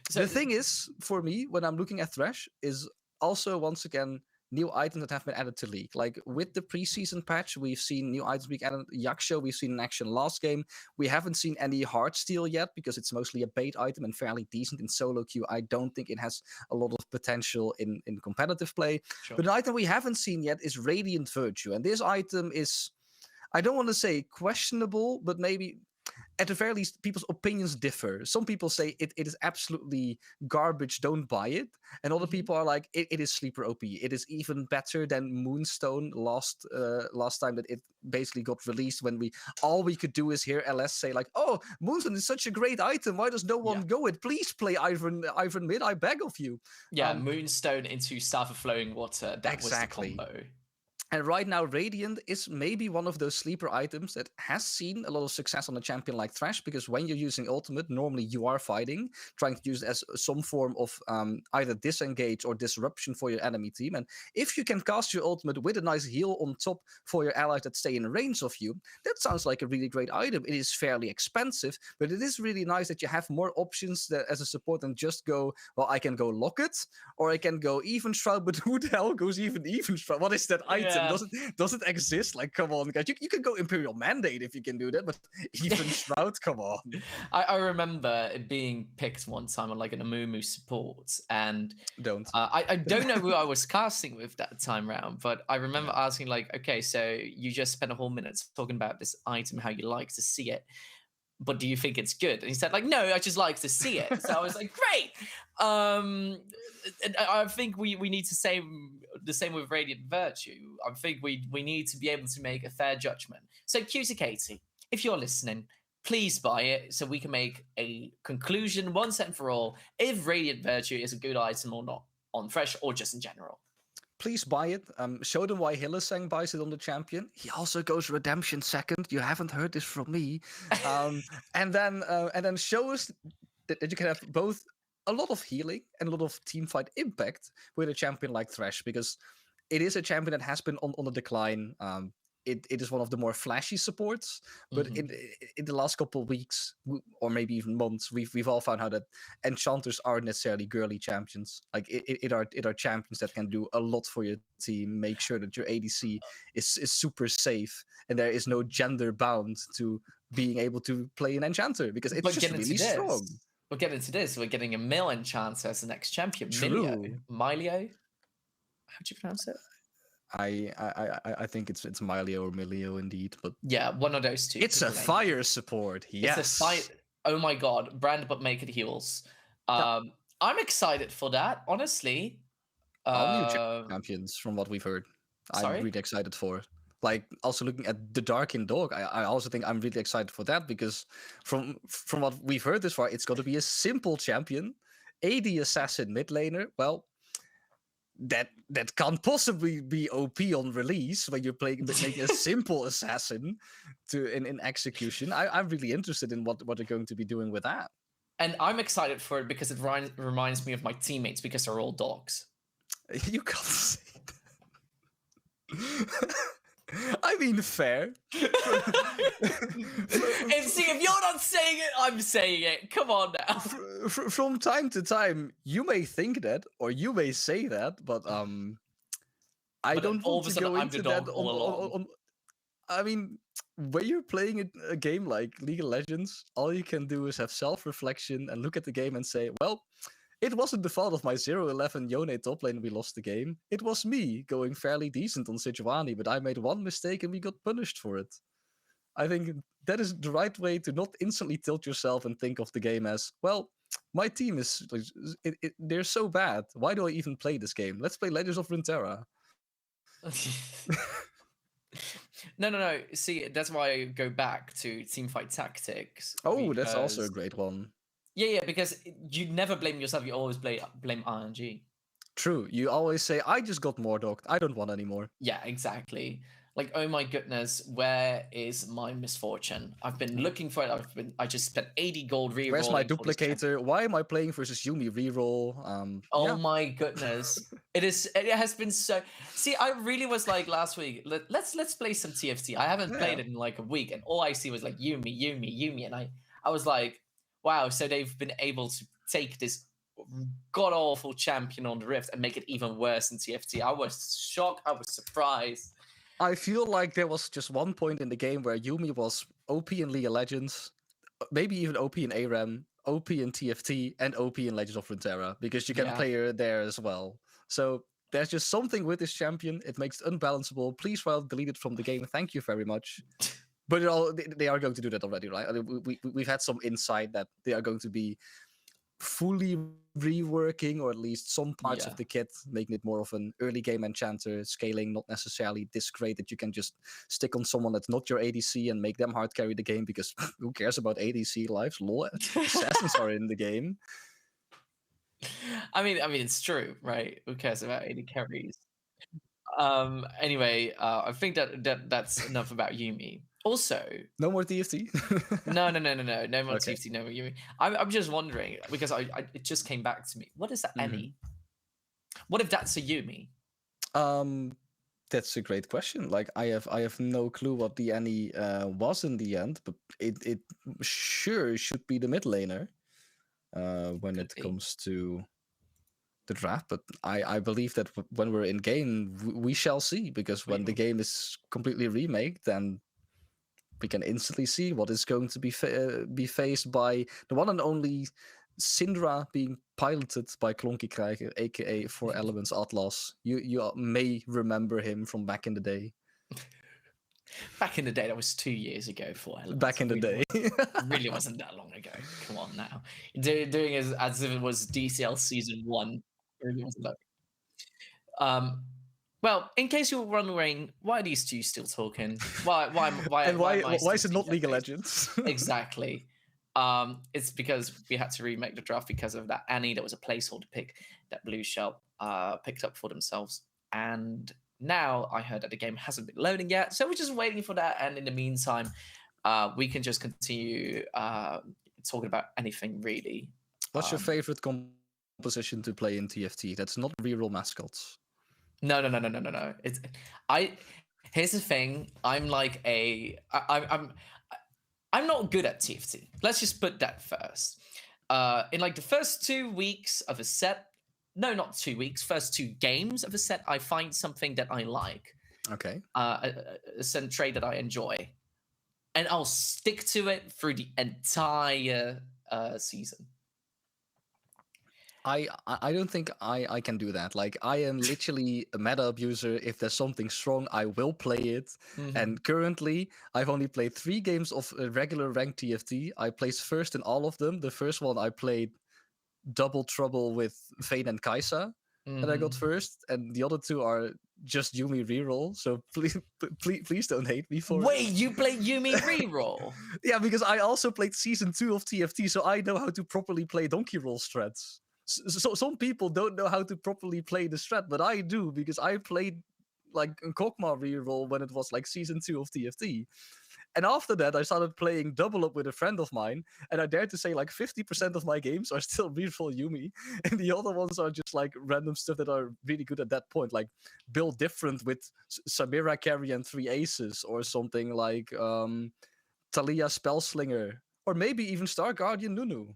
So the thing is, for me, when I'm looking at Thresh, is also once again new items that have been added to League. Like with the preseason patch, we've seen new items being added. Yaksho, we've seen in action last game. We haven't seen any Heartsteel yet because it's mostly a bait item and fairly decent in solo queue. I don't think it has a lot of potential in competitive play. Sure. But an item we haven't seen yet is Radiant Virtue. And this item is, I don't want to say questionable, but maybe at the very least, people's opinions differ. Some people say it is absolutely garbage, don't buy it. And other people are like, it is sleeper OP. It is even better than Moonstone last time that it basically got released when all we could do is hear LS say like, oh, Moonstone is such a great item. Why does no one go it? Please play Ivan mid, I beg of you. Yeah, Moonstone into Staff of Flowing Water. That exactly. was the combo. And right now, Radiant is maybe one of those sleeper items that has seen a lot of success on a champion like Thresh, because when you're using ultimate, normally you are fighting, trying to use it as some form of either disengage or disruption for your enemy team. And if you can cast your ultimate with a nice heal on top for your allies that stay in range of you, that sounds like a really great item. It is fairly expensive, but it is really nice that you have more options as a support than just go, well, I can go Locket, or I can go Even Shroud, but who the hell goes Even Shroud? What is that item? Does it exist? Like, come on, guys. You can go Imperial Mandate if you can do that, but Even Shroud, come on. I remember it being picked one time on like an Amumu support, and I don't know who I was casting with that time round, but I remember asking like, okay, so you just spent a whole minute talking about this item, how you like to see it, but do you think it's good? And he said like, no, I just like to see it. So I was like, great. And I think we need to say the same with Radiant Virtue. I think we need to be able to make a fair judgment. So Cutie Katie, if you're listening, please buy it so we can make a conclusion once and for all if Radiant Virtue is a good item or not on Thresh or just in general. Please buy it. Show them why Hillesang buys it on the champion. He also goes Redemption second. You haven't heard this from me. And then show us that you can have both a lot of healing and a lot of teamfight impact with a champion like Thresh, because it is a champion that has been on the decline. It is one of the more flashy supports, but in the last couple of weeks, or maybe even months, we've all found out that enchanters aren't necessarily girly champions. Like it are champions that can do a lot for your team, make sure that your ADC is super safe, and there is no gender bound to being able to play an enchanter, because it's just really strong. We'll get into this. We're getting a male enchanter as the next champion. True. Milio. How do you pronounce it? I think it's Milio or Milio indeed, but yeah, one of those two. It's a fire support. Yes. It's a fire. Oh my god, brand but make it heals. I'm excited for that, honestly. All new champions from what we've heard. Sorry? I'm really excited for. Like, also looking at the Darkin Dog, I also think I'm really excited for that, because from what we've heard this far, it's going to be a simple champion. AD assassin mid laner. Well, that can't possibly be OP on release when you're making a simple assassin in execution. I'm really interested in what they're going to be doing with that. And I'm excited for it because it reminds me of my teammates because they're all dogs. You can't say that. I mean, fair. And see, if you're not saying it, I'm saying it. Come on now. From time to time, you may think that, or you may say that, but I don't want to go into that. I mean, when you're playing a game like League of Legends, all you can do is have self-reflection and look at the game and say, well, it wasn't the fault of my 0-11 Yone top lane we lost the game. It was me going fairly decent on Sejuani, but I made one mistake and we got punished for it. I think that is the right way to not instantly tilt yourself and think of the game as, well, my team is, they're so bad. Why do I even play this game? Let's play Legends of Runeterra. No. See, that's why I go back to Teamfight Tactics. Oh, that's also a great one. Yeah, because you never blame yourself. You always blame RNG. True. You always say, I just got more docked. I don't want anymore. Yeah, exactly. Like, oh my goodness, where is my misfortune? I've been looking for it. I just spent 80 gold reroll. Where's my duplicator? Why am I playing versus Yumi reroll? My goodness. It has been so. See, I really was like last week, let's play some TFT. I haven't played it in like a week, and all I see was like Yumi, and I was like, wow, so they've been able to take this god-awful champion on the Rift and make it even worse in TFT. I was shocked. I was surprised. I feel like there was just one point in the game where Yumi was OP in League of Legends, maybe even OP in ARAM, OP in TFT, and OP in Legends of Runeterra, because you can play her there as well. So there's just something with this champion. It makes it unbalanceable. Please, delete it from the game. Thank you very much. But they are going to do that already, right? I mean, we've had some insight that they are going to be fully reworking, or at least some parts of the kit, making it more of an early game enchanter, scaling not necessarily this great that you can just stick on someone that's not your ADC and make them hard carry the game, because who cares about ADC lives? Lol, assassins are in the game. I mean, it's true, right? Who cares about AD carries? Anyway, I think that's enough about Yumi. Also, no more TFT. No more TFT, no more Yumi. I'm just wondering, because it just came back to me. What is that Annie? What if that's a Yumi? That's a great question. Like, I have no clue what the Annie was in the end, but it sure should be the mid laner when it comes to the draft. But I believe that when we're in game, we shall see, because when the game is completely remade, then we can instantly see what is going to be faced by the one and only Syndra, being piloted by Klonky Krijger, aka 4 Elements Atlas. You may remember him from back in the day. Back in the day, that was 2 years ago. 4 Elements. Back in the day. Really wasn't that long ago. Come on now. Doing as if it was DCL season 1. It really wasn't that. Well, in case you're wondering, why are these two still talking? Why is it not League of Legends? Exactly. It's because we had to remake the draft because of that Annie. That was a placeholder pick that Blue Shell picked up for themselves. And now I heard that the game hasn't been loading yet, so we're just waiting for that. And in the meantime, we can just continue talking about anything really. What's your favorite composition to play in TFT? That's not reroll mascots. No. Here's the thing. I'm like I'm not good at TFT. Let's just put that first. In like the first 2 weeks of a set, no, not 2 weeks, first 2 games of a set, I find something that I like. Okay. A set trade that I enjoy, and I'll stick to it through the entire season. I don't think I can do that. Like, I am literally a meta abuser. If there's something strong, I will play it. And currently, I've only played 3 games of regular ranked TFT. I placed first in all of them. The first one I played double trouble with Vayne and Kai'Sa, and I got first. And the other 2 are just Yumi reroll. So please don't hate me for it. Wait, you played Yumi reroll? Yeah, because I also played season 2 of TFT, so I know how to properly play donkey roll strats. So some people don't know how to properly play the strat, but I do because I played like a Kog'Maw reroll when it was like season 2 of TFT. And after that, I started playing double up with a friend of mine, and I dare to say like 50% of my games are still reroll Yumi, and the other ones are just like random stuff that are really good at that point, like build different with Samira carry and 3 aces, or something like Talia Spellslinger, or maybe even Star Guardian Nunu.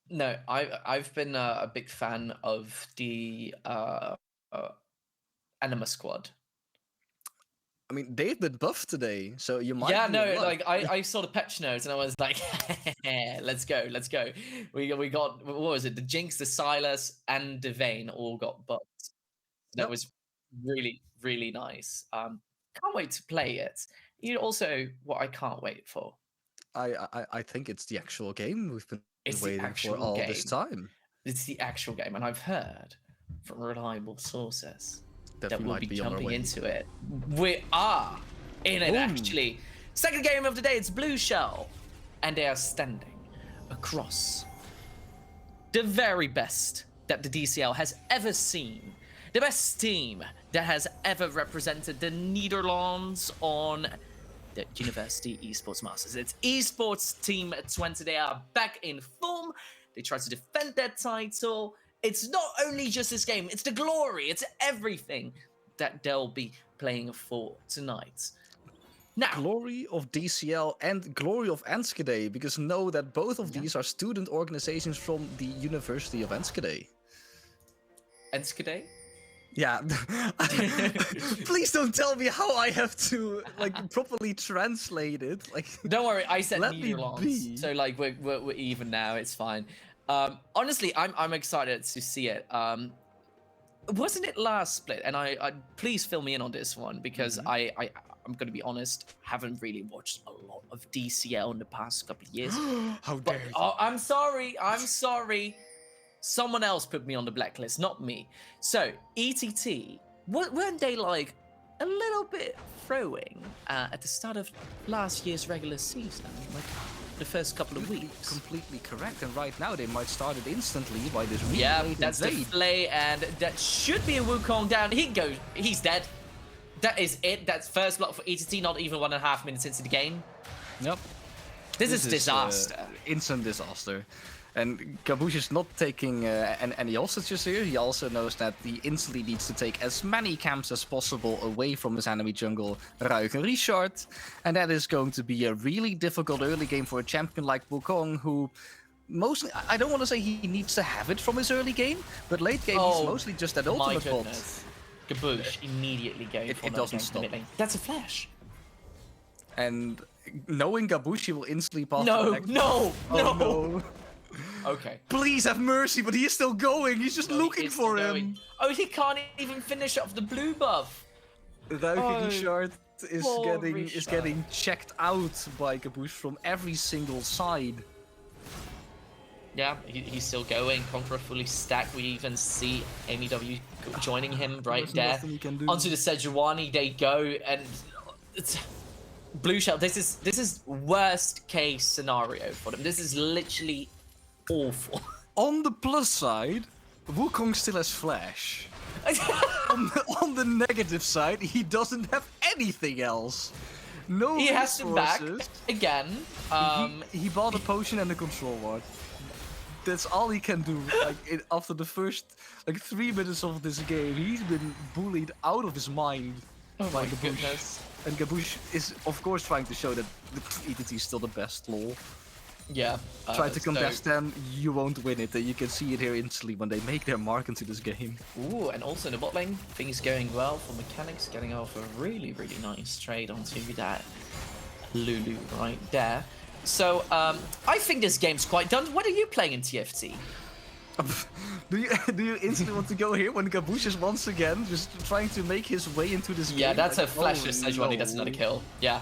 No, I've been a big fan of the Anima Squad. I mean, they've been buffed today, so you might. Yeah, be no, in luck. like I saw the patch notes and I was like, let's go. We got, what was it? The Jinx, the Silas, and the Vayne all got buffed. That Yep. was really, really nice. Can't wait to play it. You also, what I can't wait for. I think it's the actual game we've been It's the waiting for actual all game. this time. It's the actual game, and I've heard from reliable sources That that we we'll might be be on our jumping way. into it. We are in it, Ooh. actually. Second game of the day, it's Blue Shell. And they are standing across the very best that the DCL has ever seen. The best team that has ever represented the Netherlands on the University Esports Masters. It's Esports Team 20. They are back in form. They try to defend their title. It's not only just this game, it's the glory, it's everything that they'll be playing for tonight. Now, Glory of DCL and Glory of Enschede, because know that both of Yeah. these are student organizations from the University of Enschede. Enschede? Yeah. Please don't tell me how I have to like properly translate it. Like, Don't worry, I said Let me Netherlands, be. so like we're even now. It's fine. Honestly, I'm excited to see it. Wasn't it last split? And I please fill me in on this one because I'm gonna be honest, haven't really watched a lot of DCL in the past couple of years. how But dare you? oh, I'm sorry. Someone else put me on the blacklist, not me. So ETT, weren't they like a little bit throwing at the start of last year's regular season, like the first couple of weeks? Completely correct. And right now they might start it instantly by this Yeah, relay that's the invade. play, and that should be a Wukong down. He's dead. That is it. That's first block for ETT, not even 1.5 minutes into the game. Yep. This is disaster. Instant disaster. And Gabush is not taking any hostages here. He also knows that he instantly needs to take as many camps as possible away from his enemy jungle, Ruig and Richard. And that is going to be a really difficult early game for a champion like Wukong, who mostly, I don't want to say he needs to have it from his early game, but late game he's mostly just that My ultimate bot. goodness. Gabush immediately going for It that doesn't gank stop. mid lane. That's a flash. And knowing Gabush, he will instantly pass No, the next. no, Oh, no. no. Okay. Please have mercy, but he is still going. He's just No, looking it's for going. him. Oh, he can't even finish off the blue buff. Ruig Oh, Richard is poor is Richard. getting checked out by Gabush from every single side. Yeah, he's still going. Conqueror fully stacked. We even see MEW joining him right There's there. nothing he can do. Onto the Sejuani they go, and it's Blue Shell. This is worst case scenario for them. This is literally awful. On the plus side, Wukong still has Flash. on the negative side, he doesn't have anything else. No He has to back resources. again. He bought a potion and a control ward. That's all he can do. Like after the first 3 minutes of this game, he's been bullied out of his mind Oh by my Gabush. goodness. And Gabush is of course trying to show that the ETT is still the best. Lol. Yeah. Try to so- contest them, you won't win it. You can see it here instantly when they make their mark into this game. Ooh, and also in the bot lane, things going well for Mechanics, getting off a really, really nice trade onto that Lulu right there. So, I think this game's quite done. What are you playing in TFT? do you instantly want to go here when Gabush is once again just trying to make his way into this game? Yeah, that's a Like, flashless oh, Sejuani, that's not a no. kill. Yeah.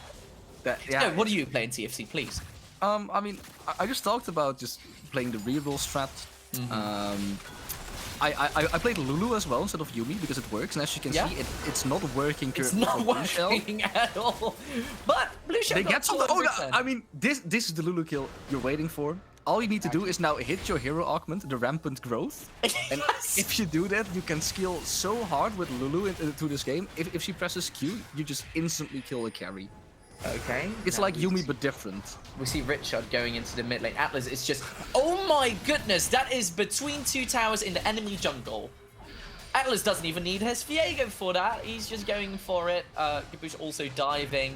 Yeah. No, what do you play in TFT, please? I mean, I just talked about just playing the reroll strat. I played Lulu as well instead of Yumi because it works, and as you can Yeah. see, it's not working It's currently not for Blue Shell. working at all. But Blue Shell They got get something. Oh, no, 200%. I mean, this is the Lulu kill you're waiting for. all you need to do is now hit your hero augment, the rampant growth. And if you do that, you can skill so hard with Lulu into this game. If she presses Q, you just instantly kill a carry. Okay. It's like Yumi, but different. We see Richard going into the mid lane. Atlas is just... Oh my goodness, that is between 2 towers in the enemy jungle. Atlas doesn't even need his Viego for that. He's just going for it. Gabush also diving.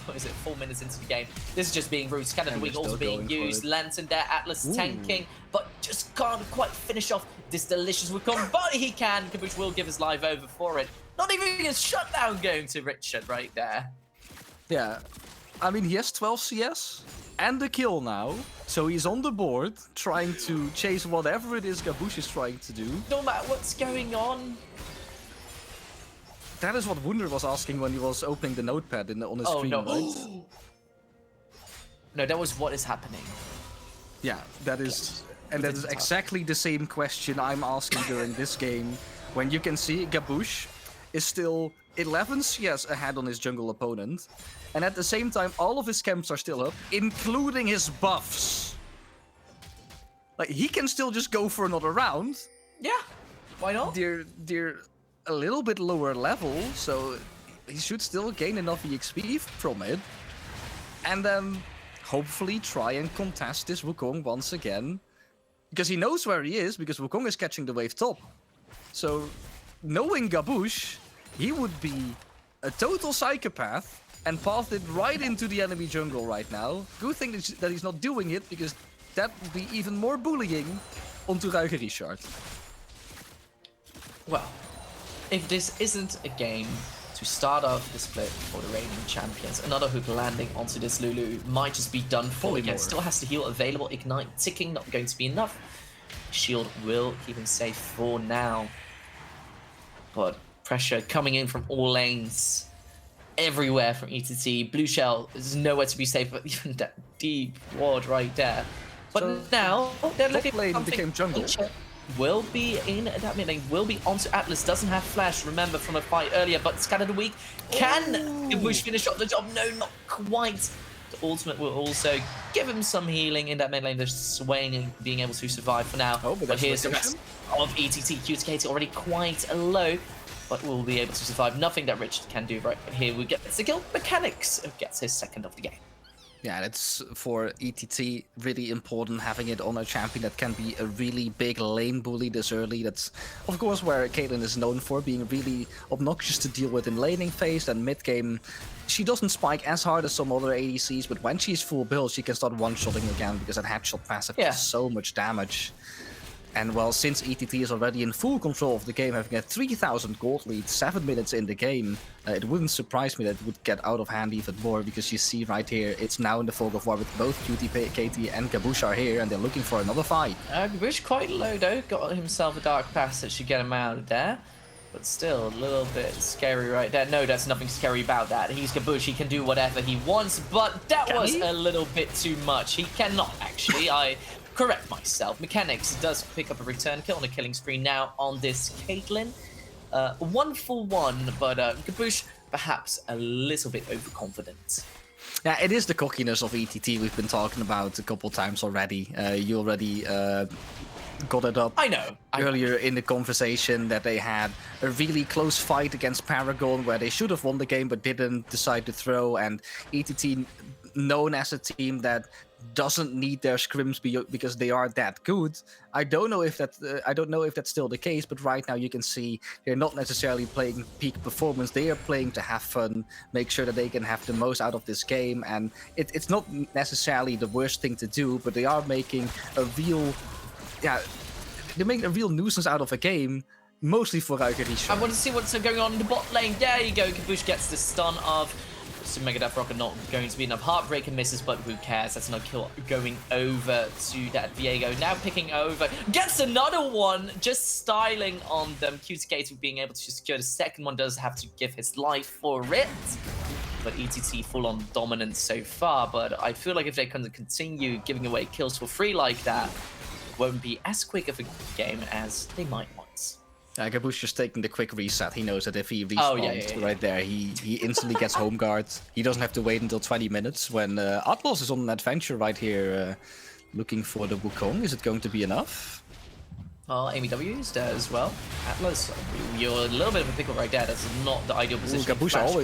What is it? 4 minutes into the game. This is just being rude. Scatter the Wing also being used. Lantern there. Atlas tanking, but just can't quite finish off this delicious Wukong. But he can. Gabush will give his life over for it. Not even a shutdown going to Richard right there. Yeah. I mean, he has 12 CS and a kill now. So he's on the board, trying to chase whatever it is Gabush is trying to do. No matter what's going on. That is what Wunder was asking when he was opening the notepad on his screen, right? No, that was what is happening. Yeah, that is... And that is exactly the same question I'm asking during this game. When you can see Gabush is still 11 CS ahead on his jungle opponent. And at the same time, all of his camps are still up, including his buffs. Like, he can still just go for another round. Yeah, why not? They're a little bit lower level, so he should still gain enough EXP from it. And then, hopefully, try and contest this Wukong once again. Because he knows where he is, because Wukong is catching the wave top. So, knowing Gabush, he would be a total psychopath and pathed it right into the enemy jungle right now. Good thing that he's not doing it, because that would be even more bullying onto Ruige Richard. Well, if this isn't a game to start off the split for the reigning champions, another hook landing onto this Lulu might just be done for again. Still has to heal available, ignite ticking, not going to be enough. Shield will keep him safe for now. But pressure coming in from all lanes. Everywhere from ETT. Blue Shell is nowhere to be safe, but even that deep ward right there. But so now they're looking for something. Became jungle. Will be in that mid lane, will be onto Atlas, doesn't have flash, remember from a fight earlier, but Scattered Weak can Gabush finish off the job? No, not quite. The ultimate will also give him some healing in that mid lane, just swaying and being able to survive for now. But here's the rest of ETT. QTK already quite low, but will be able to survive. Nothing that Richard can do right here. We get the kill. Mechanics gets his second of the game. Yeah, that's for ETT really important, having it on a champion that can be a really big lane bully this early. That's, of course, where Caitlyn is known for, being really obnoxious to deal with in laning phase. And mid-game, she doesn't spike as hard as some other ADCs, but when she's full build, she can start one-shotting again, because that headshot passive does so much damage. And well, since ETT is already in full control of the game, having a 3,000 gold lead, 7 minutes in the game, it wouldn't surprise me that it would get out of hand even more, because you see right here, it's now in the fog of war with both QTK and Gabush are here, and they're looking for another fight. Gabush quite low though, got himself a dark passage to get him out of there. But still, a little bit scary right there. No, there's nothing scary about that. He's Gabush, he can do whatever he wants, but that was a little bit too much. He cannot, actually. I correct myself. Mechanics does pick up a return kill on a killing spree now on this Caitlyn. 1-for-1, but Gabush perhaps a little bit overconfident. Yeah, it is the cockiness of ETT we've been talking about a couple times already. You already got it up earlier in the conversation that they had a really close fight against Paragon where they should have won the game but didn't decide to throw, and ETT known as a team that doesn't need their scrims because they are that good. I don't know if that's still the case, but right now you can see they're not necessarily playing peak performance. They are playing to have fun, make sure that they can have the most out of this game, and it's not necessarily the worst thing to do, but they are making a real, they're making a real nuisance out of a game, mostly for Ruige Richard. I want to see what's going on in the bot lane. There you go, Gabush gets the stun of Mega Death Rocket, not going to be enough. Heartbreaker misses, but who cares? That's no kill going over to that Viego. Now picking over, gets another one, just styling on them. QTK being able to secure the second one, does have to give his life for it. But ETT full on dominance so far, but I feel like if they can continue giving away kills for free like that, it won't be as quick of a game as they might want. Gabush just taking the quick reset. He knows that if he respawns right there, he instantly gets home guard. He doesn't have to wait until 20 minutes when Atlas is on an adventure right here. looking for the Wukong. Is it going to be enough? MBOs used as well. Atlas, you're a little bit of a pickle right there. That's not the ideal position. Gabush also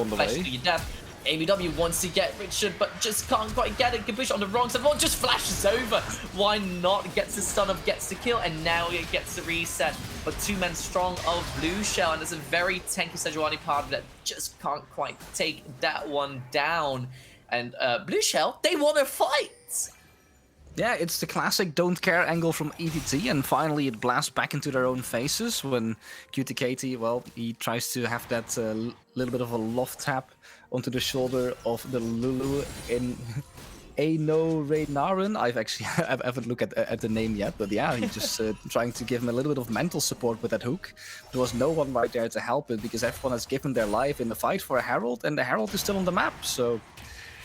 on the way. To your death. ABW wants to get Richard, but just can't quite get it. Gabush on the wrong side. Well, just flashes over. Why not? Gets the stun up, gets the kill, and now it gets the reset. But 2 men strong of Blue Shell, and there's a very tanky Sejuani party that just can't quite take that one down. And Blue Shell, they want to fight. Yeah, it's the classic don't care angle from ETT, and finally it blasts back into their own faces when QTKT, well, he tries to have that little bit of a loft tap onto the shoulder of the Lulu in Aino Reynaren. I haven't looked at the name yet, but yeah, he's just trying to give him a little bit of mental support with that hook. There was no one right there to help it because everyone has given their life in the fight for a Herald, and the Herald is still on the map, so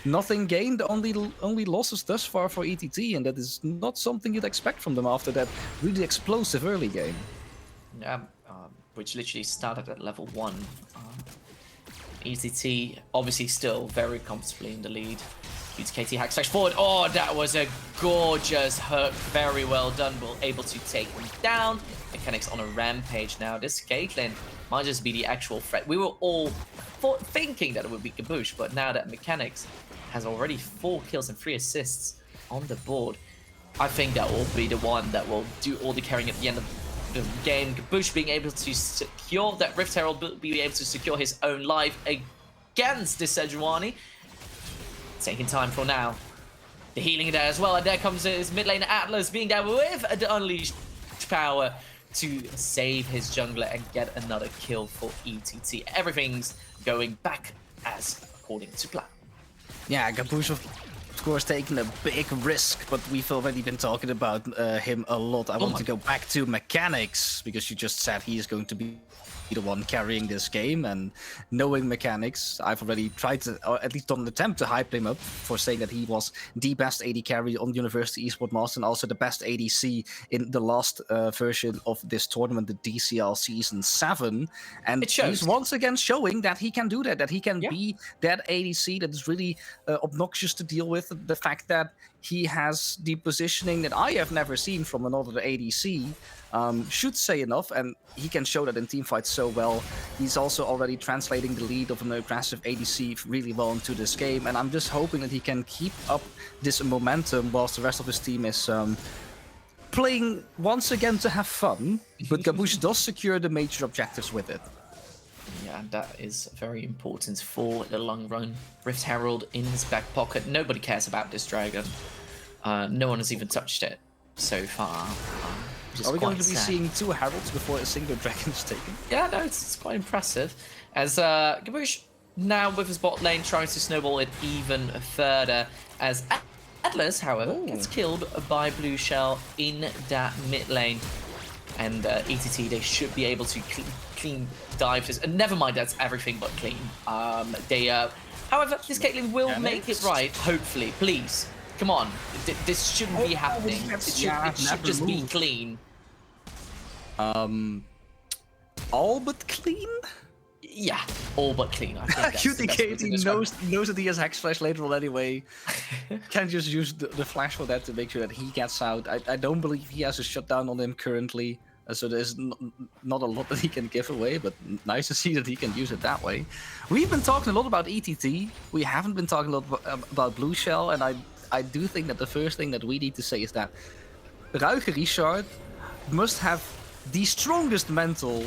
nothing gained, only losses thus far for ETT, and that is not something you'd expect from them after that really explosive early game. Yeah, which literally started at level 1. ETT obviously still very comfortably in the lead. QTKT hack slash forward. Oh, that was a gorgeous hook. Very well done. We're able to take him down. Mechanics on a rampage now. This Caitlyn might just be the actual threat. We were all thinking that it would be Gabush, but now that Mechanics has already 4 kills and 3 assists on the board, I think that will be the one that will do all the carrying at the end of the game. Gabush being able to secure that Rift Herald, be able to secure his own life against this Sejuani. Taking time for now. The healing there as well, and there comes his mid laner Atlas being there with the unleashed power to save his jungler and get another kill for ETT. Everything's going back as according to plan. Yeah, Gabush of course taking a big risk, but we've already been talking about him a lot. I want to go back to Mechanics, because you just said he is going to be the one carrying this game, and knowing Mechanics, I've already tried to, or at least done an attempt to hype him up for saying that he was the best AD carry on the University Esports Master and also the best ADC in the last version of this tournament, the DCL Season 7. And he's once again showing that he can do that he can be that ADC that is really obnoxious to deal with. The fact that he has the positioning that I have never seen from another ADC should say enough, and he can show that in teamfights so well. He's also already translating the lead of an aggressive ADC really well into this game, and I'm just hoping that he can keep up this momentum whilst the rest of his team is playing once again to have fun, but Gabush does secure the major objectives with it. Yeah, that is very important for the long run. Rift Herald in his back pocket. Nobody cares about this dragon. No one has even touched it so far. Are we going to be seeing 2 Heralds before a single dragon is taken? Yeah, no, it's quite impressive. As Gabush now with his bot lane trying to snowball it even further. As Atlas, however, gets killed by Blue Shell in that mid lane. And ETT, they should be able to clean dive this. And never mind, that's everything but clean. However, this Caitlyn will make it right, hopefully. Please, come on. This shouldn't be happening. It should just be clean. All but clean? Yeah, all but clean. I think QTKT knows that he has Hex Flash later on anyway. Can just use the flash for that to make sure that he gets out. I don't believe he has a shutdown on him currently, so there's not a lot that he can give away, but nice to see that he can use it that way. We've been talking a lot about ETT. We haven't been talking a lot about Blue Shell, and I do think that the first thing that we need to say is that Ruige Richard must have the strongest mental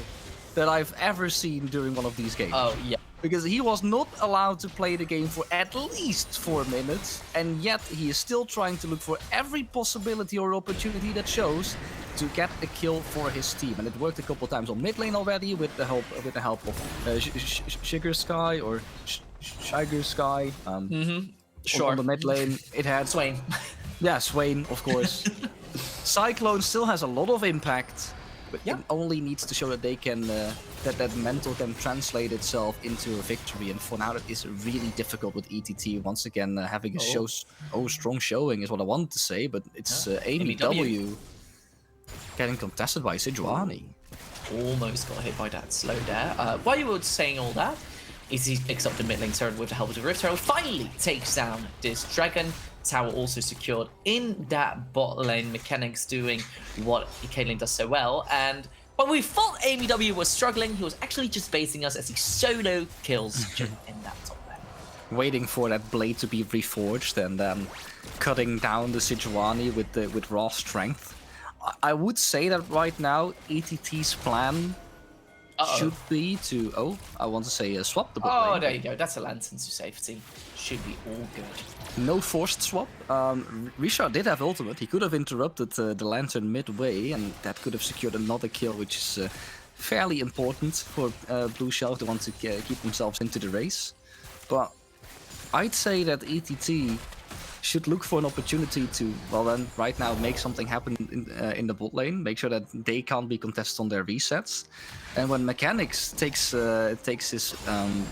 that I've ever seen during one of these games. Oh, yeah. Because he was not allowed to play the game for at least 4 minutes, and yet he is still trying to look for every possibility or opportunity that shows to get a kill for his team. And it worked a couple times on mid lane already with the help of Sugar Sky or Shiger Sky. Sure. On the mid lane, it had Swain. Yeah, Swain, of course. Cyclone still has a lot of impact, but it only needs to show that they can that mental can translate itself into a victory. And for now, that is really difficult with ETT. Once again, having a strong showing is what I wanted to say, but it's AMW getting contested by Sejuani. Almost got hit by that slow there. While you were saying all that, he picks up the mid lane turret with the help of the Rift Herald, finally takes down this dragon, tower also secured in that bot lane. Mechanics doing what Caitlyn does so well, and when we thought AMW was struggling, he was actually just baiting us as he solo kills Jhin in that top lane. Waiting for that blade to be reforged and then cutting down the Sejuani with raw strength. I would say that right now ETT's plan should be to swap the bot lane. Oh, there you go. That's a lantern to safety. Should be all good. No forced swap. Richard did have ultimate. He could have interrupted the lantern midway, and that could have secured another kill, which is fairly important for Blue Shell if they want to keep themselves into the race. But I'd say that ETT should look for an opportunity to, well then, right now make something happen in the bot lane, make sure that they can't be contested on their resets. And when Mechanics takes his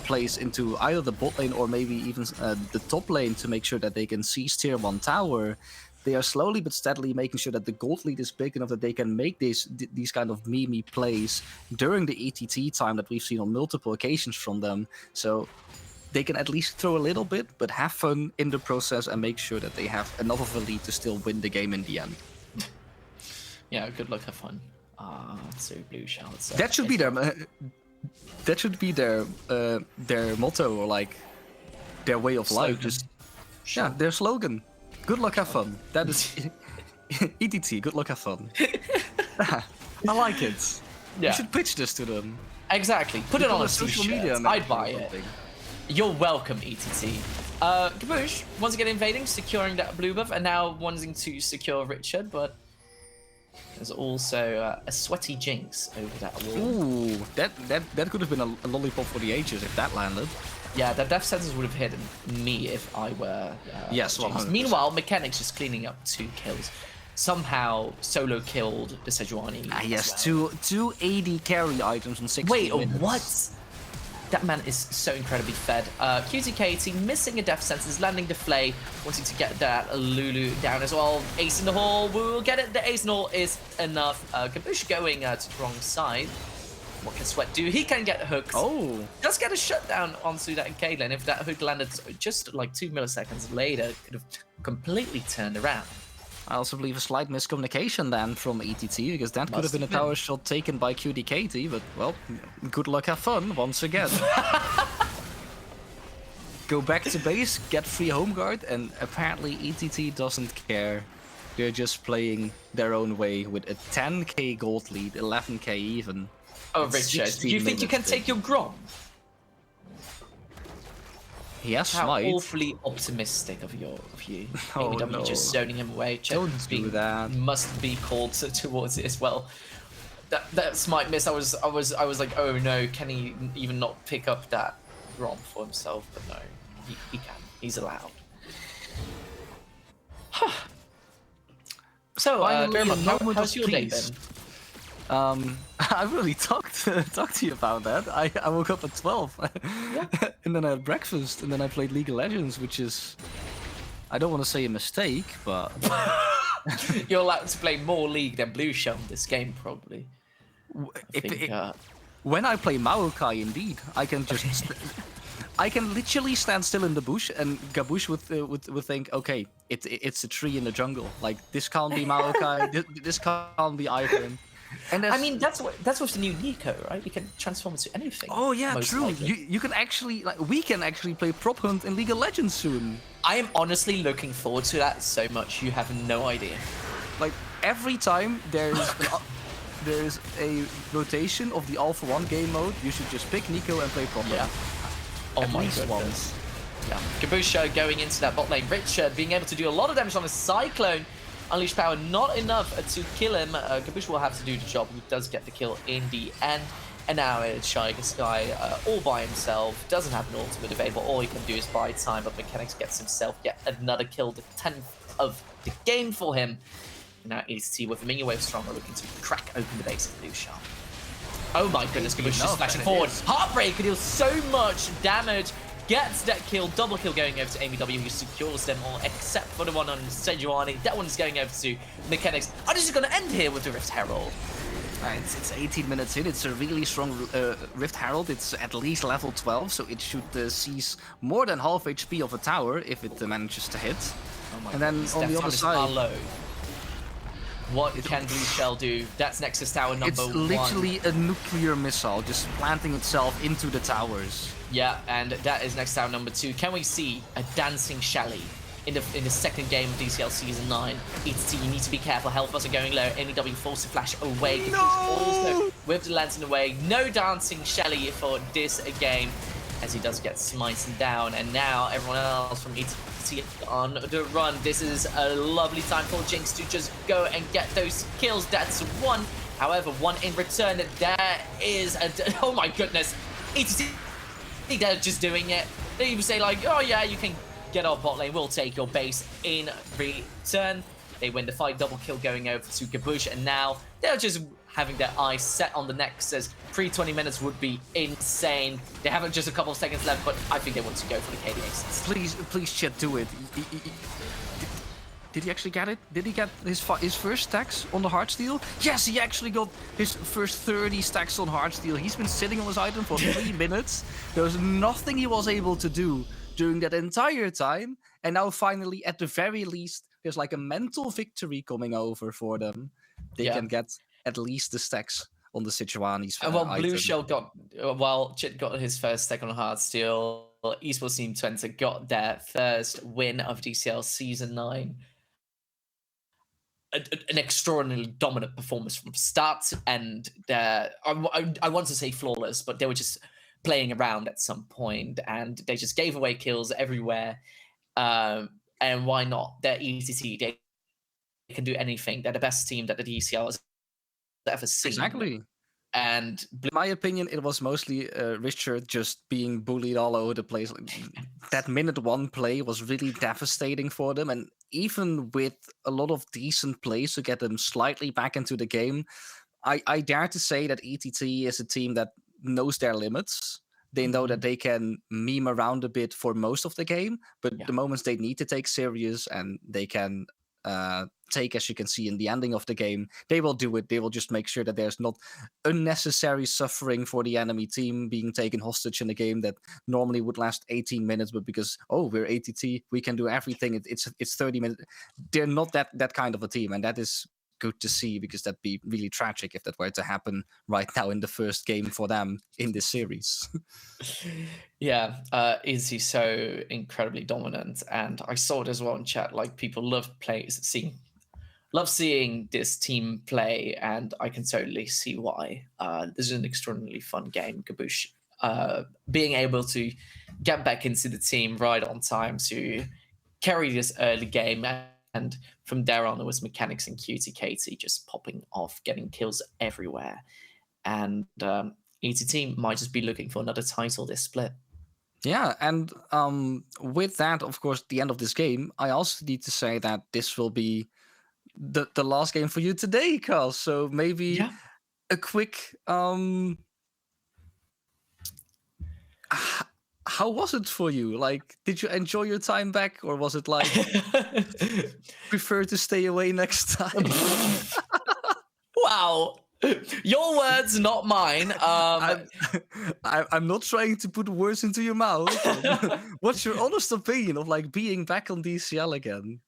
place into either the bot lane or maybe even the top lane to make sure that they can seize tier 1 tower, they are slowly but steadily making sure that the gold lead is big enough that they can make these kind of meme plays during the ETT time that we've seen on multiple occasions from them. So they can at least throw a little bit, but have fun in the process and make sure that they have enough of a lead to still win the game in the end. Yeah, good luck, have fun. So Blue Shell. That should be their. That should be their motto, or like their way of life. Just their slogan. Good luck, have fun. That is ETT. Good luck, have fun. I like it. Yeah. You should pitch this to them. Exactly. Put it on a social media. I'd buy it. You're welcome, ETT. Gabush, once again invading, securing that blue buff, and now wanting to secure Richard, but there's also a sweaty Jinx over that wall. Ooh, that could have been a lollipop for the ages if that landed. Yeah, that death sentence would have hit me if I were yes, Jinx. Meanwhile, Mechanics is cleaning up 2 kills. Somehow solo killed the Sejuani. Yes, well. two AD carry items on 60 minutes. Wait, what? That man is so incredibly fed. QTKT missing a death sentence, landing the Flay, wanting to get that Lulu down as well. Ace in the hole, we will get it. The ace in the hole is enough. Gabush going to the wrong side. What can Sweat do? He can get hooked. Oh. Just get a shutdown onto that Caitlyn. If that hook landed just like 2 milliseconds later, it could have completely turned around. I also believe a slight miscommunication then from ETT, because that could have been a tower shot taken by QDKT, but, well, good luck, have fun, once again. Go back to base, get free home guard, and apparently ETT doesn't care. They're just playing their own way with a 10k gold lead, 11k even. Oh, Richard, do you think you can take your Grom? Yes, How might. awfully optimistic of you. Oh, AEW no. just zoning him away. Don't do that. Must be called towards it as well. That's my miss. I was like, oh no, can he even not pick up that ROM for himself? But no, he can. He's allowed. So, how's your day been? I really talked to you about that. I woke up at 12, and then I had breakfast, and then I played League of Legends, which is, I don't want to say a mistake, but you're allowed to play more League than Blue Shell in this game, probably. When I play Maokai, indeed, I can just, I can literally stand still in the bush, and Gabush would think, okay, it's a tree in the jungle. Like, this can't be Maokai, this can't be Icon. And I mean, that's with the new Nico, right? You can transform into anything. Oh yeah, true. You can actually, like, we can actually play prop hunt in League of Legends soon. I am honestly looking forward to that so much. You have no idea. Like, every time there's a rotation of the Alpha 1 game mode, you should just pick Nico and play prop hunt. Yeah. At least once. Yeah. Gabush going into that bot lane. Richard being able to do a lot of damage on a Cyclone. Unleash power, not enough to kill him. Gabush will have to do the job. He does get the kill in the end. And now it's Shy Sky all by himself. Doesn't have an ultimate available. All he can do is buy time, but Mechanics gets himself yet another kill. The 10th of the game for him. And now ECT with a minion wave stronger looking to crack open the base of Blue Shell. Oh my goodness, Gabush just flashing forward. Heartbreak deals so much damage. Gets that kill, double kill going over to AMW, who secures them all except for the one on Sejuani. That one's going over to Mechanics. I'm just going to end here with the Rift Herald. It's 18 minutes in. It's a really strong Rift Herald. It's at least level 12, so it should seize more than half HP of a tower if it manages to hit. Oh my And then goodness, on the death other time is side- low. What can Blue Shell do? That's Nexus Tower number It's one. literally a nuclear missile just planting itself into the towers. Yeah, and that is Nexus Tower number 2. Can we see a dancing Shelly in the second game of DCL Season 9? ETT, you need to be careful. Health bars are going low. MEW force to flash away. No! Also, with the lantern away, no dancing Shelly for this game, as he does get smited down. And now everyone else from ETT on the run. This is a lovely time for Jinx to just go and get those kills. That's one. However, one in return. There is a... Oh my goodness. ETT, they're just doing it. They even say like, oh yeah, you can get our bot lane, we'll take your base in return. They win the fight, double kill going over to Kabush, and now they're just having their eyes set on the Nexus. Pre-20 minutes would be insane. They have just a couple of seconds left, but I think they want to go for the KD aces. Please, chat, do it. Did he actually get it? Did he get his first stacks on the Heartsteel? Yes, he actually got his first 30 stacks on Heartsteel. He's been sitting on his item for 3 minutes. There was nothing he was able to do during that entire time. And now finally, at the very least, there's like a mental victory coming over for them. They can get at least the stacks on the Sejuani's Blue Shell got, while Chit got his first stack on Heartsteel, Esports Team Twente got their first win of DCL Season 9. An extraordinarily dominant performance from start to end. I want to say flawless, but they were just playing around at some point, and they just gave away kills everywhere. And why not? They're ETT. They can do anything. They're the best team that the DCL has ever seen. Exactly. And in my opinion, it was mostly Richard just being bullied all over the place. That minute one play was really devastating for them. And even with a lot of decent plays to get them slightly back into the game, I dare to say that ETT is a team that knows their limits. They know that they can meme around a bit for most of the game, but the moments they need to take serious and they can take, as you can see in the ending of the game, they will do it. They will just make sure that there's not unnecessary suffering for the enemy team being taken hostage in a game that normally would last 18 minutes, but because, oh, we're ATT, we can do everything. It's 30 minutes. They're not that kind of a team, and that is good to see, because that'd be really tragic if that were to happen right now in the first game for them in this series. Is he so incredibly dominant? And I saw it as well in chat, like people love seeing this team play, and I can totally see why. This is an extraordinarily fun game. Kabush being able to get back into the team right on time to carry this early game, and from there on, it was Mechanics and QTKT just popping off, getting kills everywhere. And ETT might just be looking for another title this split. Yeah, and with that, of course, the end of this game, I also need to say that this will be the last game for you today, Carl. So maybe a quick... how was it for you? Like, did you enjoy your time back, or was it like prefer to stay away next time? Wow, your words, not mine. I'm not trying to put words into your mouth. What's your honest opinion of like being back on DCL again?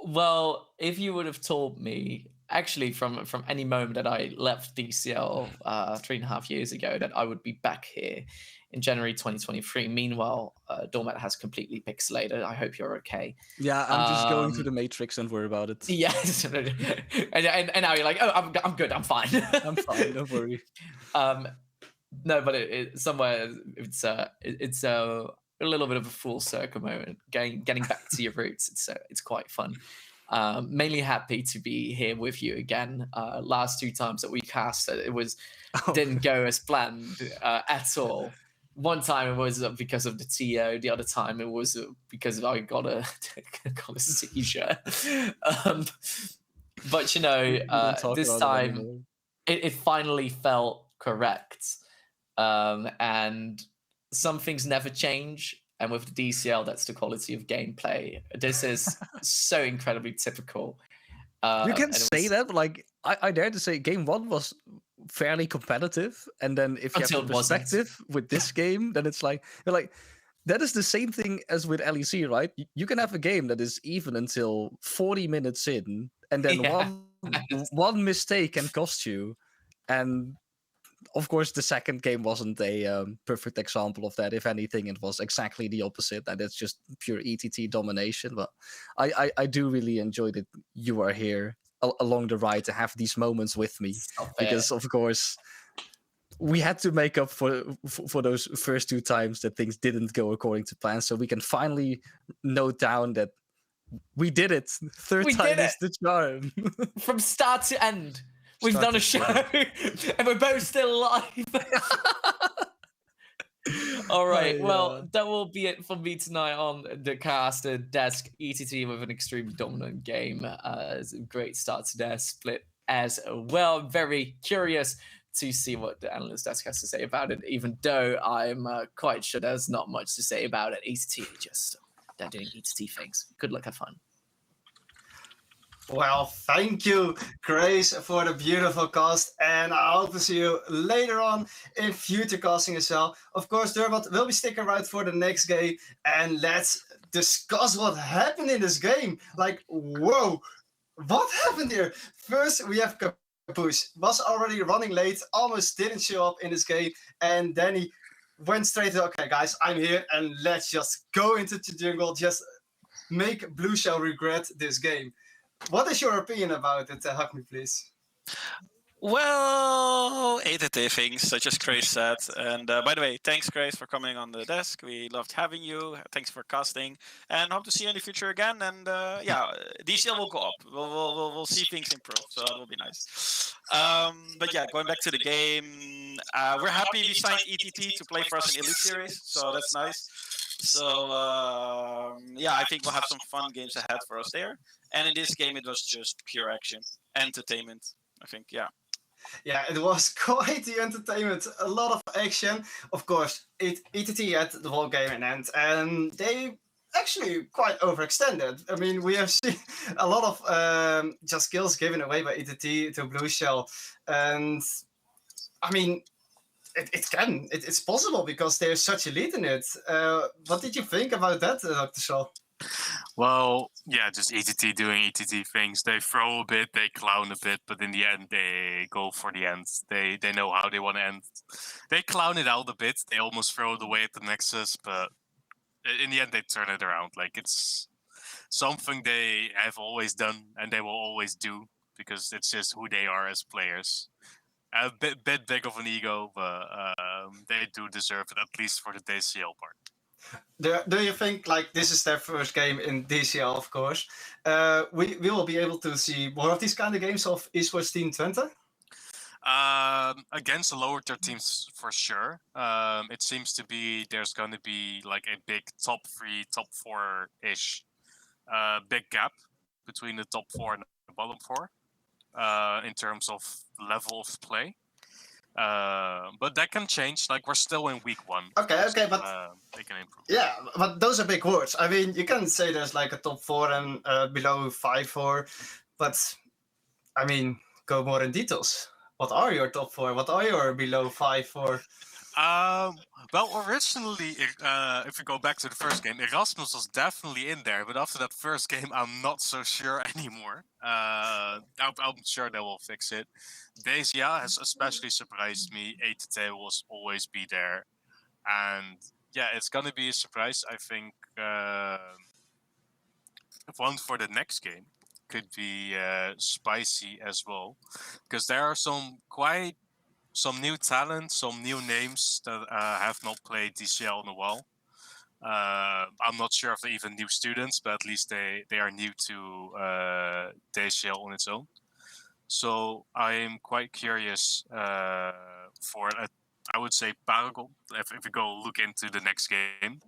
Well, if you would have told me, actually, from any moment that I left DCL 3.5 years ago, that I would be back here in January 2023. Meanwhile, Dormat has completely pixelated. I hope you're okay. Yeah, I'm just going through the Matrix, don't worry about it. Yes, and now you're like, oh, I'm good, I'm fine. I'm fine, don't worry. No, but it's a little bit of a full circle moment, getting back to your roots. It's quite fun. Mainly happy to be here with you again. Last 2 times that we cast, it didn't go as planned at all. One time it was because of the TO. The other time it was because I got a seizure. But you know, this time it finally felt correct. And some things never change. And with the DCL, that's the quality of gameplay. This is so incredibly typical. You can say that, but like I dare to say game 1 was fairly competitive. And then if you have the perspective with this game, then it's like, you're like, that is the same thing as with LEC, right? You can have a game that is even until 40 minutes in, and then Yeah. one mistake can cost you. And of course, the second game wasn't a perfect example of that. If anything, it was exactly the opposite, and it's just pure ETT domination. But I do really enjoy that you are here along the ride to have these moments with me, Stop because it. of course we had to make up for those first two times that things didn't go according to plan. So we can finally note down that we did it. Third We time did is the charm. From start to end. We've Start done a to show, and we're both still alive. All right. Well, that will be it for me tonight on the cast. Desk ETT with an extremely dominant game. It's a great start to their split as well. Very curious to see what the analyst desk has to say about it, even though I'm quite sure there's not much to say about it. ETT, they're doing ETT things. Good luck, have fun. Well, thank you, Grace, for the beautiful cast, and I hope to see you later on in future casting as well. Of course, Dermot will be sticking around for the next game, and let's discuss what happened in this game. Like, whoa, what happened here? First, we have Caboose, was already running late, almost didn't show up in this game, and then he went straight to, okay, guys, I'm here, and let's just go into the jungle, just make Blue Shell regret this game. What is your opinion about it? Hug me, please. Well, ATT things, such as Grace said. And by the way, thanks, Grace, for coming on the desk. We loved having you. Thanks for casting. And hope to see you in the future again. And yeah, DCL will go up. We'll see things improve. So that will be nice. But yeah, going back to the game, we're happy we signed ETT to play for us in Elite Series. So that's nice. So yeah, I think we'll have some fun games ahead for us there. And in this game, it was just pure action, entertainment. I think, yeah. Yeah, it was quite the entertainment. A lot of action. Of course, ETT had the whole game in end, and they actually quite overextended. I mean, we have seen a lot of just kills given away by ETT to Blue Shell, and I mean, it's possible because there's such elite in it. What did you think about that, Dr. Shaw? Well, yeah, just ETT doing ETT things. They throw a bit, they clown a bit, but in the end, they go for the end. They know how they want to end. They clown it out a bit. They almost throw it away at the Nexus, but in the end, they turn it around. Like, it's something they have always done, and they will always do, because it's just who they are as players. A bit big of an ego, but they do deserve it, at least for the DCL part. Do you think, like, this is their first game in DCL, of course? We will be able to see more of these kind of games of Esports Team 20? Against the lower tier teams, for sure. It seems to be there's going to be like a big top 3, top 4-ish big gap between the top 4 and the bottom 4 in terms of level of play. But that can change. Like, we're still in week 1. Okay, but they can improve. Yeah, but those are big words. I mean, you can say there's like a top 4 and below 5-4, but I mean, go more in details. What are your top 4? What are your below 5-4? Well, originally, if we go back to the first game, Erasmus was definitely in there, but after that first game, I'm not so sure anymore. I'm sure they will fix it. Desia has especially surprised me. ATT will always be there. And yeah, it's going to be a surprise. I think one for the next game could be spicy as well, because there are some new talent, some new names that have not played DCL in a while. I'm not sure if they're even new students, but at least they are new to DCL on its own. So I'm quite curious for, I would say, Paragon. If we go look into the next game,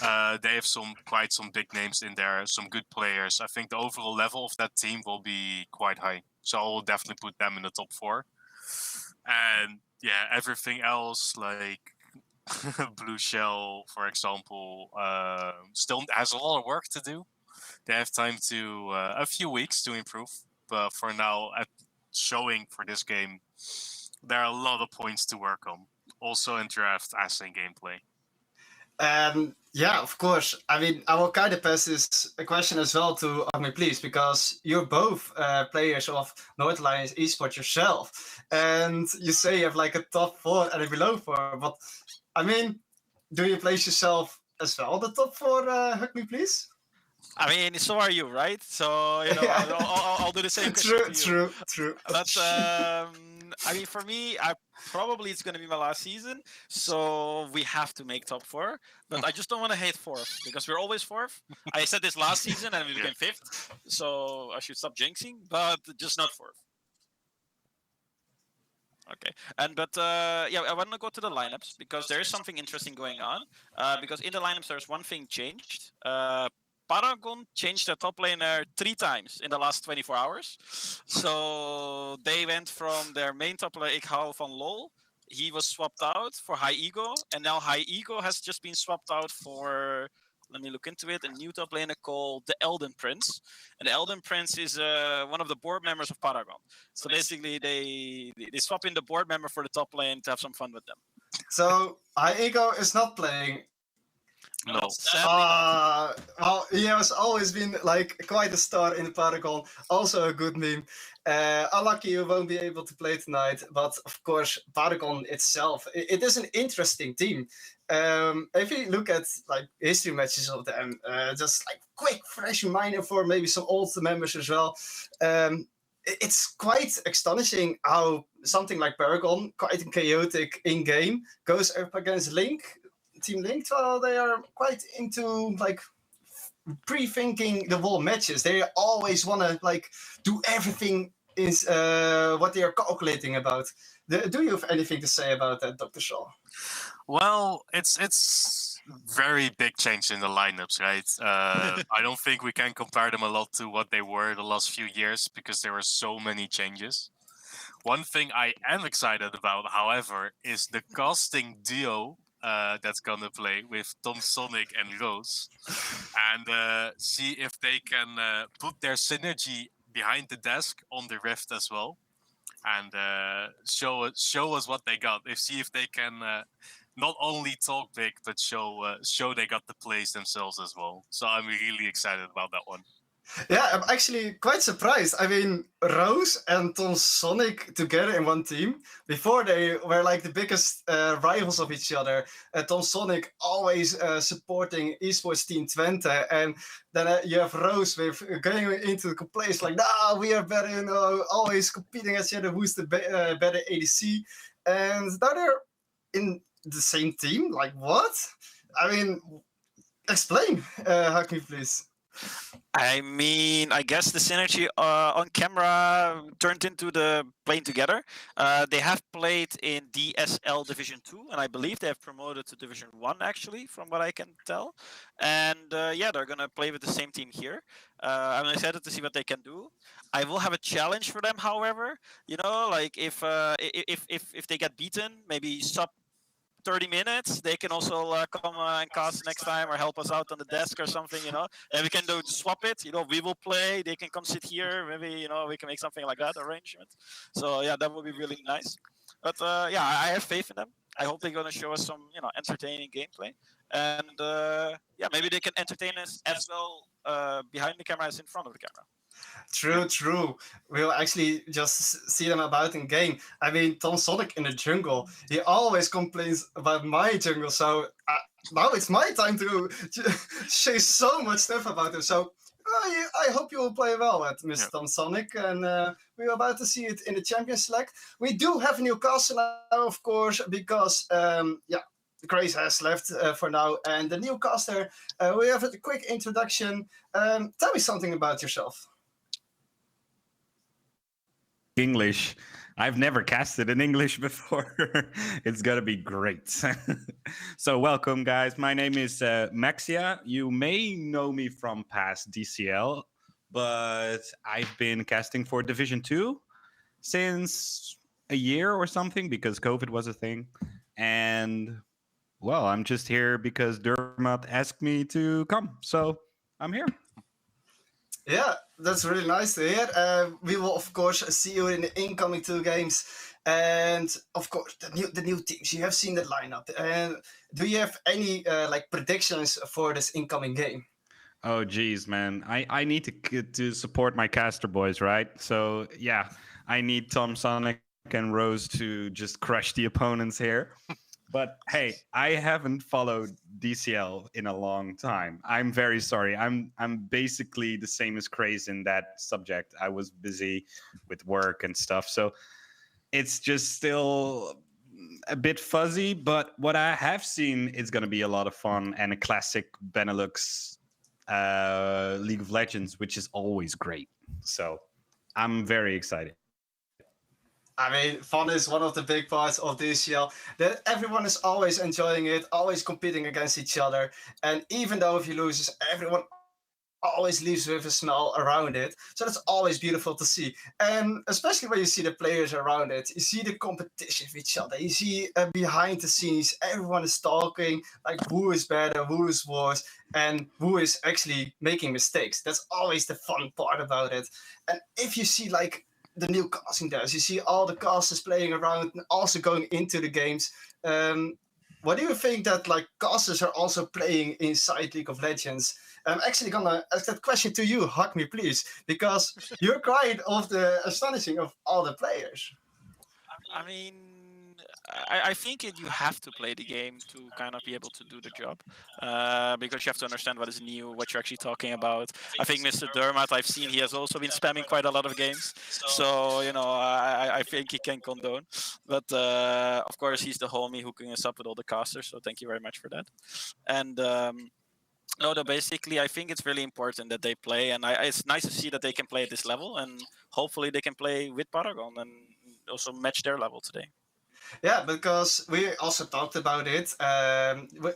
they have quite some big names in there, some good players. I think the overall level of that team will be quite high. So I will definitely put them in the top 4. And yeah, everything else, like Blue Shell, for example, still has a lot of work to do. They have time to a few weeks to improve. But for now, at showing for this game, there are a lot of points to work on. Also in draft, as in gameplay. Yeah, of course. I mean, I will kind of pass this question as well to Ahmed, please, because you're both players of Northern Lions Esports yourself, and you say you have like a top 4 and a below 4. But I mean, do you place yourself as well the top 4? Hug me, please. I mean, so are you, right? So you know, Yeah. I'll do the same question to you. True. But I mean, for me, I probably it's going to be my last season, so we have to make top 4. But I just don't want to hate 4th because we're always 4th. I said this last season and we became 5th, so I should stop jinxing. But just not 4th. Okay, yeah, I want to go to the lineups because there is something interesting going on. Because in the lineups, there's one thing changed. Paragon changed their top laner 3 times in the last 24 hours. So they went from their main top laner, Ikhao van Lol. He was swapped out for High Ego, and now High Ego has just been swapped out for, let me look into it, a new top laner called the Elden Prince. And the Elden Prince is one of the board members of Paragon. So basically, they swap in the board member for the top lane to have some fun with them. So High Ego is not playing. No. Well, he has always been like quite a star in the Paragon. Also a good meme. Unlucky you won't be able to play tonight, but of course, Paragon itself, it is an interesting team. If you look at like history matches of them, just like quick, fresh reminder for maybe some old members as well. It's quite astonishing how something like Paragon, quite chaotic in game, goes up against Team Linked. Well, they are quite into like pre-thinking the whole matches. They always want to like do everything is what they are calculating about. Do you have anything to say about that, Dr. Shaw? Well, it's very big change in the lineups, right? I don't think we can compare them a lot to what they were the last few years because there were so many changes. One thing I am excited about, however, is the casting duo that's gonna play with Tom Sonic and Rose, and see if they can put their synergy behind the desk on the Rift as well, and show us what they got. See if they can not only talk big, but show they got the plays themselves as well. So I'm really excited about that one. Yeah, I'm actually quite surprised. I mean, Rose and Tom Sonic together in one team. Before they were like the biggest rivals of each other. Tom Sonic always supporting Esports Team Twente, and then you have Rose with going into the place like, nah, we are better, you know, always competing against each other. Who's the better ADC? And now they're in the same team. Like what? I mean, explain, Hakim, please. I mean, I guess the synergy on camera turned into the playing together. They have played in DSL Division 2, and I believe they have promoted to Division 1, actually, from what I can tell. And yeah, they're going to play with the same team here. I'm excited to see what they can do. I will have a challenge for them, however. You know, like if they get beaten, maybe sub 30 minutes, they can also come and cast next time or help us out on the desk or something, you know, and we can swap it, you know, we will play, they can come sit here, maybe, you know, we can make something like that arrangement. So yeah, that would be really nice. But yeah, I have faith in them. I hope they're going to show us some, you know, entertaining gameplay, and yeah, maybe they can entertain us as well behind the camera as in front of the camera. True. We'll actually just see them about in game. I mean, Tom Sonic in the jungle, he always complains about my jungle, so now it's my time to say so much stuff about him. So I hope you will play well at Mr. Tom Sonic, and we're about to see it in the champion select. We do have a new caster now, of course, because yeah, Grace has left for now, and the new caster, we have a quick introduction. Tell me something about yourself. English. I've never casted in English before. It's gonna be great. So welcome, guys. My name is Maxia. You may know me from past DCL, but I've been casting for Division 2 since a year or something because COVID was a thing. And well, I'm just here because Dermot asked me to come. So I'm here. Yeah, that's really nice to hear. We will, of course, see you in the incoming 2 games. And of course, the new teams. You have seen the lineup. And do you have any like predictions for this incoming game? Oh, geez, man. I need to support my caster boys, right? So, yeah, I need Tom Sonic and Rose to just crush the opponents here. But hey, I haven't followed DCL in a long time. I'm very sorry. I'm basically the same as Craze in that subject. I was busy with work and stuff. So it's just still a bit fuzzy, but what I have seen is going to be a lot of fun and a classic Benelux League of Legends, which is always great. So I'm very excited. I mean, fun is one of the big parts of DCL. That everyone is always enjoying it, always competing against each other. And even though if you lose, everyone always leaves with a smile around it. So that's always beautiful to see. And especially when you see the players around it, you see the competition with each other. You see behind the scenes, everyone is talking like who is better, who is worse, and who is actually making mistakes. That's always the fun part about it. And if you see like the new casting devs, you see all the casters playing around and also going into the games. What do you think that like casters are also playing inside League of Legends? I'm actually gonna ask that question to you, Hakmi, please, because you're quite of the astonishing of all the players. I mean, I think you have to play the game to kind of be able to do the job, because you have to understand what is new, what you're actually talking about. I think Mr. Dermot, I've seen he has also been spamming quite a lot of games, so I think he can condone. But of course, he's the homie hooking us up with all the casters, so thank you very much for that. And no, basically, I think it's really important that they play, and it's nice to see that they can play at this level, and hopefully they can play with Paragon and also match their level today. Yeah, because we also talked about it.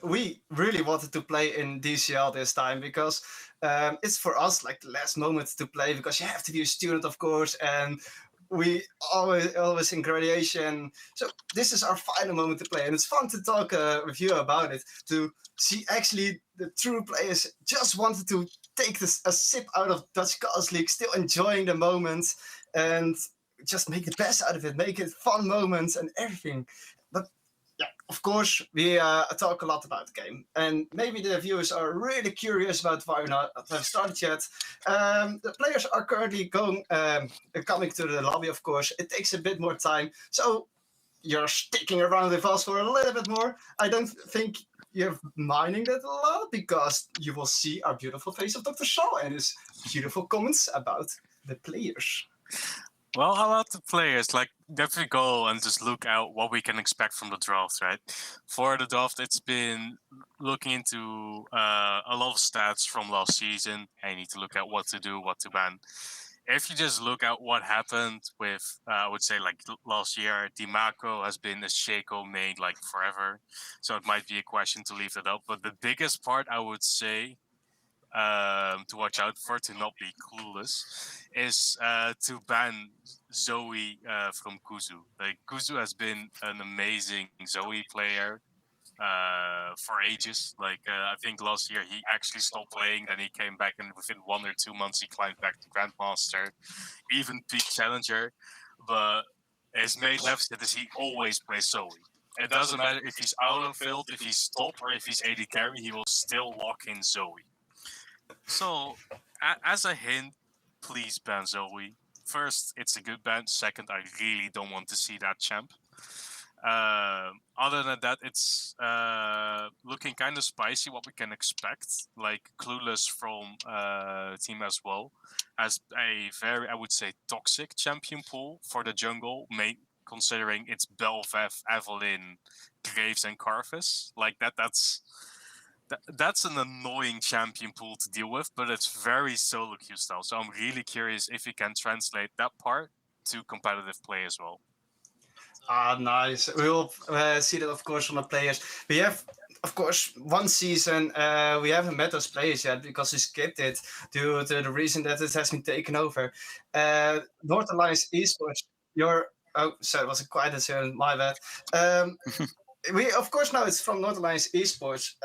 We really wanted to play in DCL this time because it's for us like the last moment to play because you have to be a student, of course, and we always in graduation. So this is our final moment to play, and it's fun to talk with you about it. To see actually the true players just wanted to take a sip out of Dutch Cast League, still enjoying the moment, and just make the best out of it, make it fun moments and everything. But yeah, of course, we talk a lot about the game, and maybe the viewers are really curious about why we're not have started yet. The players are currently coming to the lobby, of course. It takes a bit more time, so you're sticking around with us for a little bit more. I don't think you're minding that a lot because you will see our beautiful face of Dr. Shaw and his beautiful comments about the players. Well, how about the players? Like, definitely go and just look out what we can expect from the draft, right? For the draft, it's been looking into a lot of stats from last season. And you need to look at what to do, what to ban. If you just look at what happened with, I would say, like last year, DiMarco has been a Shaco main like forever. So it might be a question to leave that up. But the biggest part, I would say, to watch out for, to not be clueless, is to ban Zoe from Kuzu. Like, Kuzu has been an amazing Zoe player for ages. Like, I think last year he actually stopped playing, then he came back, and within 1 or 2 months he climbed back to Grandmaster, even peak Challenger. But his main left set is he always plays Zoe. It doesn't matter if he's out of field, if he's top, or if he's AD carry, he will still lock in Zoe. So, as a hint, please ban Zoe. First, it's a good ban. Second, I really don't want to see that champ. Other than that, it's looking kind of spicy what we can expect. Like, Clueless from team as well has a very, I would say, toxic champion pool for the jungle, considering it's Belvev, Evelyn, Graves, and Carvis. Like, that's an annoying champion pool to deal with, but it's very solo queue style. So I'm really curious if you can translate that part to competitive play as well. Ah, nice. We will see that, of course, from the players. We have, of course, one season. We haven't met those players yet because we skipped it due to the reason that it has been taken over. Northern Lions Esports, sorry, it was a quiet soon, my bad. We, of course, know it's from Northern Lions Esports.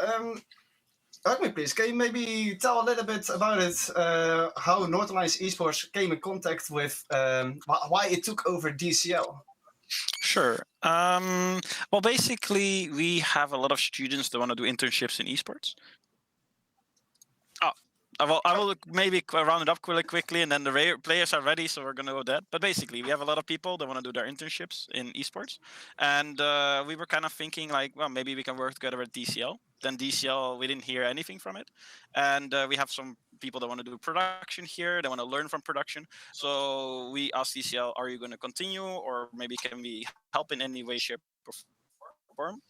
Help me, please. Can you maybe tell a little bit about it? How Northern Lions Esports came in contact with why it took over DCL? Sure. Well, basically, we have a lot of students that want to do internships in esports. I will maybe round it up really quickly, and then the players are ready, so we're going to go that. But basically, we have a lot of people that want to do their internships in esports, and we were kind of thinking like, well, maybe we can work together with DCL. Then DCL, we didn't hear anything from it, and we have some people that want to do production here. They want to learn from production. So we asked DCL, are you going to continue, or maybe can we help in any way, shape, or form?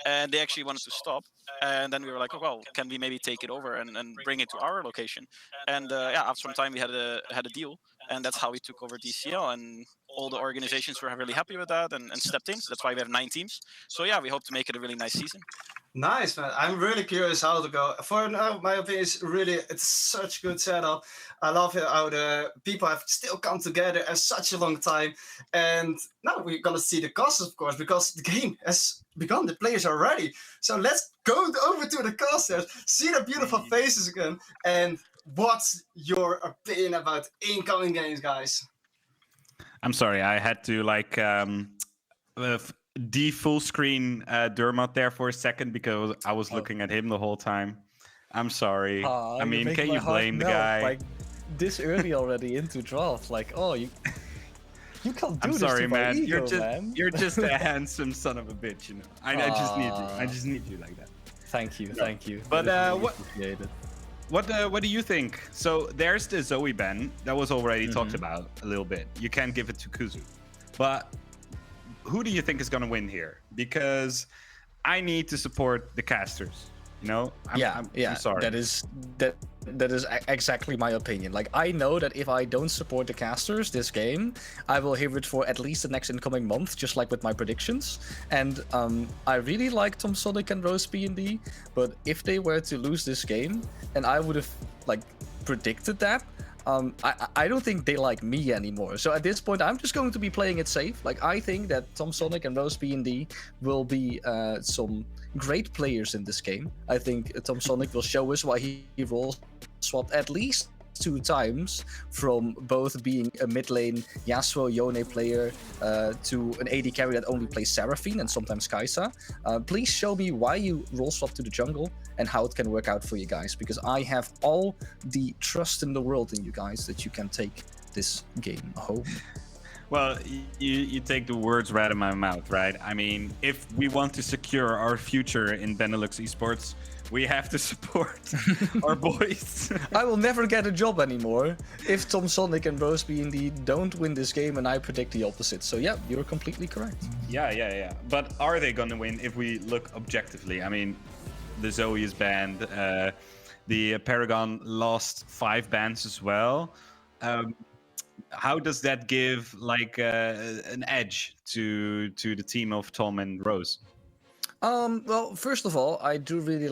And they actually wanted to stop. And then we were like, oh, well, can we maybe take it over and bring it to our location? And yeah, after some time we had a deal, and that's how we took over DCL. And all the organizations were really happy with that and stepped in. So that's why we have 9 teams. So yeah, we hope to make it a really nice season. Nice, man. I'm really curious how to go. For now, my opinion is really, it's such a good setup. I love it how the people have still come together in such a long time. And now we're going to see the costs, of course, because the game has begun. The players are ready. So let's go over to the casters, see the beautiful faces again. And what's your opinion about incoming games, guys? I'm sorry, I had to like full screen Dermot there for a second because I was looking at him the whole time. I'm sorry. I mean, can you blame the guy? Like this early already into draft, like, oh, you can't do I'm this sorry, to my man. ego, You're just a handsome son of a bitch, you know. I just need you. I just need you like that. Thank you. But Really what? appreciate it. What do you think? So there's the Zoe ban that was already talked about a little bit. You can't give it to Kuzu, but who do you think is going to win here? Because I need to support the casters. You know? I'm sorry. That is exactly my opinion. Like, I know that if I don't support the casters this game, I will hear it for at least the next incoming month, just like with my predictions. And I really like Tom Sonic and Rose B&D, but if they were to lose this game, and I would have like predicted that, I don't think they like me anymore. So at this point, I'm just going to be playing it safe. Like, I think that Tom Sonic and Rose B&D will be some great players in this game. I think Tom Sonic will show us why he roll swapped at least 2 times from both being a mid lane Yasuo Yone player to an AD carry that only plays Seraphine and sometimes Kai'Sa. Please show me why you roll swap to the jungle and how it can work out for you guys, because I have all the trust in the world in you guys that you can take this game home. Well, you take the words right out of my mouth, right? I mean, if we want to secure our future in Benelux esports, we have to support our boys. I will never get a job anymore if Tom Sonic and Rose B&D don't win this game, and I predict the opposite. So yeah, you're completely correct. Yeah. But are they going to win if we look objectively? I mean, the Zoe is banned. The Paragon lost 5 bans as well. How does that give like an edge to the team of Tom and Rose? Well, first of all, I do really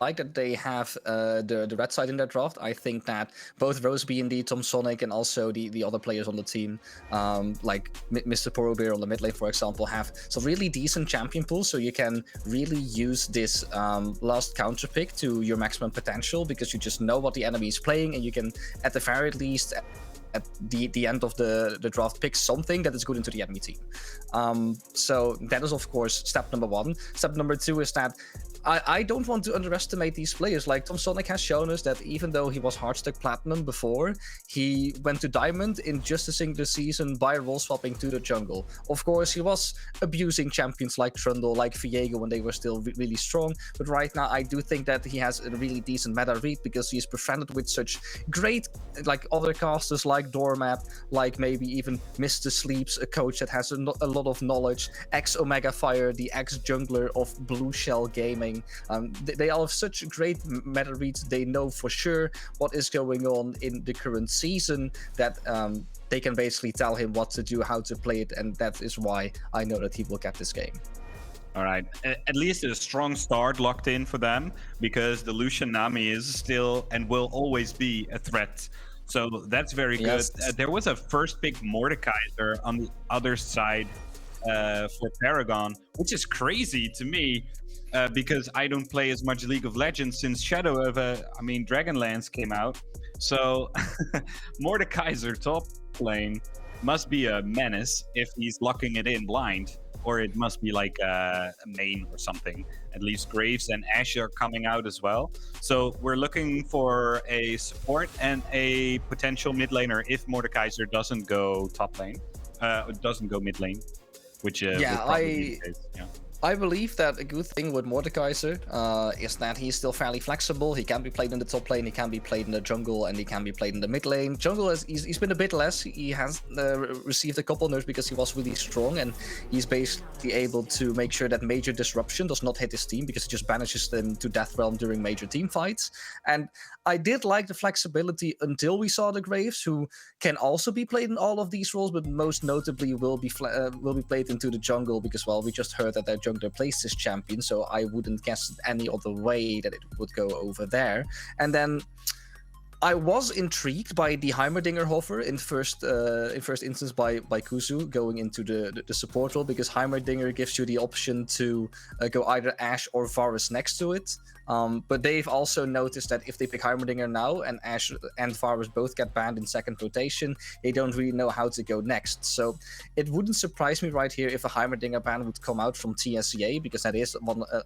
like that they have the red side in their draft. I think that both Rose B&D, Tom Sonic, and also the other players on the team, like Mr. Porobeer on the mid lane, for example, have some really decent champion pools, so you can really use this last counter pick to your maximum potential, because you just know what the enemy is playing, and you can, at the very least, at the end of the draft, pick something that is good into the enemy team. So that is, of course, step number 1. Step number 2 is that I don't want to underestimate these players. Like, Tom Sonic has shown us that even though he was hardstuck platinum before, he went to diamond in just a single season by role swapping to the jungle. Of course, he was abusing champions like Trundle, like Viego when they were still really strong. But right now, I do think that he has a really decent meta read, because he's befriended with such great, like, other casters like Doormap, like maybe even Mr. Sleeps, a coach that has a lot of knowledge, ex-Omega Fire, the ex-jungler of Blue Shell Gaming. They all have such great meta reads. They know for sure what is going on in the current season, that they can basically tell him what to do, how to play it, and that is why I know that he will get this game. All right, at least a strong start locked in for them, because the Lucian Nami is still and will always be a threat. So that's very good. Yes. There was a first pick Mordekaiser on the other side for Paragon, which is crazy to me. Because I don't play as much League of Legends since Dragonlance came out. So Mordekaiser top lane must be a menace if he's locking it in blind, or it must be like a main or something. At least Graves and Ashe are coming out as well. So we're looking for a support and a potential mid laner if Mordekaiser doesn't go top lane, doesn't go mid lane, which would probably be the case. Yeah. I believe that a good thing with Mordekaiser is that he's still fairly flexible. He can be played in the top lane, he can be played in the jungle, and he can be played in the mid lane. Jungle, he's been a bit less. He has received a couple nerfs because he was really strong, and he's basically able to make sure that major disruption does not hit his team because he just banishes them to Death Realm during major team fights. And I did like the flexibility until we saw the Graves, who can also be played in all of these roles, but most notably will be played into the jungle because, well, we just heard that their jungler plays this champion, so I wouldn't guess any other way that it would go over there. And then I was intrigued by the Heimerdinger hover in first instance by Kuzu going into the support role, because Heimerdinger gives you the option to go either Ashe or Varus next to it. But they've also noticed that if they pick Heimerdinger now and Ashe and Varus both get banned in second rotation, they don't really know how to go next. So it wouldn't surprise me right here if a Heimerdinger ban would come out from TSEA, because that is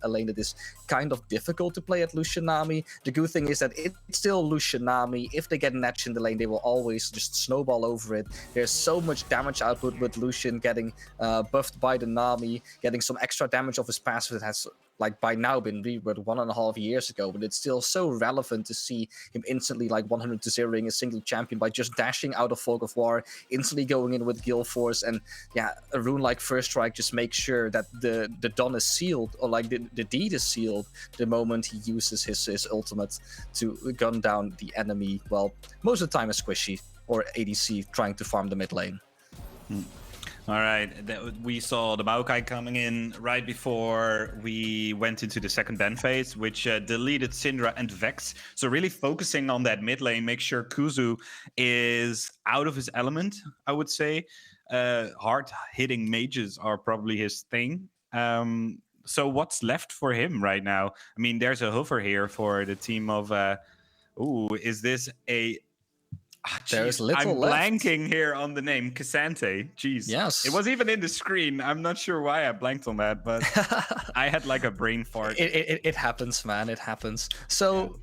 a lane that is kind of difficult to play at Lucian Nami. The good thing is that it's still Lucian Nami. If they get an edge in the lane, they will always just snowball over it. There's so much damage output with Lucian getting buffed by the Nami, getting some extra damage off his passive that has like by now been reworked 1.5 years ago, but it's still so relevant to see him instantly like 100-0ing a single champion by just dashing out of Fog of War, instantly going in with Gale Force, and yeah, a rune like First Strike just makes sure that the Dawn is sealed, or like the deed is sealed the moment he uses his ultimate to gun down the enemy. Well, most of the time is Squishy or ADC trying to farm the mid lane. All right, we saw the Maokai coming in right before we went into the second ban phase, which deleted Syndra and Vex. So really focusing on that mid lane, make sure Kuzu is out of his element, I would say. Hard-hitting mages are probably his thing. So what's left for him right now? I mean, there's a hover here for the team of... is this a... There's little I'm left. blanking here on the name, Cassante. Jeez. Yes. It was even in the screen. I'm not sure why I blanked on that, but I had like a brain fart. It happens, man. It happens. So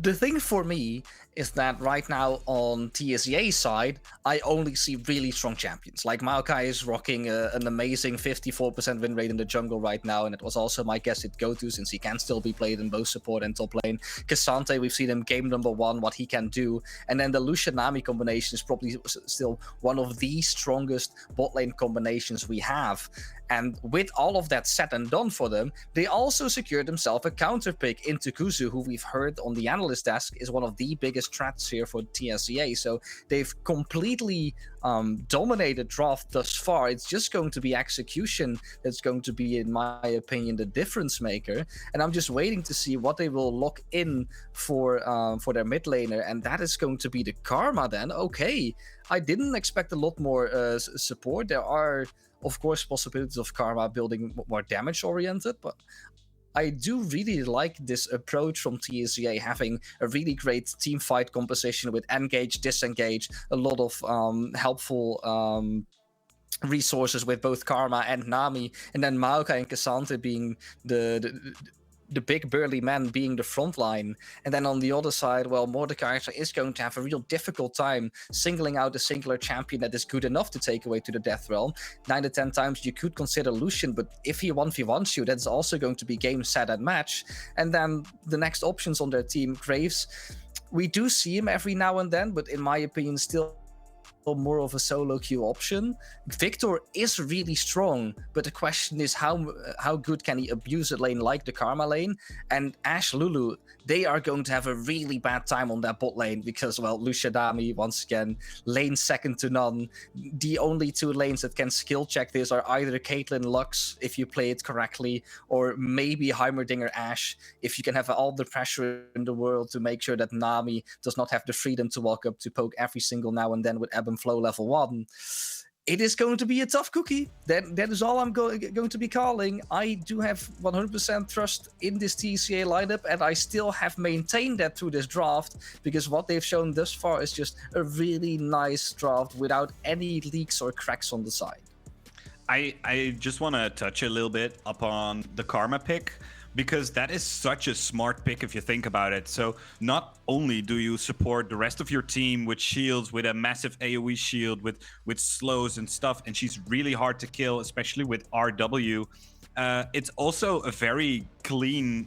the thing for me is that right now on TSEA's side, I only see really strong champions. Like Maokai is rocking an amazing 54% win rate in the jungle right now, and it was also my guess at go-to since he can still be played in both support and top lane. Cassante, we've seen him game number 1, what he can do, and then the Lucian Nami combination is probably still one of the strongest bot lane combinations we have. And with all of that said and done for them, they also secured themselves a counter pick into Kuzu, who we've heard on the analyst desk is one of the biggest threats here for TSEA. So they've completely dominated draft thus far. It's just going to be execution that's going to be, in my opinion, the difference maker. And I'm just waiting to see what they will lock in for their mid laner, and that is going to be the Karma then. Okay, I didn't expect a lot more support. There are, of course, possibilities of Karma building more damage oriented, but I do really like this approach from TSEA, having a really great team fight composition with engage, disengage, a lot of helpful resources with both Karma and Nami, and then Maokai and Cassante being the big burly man being the front line. And then on the other side, well, Mordekaiser is going to have a real difficult time singling out a singular champion that is good enough to take away to the Death Realm. 9 to 10 times you could consider Lucian, but if he 1v1s you, that's also going to be game, set, and match. And then the next options on their team, Graves, we do see him every now and then, but in my opinion, still more of a solo queue option. Victor is really strong, but the question is how good can he abuse a lane like the Karma lane? And Ashe Lulu, they are going to have a really bad time on that bot lane because, well, Lucian Nami, once again, lane second to none. The only 2 lanes that can skill check this are either Caitlyn Lux, if you play it correctly, or maybe Heimerdinger Ashe, if you can have all the pressure in the world to make sure that Nami does not have the freedom to walk up to poke every single now and then with ebb and flow level 1. it is going to be a tough cookie. That is all I'm going to be calling. I do have 100% trust in this TCA lineup, and I still have maintained that through this draft, because what they've shown thus far is just a really nice draft without any leaks or cracks on the side. I just want to touch a little bit upon the Karma pick, because that is such a smart pick if you think about it. So not only do you support the rest of your team with shields, with a massive AoE shield, with slows and stuff, and she's really hard to kill, especially with RW. It's also a very clean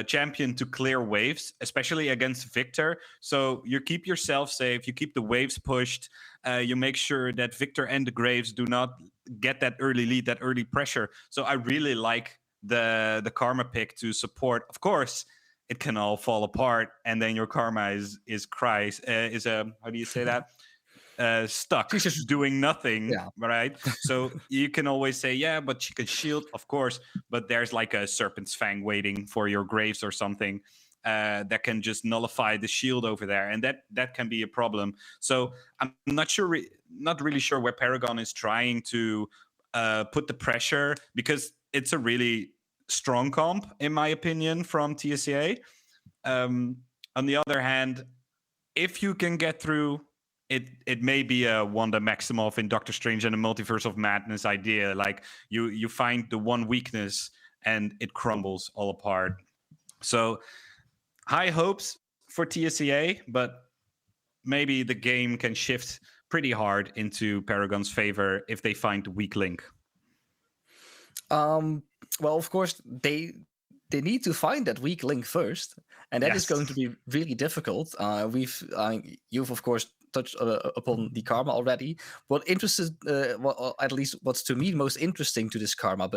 champion to clear waves, especially against Victor. So you keep yourself safe, you keep the waves pushed, you make sure that Victor and the Graves do not get that early lead, that early pressure. So I really like the Karma pick to support. Of course, it can all fall apart, and then your Karma is how do you say that? Stuck, She's just doing nothing, yeah. right? So you can always say, yeah, but she can shield, of course, but there's like a Serpent's Fang waiting for your Graves or something that can just nullify the shield over there, and that can be a problem. So I'm not really sure where Paragon is trying to put the pressure, because it's a really strong comp, in my opinion, from TSCA. On the other hand, if you can get through, it may be a Wanda Maximoff in Doctor Strange and the Multiverse of Madness idea. Like you find the one weakness and it crumbles all apart. So high hopes for TSCA, but maybe the game can shift pretty hard into Paragon's favor if they find the weak link. Well, of course, they need to find that weak link first, and that is going to be really difficult. You've of course touched upon the Karma already. At least what's to me most interesting to this Karma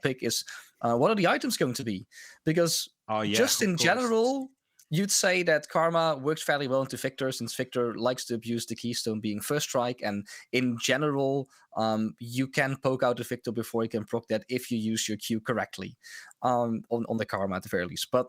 pick is what are the items going to be? Because just in general, you'd say that Karma works fairly well into Victor, since Victor likes to abuse the keystone being first strike, and in general, you can poke out the Victor before you can proc that if you use your Q correctly on the Karma at the very least. But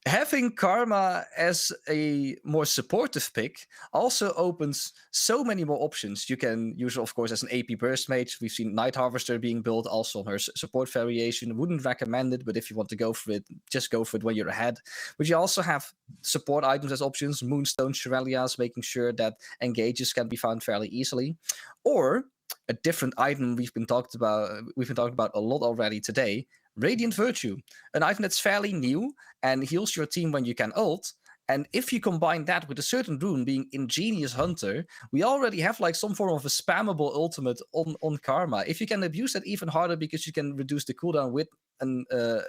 having Karma as a more supportive pick also opens so many more options. You can use her, of course, as an AP burst mage. We've seen Night Harvester being built also on her support variation. Wouldn't recommend it, but if you want to go for it, just go for it when you're ahead. But you also have support items as options, Moonstone, Shirelias, making sure that engages can be found fairly easily. Or a different item we've been talking about a lot already today, Radiant Virtue, an item that's fairly new and heals your team when you can ult. And if you combine that with a certain rune being Ingenious Hunter, we already have like some form of a spammable ultimate on Karma. If you can abuse that even harder because you can reduce the cooldown with a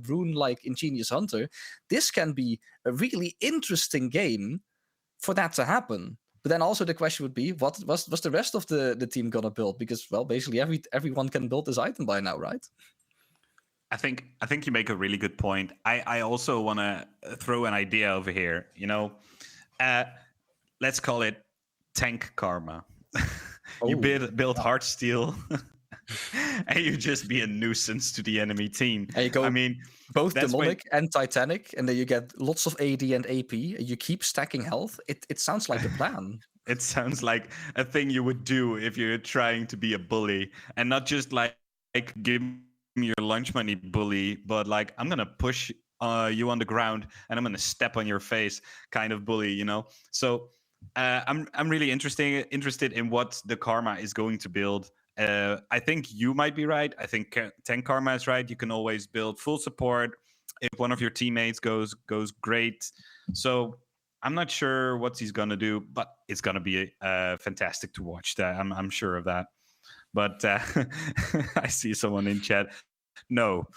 rune like Ingenious Hunter, this can be a really interesting game for that to happen. But then also the question would be, what's the rest of the team gonna build? Because, well, basically everyone can build this item by now, right? I think you make a really good point. I also want to throw an idea over here. Let's call it Tank Karma. You build Heartsteel, and you just be a nuisance to the enemy team. And you go, both Demonic and Titanic, and then you get lots of AD and AP. And you keep stacking health. It sounds like a plan. It sounds like a thing you would do if you're trying to be a bully, and not just like give your lunch money bully, but like I'm gonna push you on the ground and I'm gonna step on your face kind of bully, So I'm really interested in what the Karma is going to build. I think you might be right. I think Tank Karma is right. You can always build full support if one of your teammates goes great. So I'm not sure what he's gonna do, but it's gonna be fantastic to watch. I'm sure of that. But I see someone in chat. No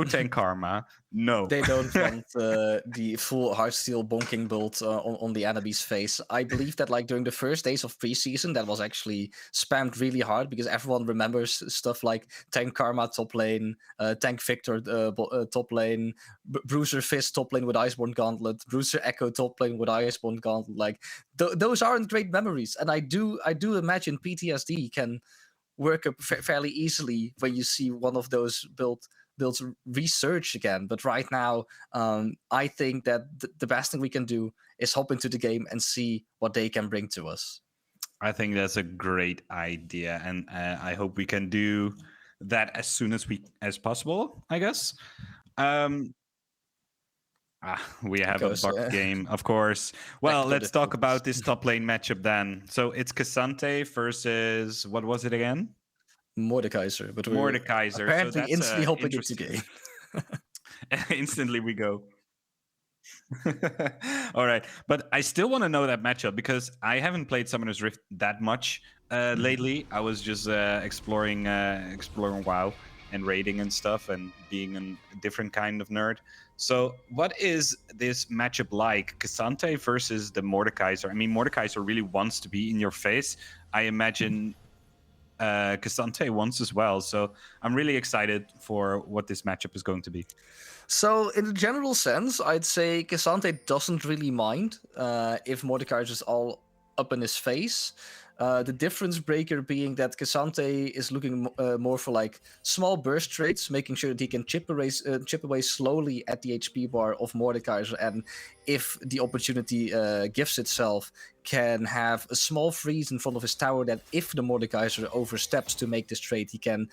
Tank Karma. No. They don't want the full Heartsteel bonking build on the enemy's face. I believe that during the first days of preseason, that was actually spammed really hard because everyone remembers stuff like Tank Karma top lane, Tank Victor top lane, Bruiser Fist top lane with Iceborne Gauntlet, Bruiser Echo top lane with Iceborne Gauntlet. Those aren't great memories, and I do imagine PTSD can work up fairly easily when you see one of those builds research again. But right now, I think that the best thing we can do is hop into the game and see what they can bring to us. I think that's a great idea, and I hope we can do that as soon as possible, I guess. We have a buck game, of course. Well, let's talk about this top lane matchup then. So it's Cassante versus, what was it again? Mordekaiser. But Mordekaiser. Apparently so that's instantly hopping into game. Instantly we go. All right, but I still want to know that matchup because I haven't played Summoner's Rift that much lately. I was just exploring WoW and raiding and stuff and being a different kind of nerd. So what is this matchup like? Cassante versus the Mordekaiser. I mean, Mordekaiser really wants to be in your face. I imagine Cassante wants as well. So I'm really excited for what this matchup is going to be. So in a general sense, I'd say Cassante doesn't really mind if Mordekaiser is all up in his face. The difference breaker being that Cassante is looking more for like small burst trades, making sure that he can chip away slowly at the HP bar of Mordekaiser, and if the opportunity gives itself, can have a small freeze in front of his tower that if the Mordekaiser oversteps to make this trade, he can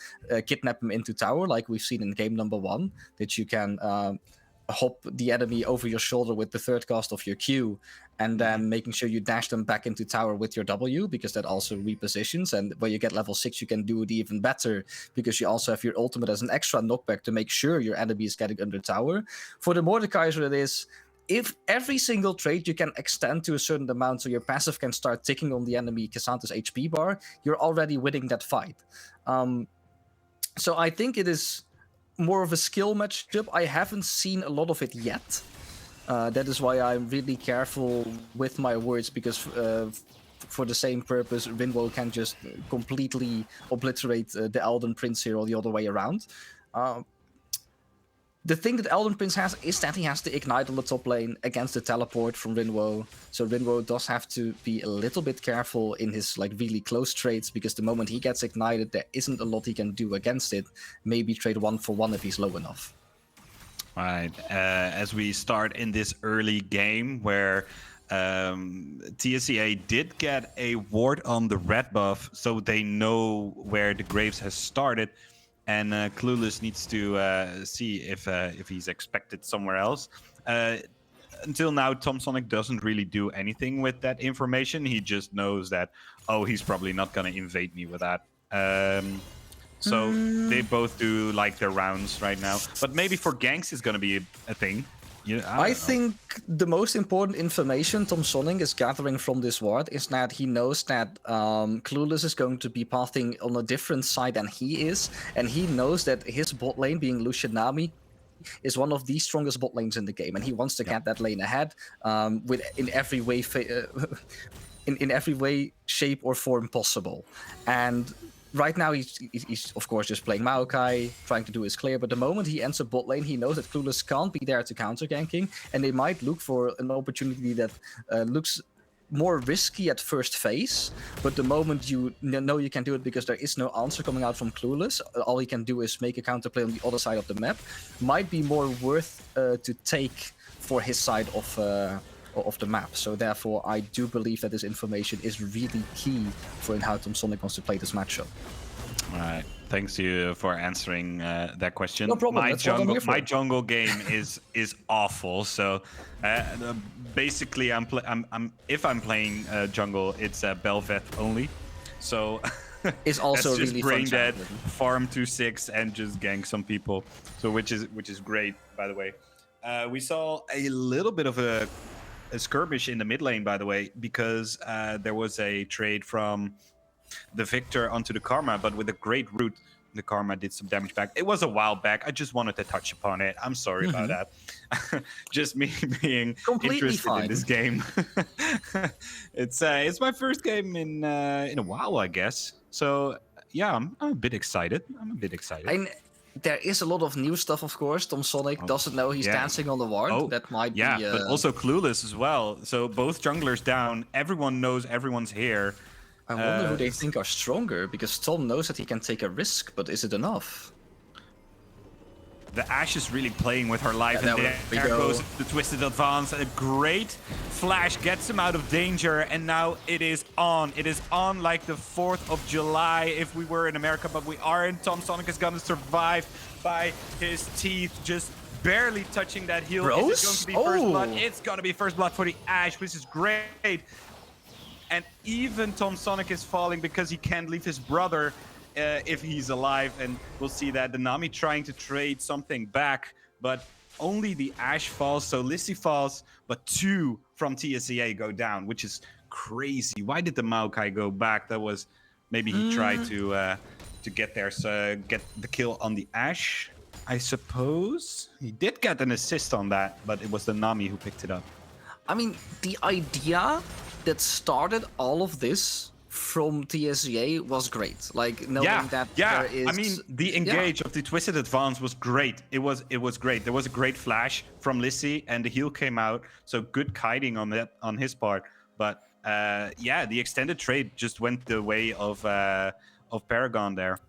kidnap him into tower, like we've seen in game number 1, that you can hop the enemy over your shoulder with the third cast of your Q, and then making sure you dash them back into tower with your W, because that also repositions, and when you get level 6 you can do it even better, because you also have your ultimate as an extra knockback to make sure your enemy is getting under tower. For the Mordekaiser it is, if every single trade you can extend to a certain amount so your passive can start ticking on the enemy Cassante's HP bar, you're already winning that fight. So I think it is more of a skill matchup. I haven't seen a lot of it yet. That is why I'm really careful with my words, because for the same purpose, Rinwo can just completely obliterate the Elden Prince here or the other way around. The thing that Elden Prince has is that he has to ignite on the top lane against the teleport from Rinwo. So Rinwo does have to be a little bit careful in his like really close trades, because the moment he gets ignited, there isn't a lot he can do against it. Maybe trade 1-for-1 if he's low enough. All right, as we start in this early game where TSCA did get a ward on the red buff, so they know where the Graves has started. And Clueless needs to see if he's expected somewhere else. Until now, Tom Sonic doesn't really do anything with that information. He just knows that, oh, he's probably not going to invade me with that. So they both do like their rounds right now. But maybe for ganks is going to be a thing. I think the most important information Tom Sonic is gathering from this ward is that he knows that Clueless is going to be pathing on a different side than he is, and he knows that his bot lane, being Lucianami, is one of the strongest bot lanes in the game, and he wants to get that lane ahead in every way, in every way, shape, or form possible. And right now, he's of course just playing Maokai, trying to do his clear, but the moment he enters bot lane, he knows that Clueless can't be there to counter ganking, and they might look for an opportunity that looks more risky at first phase, but the moment you know you can do it because there is no answer coming out from Clueless, all he can do is make a counterplay on the other side of the map, might be more worth to take for his side of the map. So therefore, I do believe that this information is really key for how Tom Sonic wants to play this matchup. All right, thanks you for answering that question. No problem. My jungle game is awful. So basically, if I'm playing jungle, it's Bel'Veth only. So it's also just really brain fun dead, farm 2-6 and just gank some people. So which is great, by the way. We saw a little bit of a skirmish in the mid lane, by the way, because there was a trade from the Victor onto the Karma, but with a great root, the Karma did some damage back. It was a while back. I just wanted to touch upon it. I'm sorry about that. Just me being completely interested in this game. It's my first game in a while, I guess. So yeah, I'm a bit excited. There is a lot of new stuff, of course. Tom Sonic doesn't know he's dancing on the ward. That might be... but also Clueless as well. So both junglers down. Everyone knows everyone's here. I wonder who they think are stronger, because Tom knows that he can take a risk, but is it enough? the Ashe is really playing with her life, Yeah, and there we there go. goes the Twisted Advance. A great flash gets him out of danger, and now it is on. It is on like the 4th of July if we were in America, but we aren't. Tom Sonic is gonna survive by his teeth, just barely touching that heel. Rose? Is it going to be first blood? Oh. It's gonna be first blood for the Ashe, which is great. And even Tom Sonic is falling because he can't leave his brother if he's alive. And we'll see that the Nami trying to trade something back, but only the Ashe falls. So Lissy falls, but 2 from TSEA go down, which is crazy. Why did the Maokai go back? That was maybe he tried to get there, so get the kill on the Ashe. I suppose he did get an assist on that, but it was the Nami who picked it up. I mean, the idea that started all of this from TSEA was great. Like knowing that there is. I mean, the engage of the Twisted Advance was great. It was great. There was a great flash from Lissy, and the heal came out. So good kiting on his part. But the extended trade just went the way of Paragon there.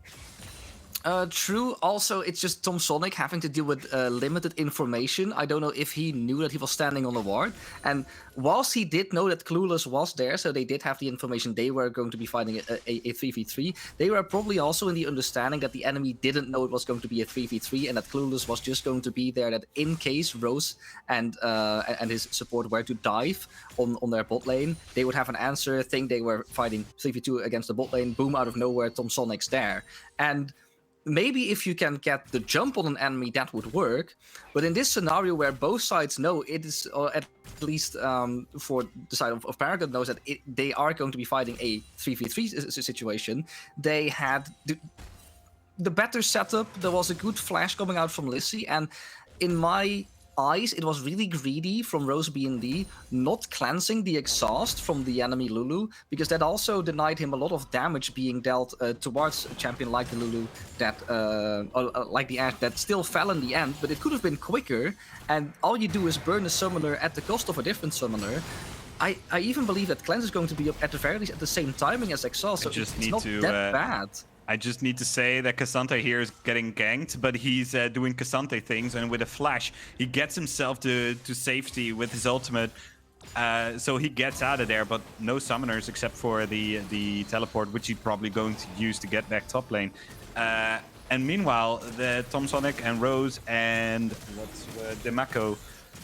True. Also, it's just Tom Sonic having to deal with limited information. I don't know if he knew that he was standing on the ward. And whilst he did know that Clueless was there, so they did have the information they were going to be fighting a 3v3, they were probably also in the understanding that the enemy didn't know it was going to be a 3v3 and that Clueless was just going to be there, that in case Rose and his support were to dive on their bot lane, they would have an answer, think they were fighting 3v2 against the bot lane, boom, out of nowhere, Tom Sonic's there. And maybe if you can get the jump on an enemy, that would work. But in this scenario where both sides know it is, or at least for the side of Paragon knows that they are going to be fighting a 3v3 situation, they had the better setup. There was a good flash coming out from Lissy, and in my eyes, it was really greedy from Rose B&D not cleansing the exhaust from the enemy Lulu, because that also denied him a lot of damage being dealt towards a champion like the Lulu, that like the Ashe, that still fell in the end, but it could have been quicker, and all you do is burn a summoner at the cost of a different summoner. I even believe that cleanse is going to be up at the very least at the same timing as exhaust, so it's not that bad. I just need to say that Cassante here is getting ganked, but he's doing Cassante things, and with a flash, he gets himself to safety with his ultimate. So he gets out of there, but no summoners except for the teleport, which he's probably going to use to get back top lane. And meanwhile, the Tom Sonic and Rose and Demaco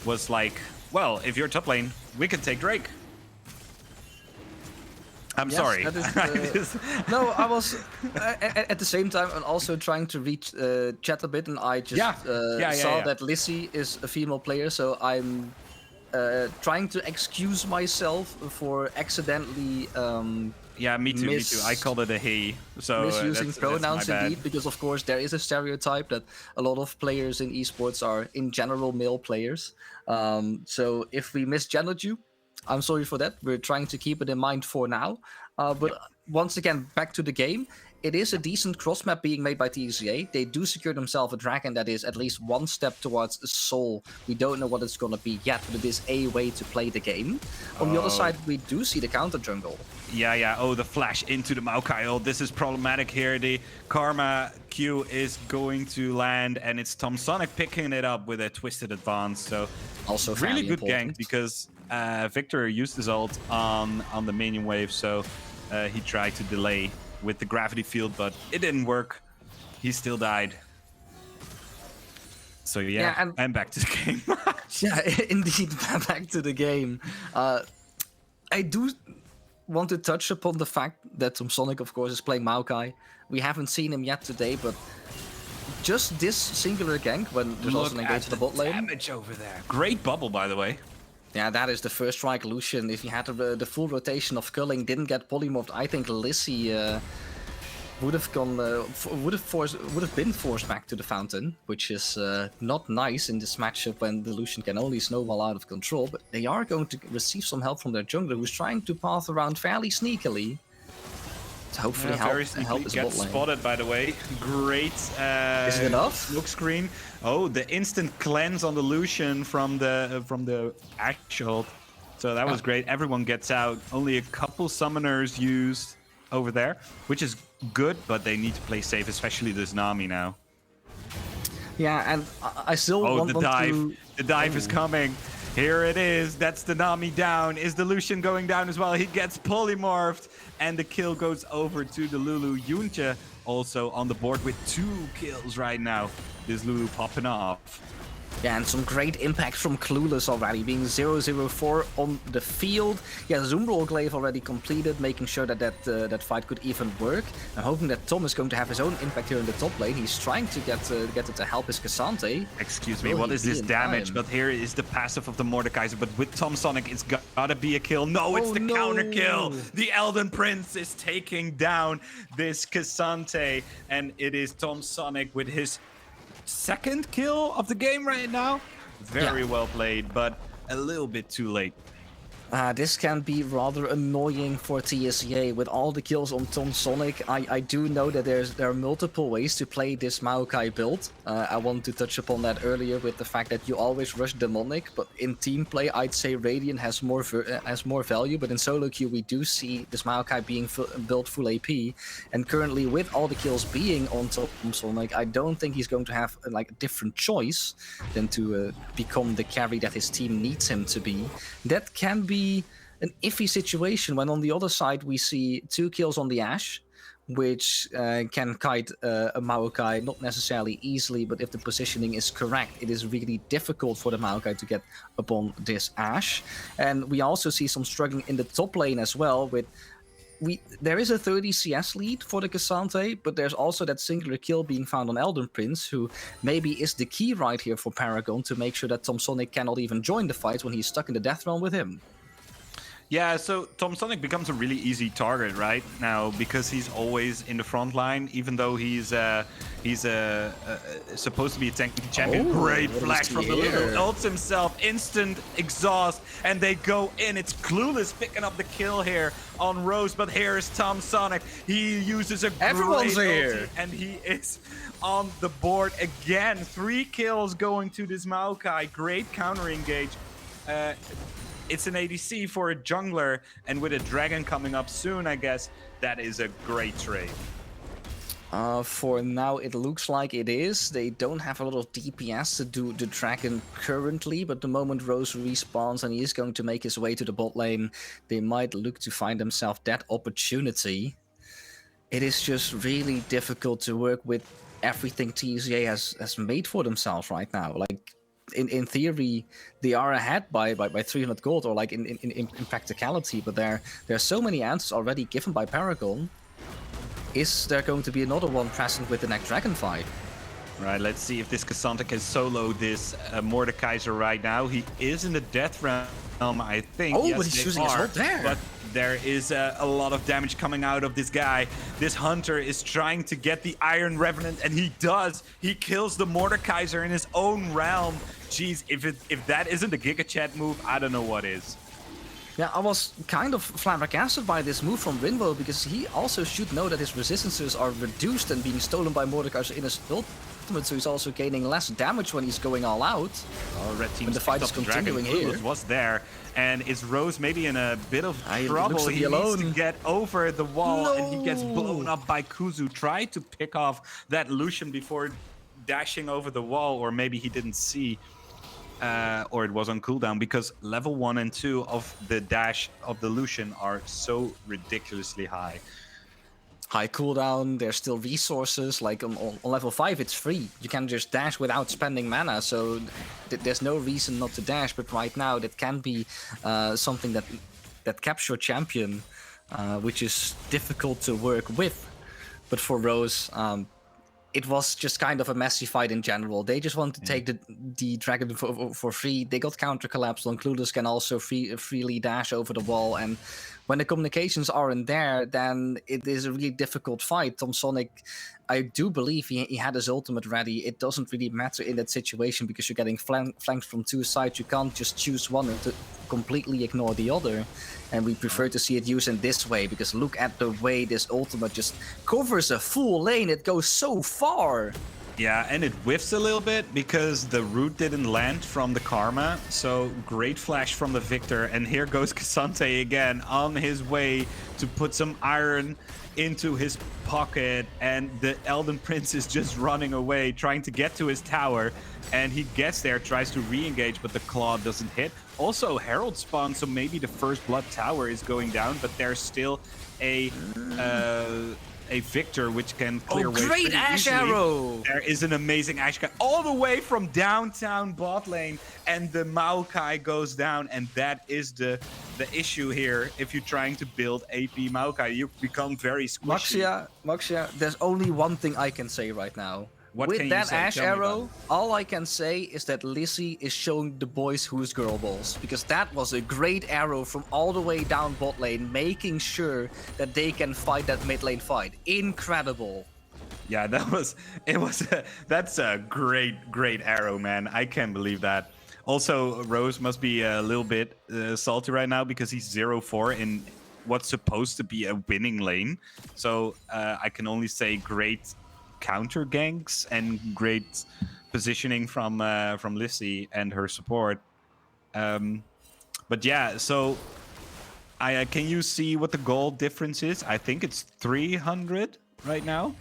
was like, well, if you're top lane, we can take Drake. I'm sorry. No, I was at the same time and also trying to reach chat a bit, and I just saw that Lissy is a female player, so I'm trying to excuse myself for accidentally. Me too. I called it a he. So misusing pronouns that's indeed, because of course there is a stereotype that a lot of players in esports are in general male players. So if we misgendered you, I'm sorry for that. We're trying to keep it in mind for now. But once again, back to the game. It is a decent cross map being made by TSEA. They do secure themselves a dragon that is at least one step towards a soul. We don't know what it's going to be yet, but it is a way to play the game. On the other side, we do see the counter jungle. Oh, the flash into the Maokai. Oh, this is problematic here. The Karma Q is going to land, and it's Tom Sonic picking it up with a Twisted Advance. So also really good important gank, because Victor used his ult on the minion wave, so he tried to delay with the gravity field, but it didn't work. He still died. So and I'm back to the game. Indeed, back to the game. I do want to touch upon the fact that Tom Sonic, of course, is playing Maokai. We haven't seen him yet today, but just this singular gank, when there's also an engage to the bot lane. Damage over there. Great bubble, by the way. Yeah, that is the first strike Lucian. If he had the full rotation of culling, didn't get polymorphed, I think Lissy would have been forced back to the fountain, which is not nice in this matchup when the Lucian can only snowball out of control. But they are going to receive some help from their jungler, who's trying to path around fairly sneakily. To hopefully help his bot lane. Spotted, by the way. Great. Is it enough? Smoke screen. Oh, the instant cleanse on the Lucian from the Ashe ult. So that was great. Everyone gets out. Only a couple summoners used over there, which is good, but they need to play safe, especially this Nami now. Yeah, and I still want the dive. to... The dive is coming. Here it is. That's the Nami down. Is the Lucian going down as well? He gets polymorphed, and the kill goes over to the Lulu. Yunche also on the board with 2 kills right now. This Lulu popping off. Yeah, and some great impact from Clueless already, being 0-0-4 on the field. Yeah, Zoombrool Glaive already completed, making sure that fight could even work. I'm hoping that Tom is going to have his own impact here in the top lane. He's trying to get it to help his Cassante. Excuse me, what is this damage? But here is the passive of the Mordekaiser, but with Tom Sonic, it's gotta be a kill. No, it's the counter kill. The Elden Prince is taking down this Cassante, and it is Tom Sonic with his 2nd kill of the game right now. Very well played, but a little bit too late. This can be rather annoying for TSEA with all the kills on Tom Sonic. I do know that there are multiple ways to play this Maokai build. I want to touch upon that earlier with the fact that you always rush Demonic, but in team play I'd say Radiant has more value, but in solo queue we do see this Maokai being built full AP, and currently with all the kills being on Tom Sonic, I don't think he's going to have like a different choice than to become the carry that his team needs him to be. That can be an iffy situation when on the other side we see 2 kills on the Ashe, which can kite a Maokai, not necessarily easily, but if the positioning is correct, it is really difficult for the Maokai to get upon this Ashe. And we also see some struggling in the top lane as well. There is a 30 CS lead for the Cassante, but there's also that singular kill being found on Elden Prince, who maybe is the key right here for Paragon to make sure that Tom Sonic cannot even join the fight when he's stuck in the death realm with him. Yeah, so Tom Sonic becomes a really easy target right now because he's always in the front line, even though he's supposed to be a tanky champion. Great flash from the Lulu. Ults himself, instant exhaust, and they go in. It's Clueless picking up the kill here on Rose, but here is Tom Sonic. He uses a great ulti, and he is on the board again. 3 kills going to this Maokai. Great counter engage. It's an ADC for a jungler, and with a dragon coming up soon, I guess, that is a great trade. For now, it looks like it is. They don't have a lot of DPS to do the dragon currently, but the moment Rose respawns and he is going to make his way to the bot lane, they might look to find themselves that opportunity. It is just really difficult to work with everything TSEA has made for themselves right now. Like, in theory, they are ahead by 300 gold, or like in practicality, but there are so many answers already given by Paragon. Is there going to be another one present with the next dragon fight? Right, let's see if this Cassandra can solo this Mordekaiser right now. He is in the death realm, I think. Oh, yes, but he's using his ult there. But there is a lot of damage coming out of this guy. This Hunter is trying to get the Iron Revenant, and he does. He kills the Mordekaiser in his own realm. Jeez, if that isn't a Giga Chat move, I don't know what is. Yeah, I was kind of flabbergasted by this move from Rinvo, because he also should know that his resistances are reduced and being stolen by Mordekaiser in his ultimate, so he's also gaining less damage when he's going all out. Red team, and the fight is continuing here. Was there, and is Rose maybe in a bit of trouble? He needs to get over the wall, and he gets blown up by Kuzu. Tried to pick off that Lucian before dashing over the wall, or maybe he didn't see. Or it was on cooldown, because level 1 and 2 of the dash of the Lucian are so ridiculously high. High cooldown, there's still resources, like on level 5 it's free. You can just dash without spending mana, so there's no reason not to dash, but right now that can be something that caps your champion, which is difficult to work with. But for Rose, it was just kind of a messy fight in general. They just want to take the dragon for free. They got counter collapsed on. Clueless can also freely dash over the wall. And when the communications aren't there, then it is a really difficult fight. Tom Sonic, I do believe he had his ultimate ready. It doesn't really matter in that situation because you're getting flanked from 2 sides. You can't just choose one and to completely ignore the other. And we prefer to see it used in this way, because look at the way this ultimate just covers a full lane. It goes so far. Yeah, and it whiffs a little bit because the root didn't land from the Karma. So great flash from the Victor. And here goes Cassante again on his way to put some iron into his pocket. And the Elden Prince is just running away, trying to get to his tower. And he gets there, tries to re-engage, but the claw doesn't hit. Also, Herald spawns, so maybe the first blood tower is going down, but there's still a Victor which can clear away. Great Ash Arrow! There is an amazing Ash guy all the way from downtown bot lane, and the Maokai goes down, and that is the issue here. If you're trying to build AP Maokai, you become very squishy. Moxia, there's only one thing I can say right now. What With can you that say? Ash Tell me about Arrow, all I can say is that Lizzie is showing the boys who's girl balls. Because that was a great arrow from all the way down bot lane, making sure that they can fight that mid lane fight. Incredible. Yeah, that's a great arrow, man. I can't believe that. Also, Rose must be a little bit salty right now because he's 0-4 in what's supposed to be a winning lane. So I can only say great counter ganks and great positioning from Lissy and her support. But yeah, so can you see what the goal difference is? I think it's 300 right now.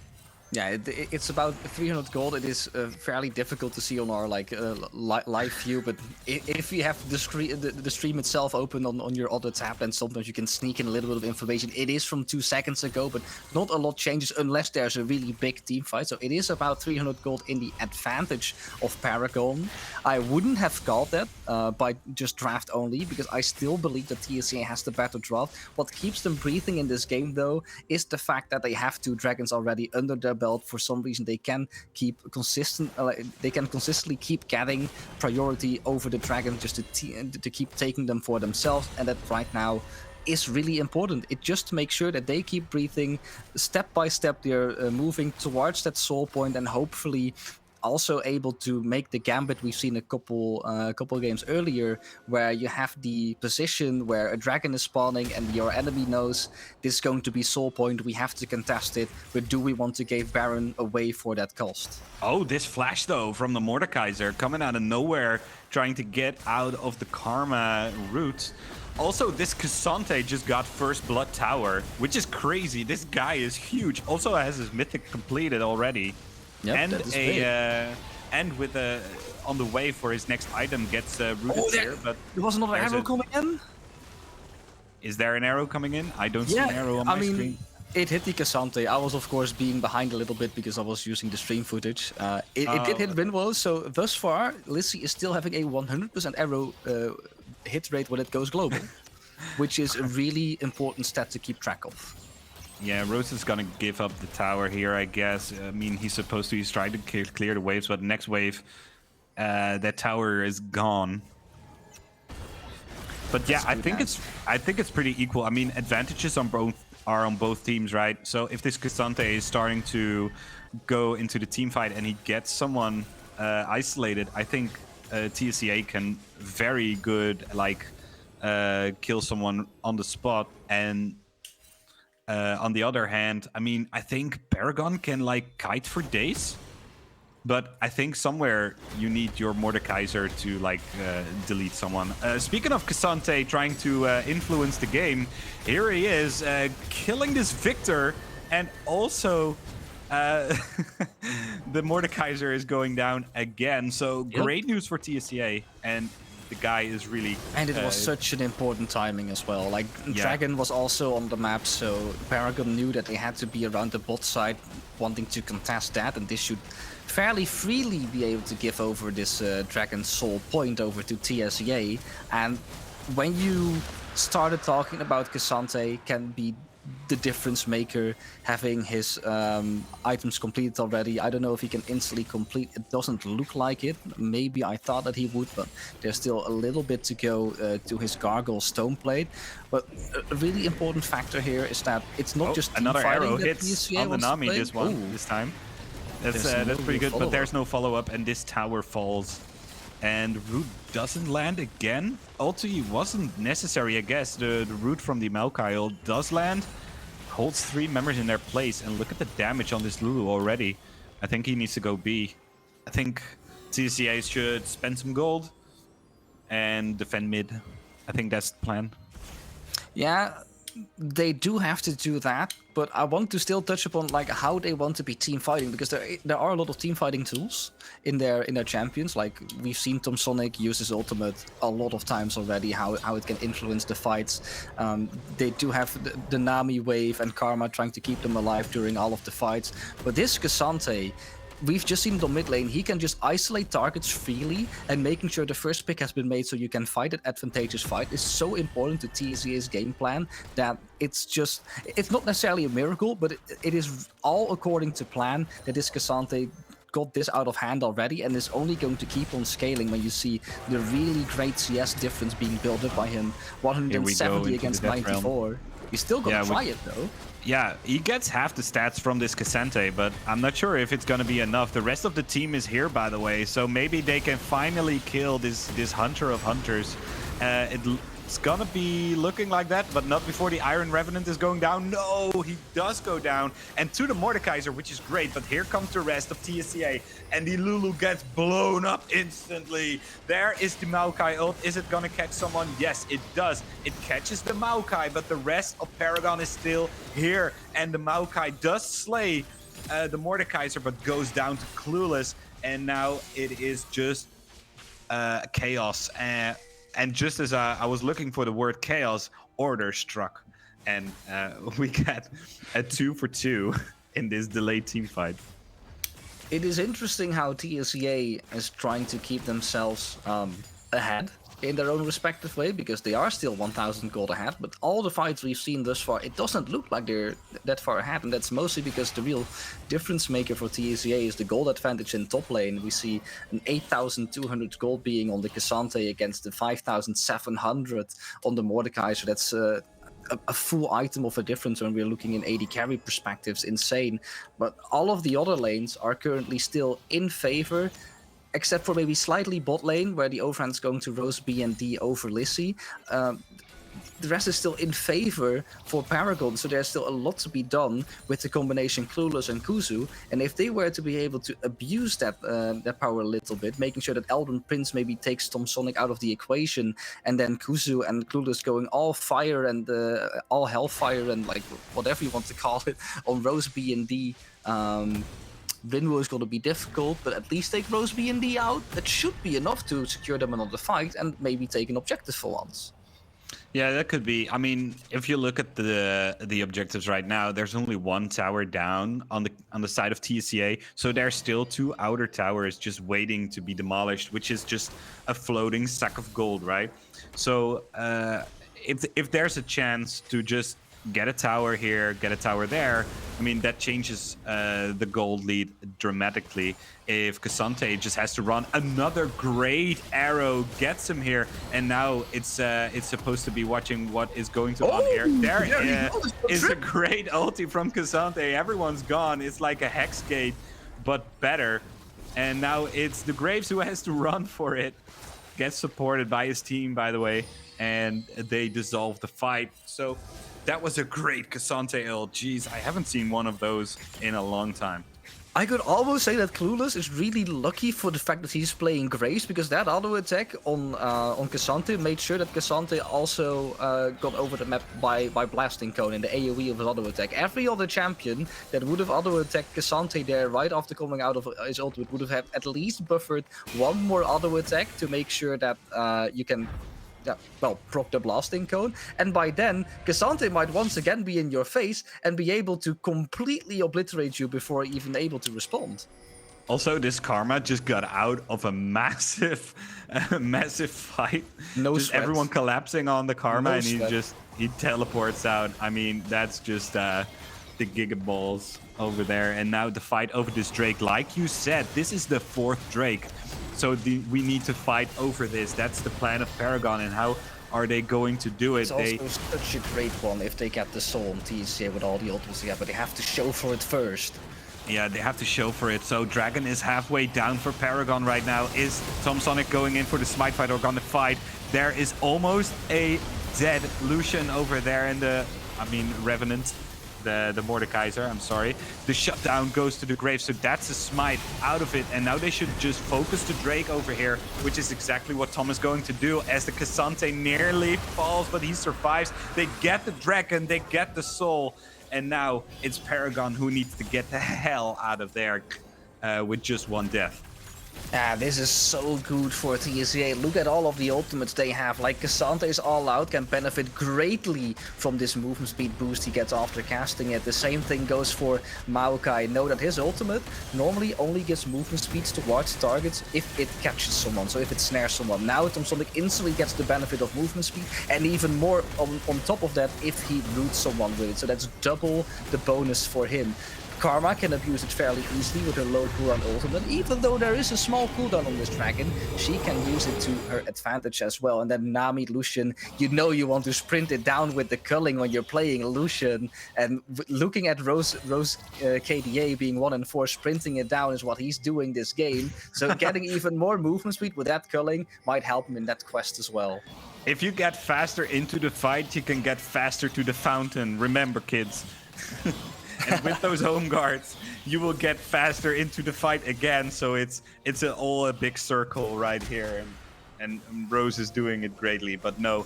Yeah, it's about 300 gold. It is fairly difficult to see on our live view, but if you have the stream itself open on your other tab, then sometimes you can sneak in a little bit of information. It is from 2 seconds ago, but not a lot changes unless there's a really big team fight. So it is about 300 gold in the advantage of Paragon. I wouldn't have called that by just draft only, because I still believe that TSC has the better draft. What keeps them breathing in this game, though, is the fact that they have 2 dragons already under their belt. For some reason, they can keep consistently keep getting priority over the dragon, just to keep taking them for themselves, and that right now is really important. It just makes sure that they keep breathing step by step. They're moving towards that soul point, and hopefully also able to make the gambit we've seen a couple games earlier, where you have the position where a dragon is spawning and your enemy knows this is going to be soul point, we have to contest it, but do we want to give Baron away for that cost? Oh, this flash though from the Mordekaiser coming out of nowhere, trying to get out of the Karma route. Also, this Cassante just got first blood tower, which is crazy. This guy is huge. Also has his mythic completed already. Yep, and with on the way for his next item gets rooted here, but there was another arrow coming in. Is there an arrow coming in? I don't see an arrow on my screen. It hit the Cassante. I was, of course, being behind a little bit because I was using the stream footage. It did hit Winwow, so thus far, Lissy is still having a 100% arrow hit rate when it goes global, which is a really important stat to keep track of. Yeah, Rose is gonna give up the tower here, I guess. I mean, he's trying to clear the waves, but next wave, that tower is gone. But yeah, I think it's pretty equal. I mean, advantages are on both teams, right? So if this Cassante is starting to go into the team fight and he gets someone isolated, I think TSCA can very good kill someone on the spot. And on the other hand, I mean, I think Paragon can kite for days, but I think somewhere you need your Mordekaiser to delete someone. Speaking of Cassante trying to influence the game, here he is killing this Victor, and also the Mordekaiser is going down again. So great news for TSCA, and the guy is really... And it was such an important timing as well. Dragon was also on the map, so Paragon knew that they had to be around the bot side, wanting to contest that, and this should fairly freely be able to give over this Dragon Soul point over to TSCA. And when you started talking about Cassante can be the difference maker, having his items completed already. I don't know if he can instantly complete. It doesn't look like it. Maybe I thought that he would, but there's still a little bit to go to his Gargoyle Stone Plate. But a really important factor here is that it's not just another arrow that hits on the Nami this time. That's pretty good, but there's no follow-up, and this tower falls. And root doesn't land again. Ulti wasn't necessary, I guess. The root from the Maokai does land. Holds 3 members in their place. And look at the damage on this Lulu already. I think he needs to go B. I think TCA should spend some gold and defend mid. I think that's the plan. Yeah, they do have to do that, but I want to still touch upon like how they want to be team fighting, because there are a lot of team fighting tools in their champions. Like we've seen Tom Sonic use his ultimate a lot of times already, how it can influence the fights. They do have the Nami wave and Karma trying to keep them alive during all of the fights. But this Cassante, we've just seen it on mid lane. He can just isolate targets freely, and making sure the first pick has been made so you can fight an advantageous fight is so important to TCA's game plan that it's not necessarily a miracle, but it is all according to plan that this Cassante got this out of hand already, and is only going to keep on scaling when you see the really great CS difference being built up by him. 170 against 94. He's still gonna try it though. Yeah, he gets half the stats from this Cassante, but I'm not sure if it's going to be enough. The rest of the team is here, by the way, so maybe they can finally kill this Hunter of Hunters. It's going to be looking like that, but not before the Iron Revenant is going down. No, he does go down. And to the Mordekaiser, which is great, but here comes the rest of TSCA, and the Lulu gets blown up instantly. There is the Maokai ult. Is it going to catch someone? Yes, it does. It catches the Maokai, but the rest of Paragon is still here. And the Maokai does slay the Mordekaiser, but goes down to Clueless. And now it is just chaos. And just as I was looking for the word chaos, order struck. And we got a 2 for 2 in this delayed team fight. It is interesting how TSCA is trying to keep themselves ahead in their own respective way, because they are still 1,000 gold ahead, but all the fights we've seen thus far, it doesn't look like they're that far ahead, and that's mostly because the real difference maker for TSCA is the gold advantage in top lane. We see an 8,200 gold being on the Cassante against the 5,700 on the Mordecai, so that's a full item of a difference when we're looking in AD carry perspectives. Insane. But all of the other lanes are currently still in favor, except for maybe slightly bot lane, where the overhand's going to Rose B and D over Lissy. The rest is still in favor for Paragon, so there's still a lot to be done with the combination Clueless and Kuzu. And if they were to be able to abuse that power a little bit, making sure that Elden Prince maybe takes Tom Sonic out of the equation, and then Kuzu and Clueless going all fire and all hellfire and like whatever you want to call it on Rose B and D. Rinwo is going to be difficult, but at least take Rose B and D out. That should be enough to secure them another fight and maybe take an objective for once. Yeah, that could be. I mean, if you look at the objectives right now, there's only one tower down on the side of TCA, so there's still 2 outer towers just waiting to be demolished, which is just a floating sack of gold, right? So if there's a chance to just get a tower here, get a tower there, I mean, that changes the gold lead dramatically. If Cassante just has to run another great arrow, gets him here, and now it's supposed to be watching what is going to on here. There is a great ulti from Cassante. Everyone's gone. It's like a hex gate, but better. And now it's the Graves who has to run for it. Gets supported by his team, by the way, and they dissolve the fight. So that was a great Cassante ult. Jeez, I haven't seen one of those in a long time. I could almost say that Clueless is really lucky for the fact that he's playing Graves, because that auto attack on Cassante made sure that Cassante also got over the map by blasting cone in the AoE of his auto attack. Every other champion that would have auto attacked Cassante there right after coming out of his ultimate would have at least buffered one more auto attack to make sure that you can proc the blasting cone, and by then Cassante might once again be in your face and be able to completely obliterate you before even able to respond. Also, this Karma just got out of a massive fight. No just sweat. Everyone collapsing on the Karma, No and sweat. he teleports out. I mean, that's just the Giga Balls over there. And now the fight over this Drake. Like you said, this is the 4th Drake. So we need to fight over this. That's the plan of Paragon, and how are they going to do it? It's also such a great one if they get the soul on TCA with all the ultimates together, but they have to show for it first. Yeah, they have to show for it. So Dragon is halfway down for Paragon right now. Is Tom Sonic going in for the smite fight or gonna fight? There is almost a dead Lucian over there in the, Revenant. the Mordekaiser, I'm sorry. The shutdown goes to the grave, so that's a smite out of it. And now they should just focus the Drake over here, which is exactly what Tom is going to do as the Cassante nearly falls, but he survives. They get the Dragon, they get the Soul, and now it's Paragon who needs to get the hell out of there with just one death. This is so good for TSCA. Look at all of the ultimates they have. Like Cassante's All Out can benefit greatly from this movement speed boost he gets after casting it. The same thing goes for Maokai. Know that his ultimate normally only gives movement speeds towards targets if it catches someone, so if it snares someone. Now Tom Sonic instantly gets the benefit of movement speed, and even more on top of that if he roots someone with it. So that's double the bonus for him. Karma can abuse it fairly easily with her low cooldown ultimate. Even though there is a small cooldown on this dragon, she can use it to her advantage as well. And then Nami, Lucian, you know you want to sprint it down with the culling when you're playing Lucian. And looking at Rose KDA being 1 and 4, sprinting it down is what he's doing this game. So getting even more movement speed with that culling might help him in that quest as well. If you get faster into the fight, you can get faster to the fountain. Remember, kids. And with those home guards, you will get faster into the fight again. So it's all a big circle right here, and Rose is doing it greatly. But no,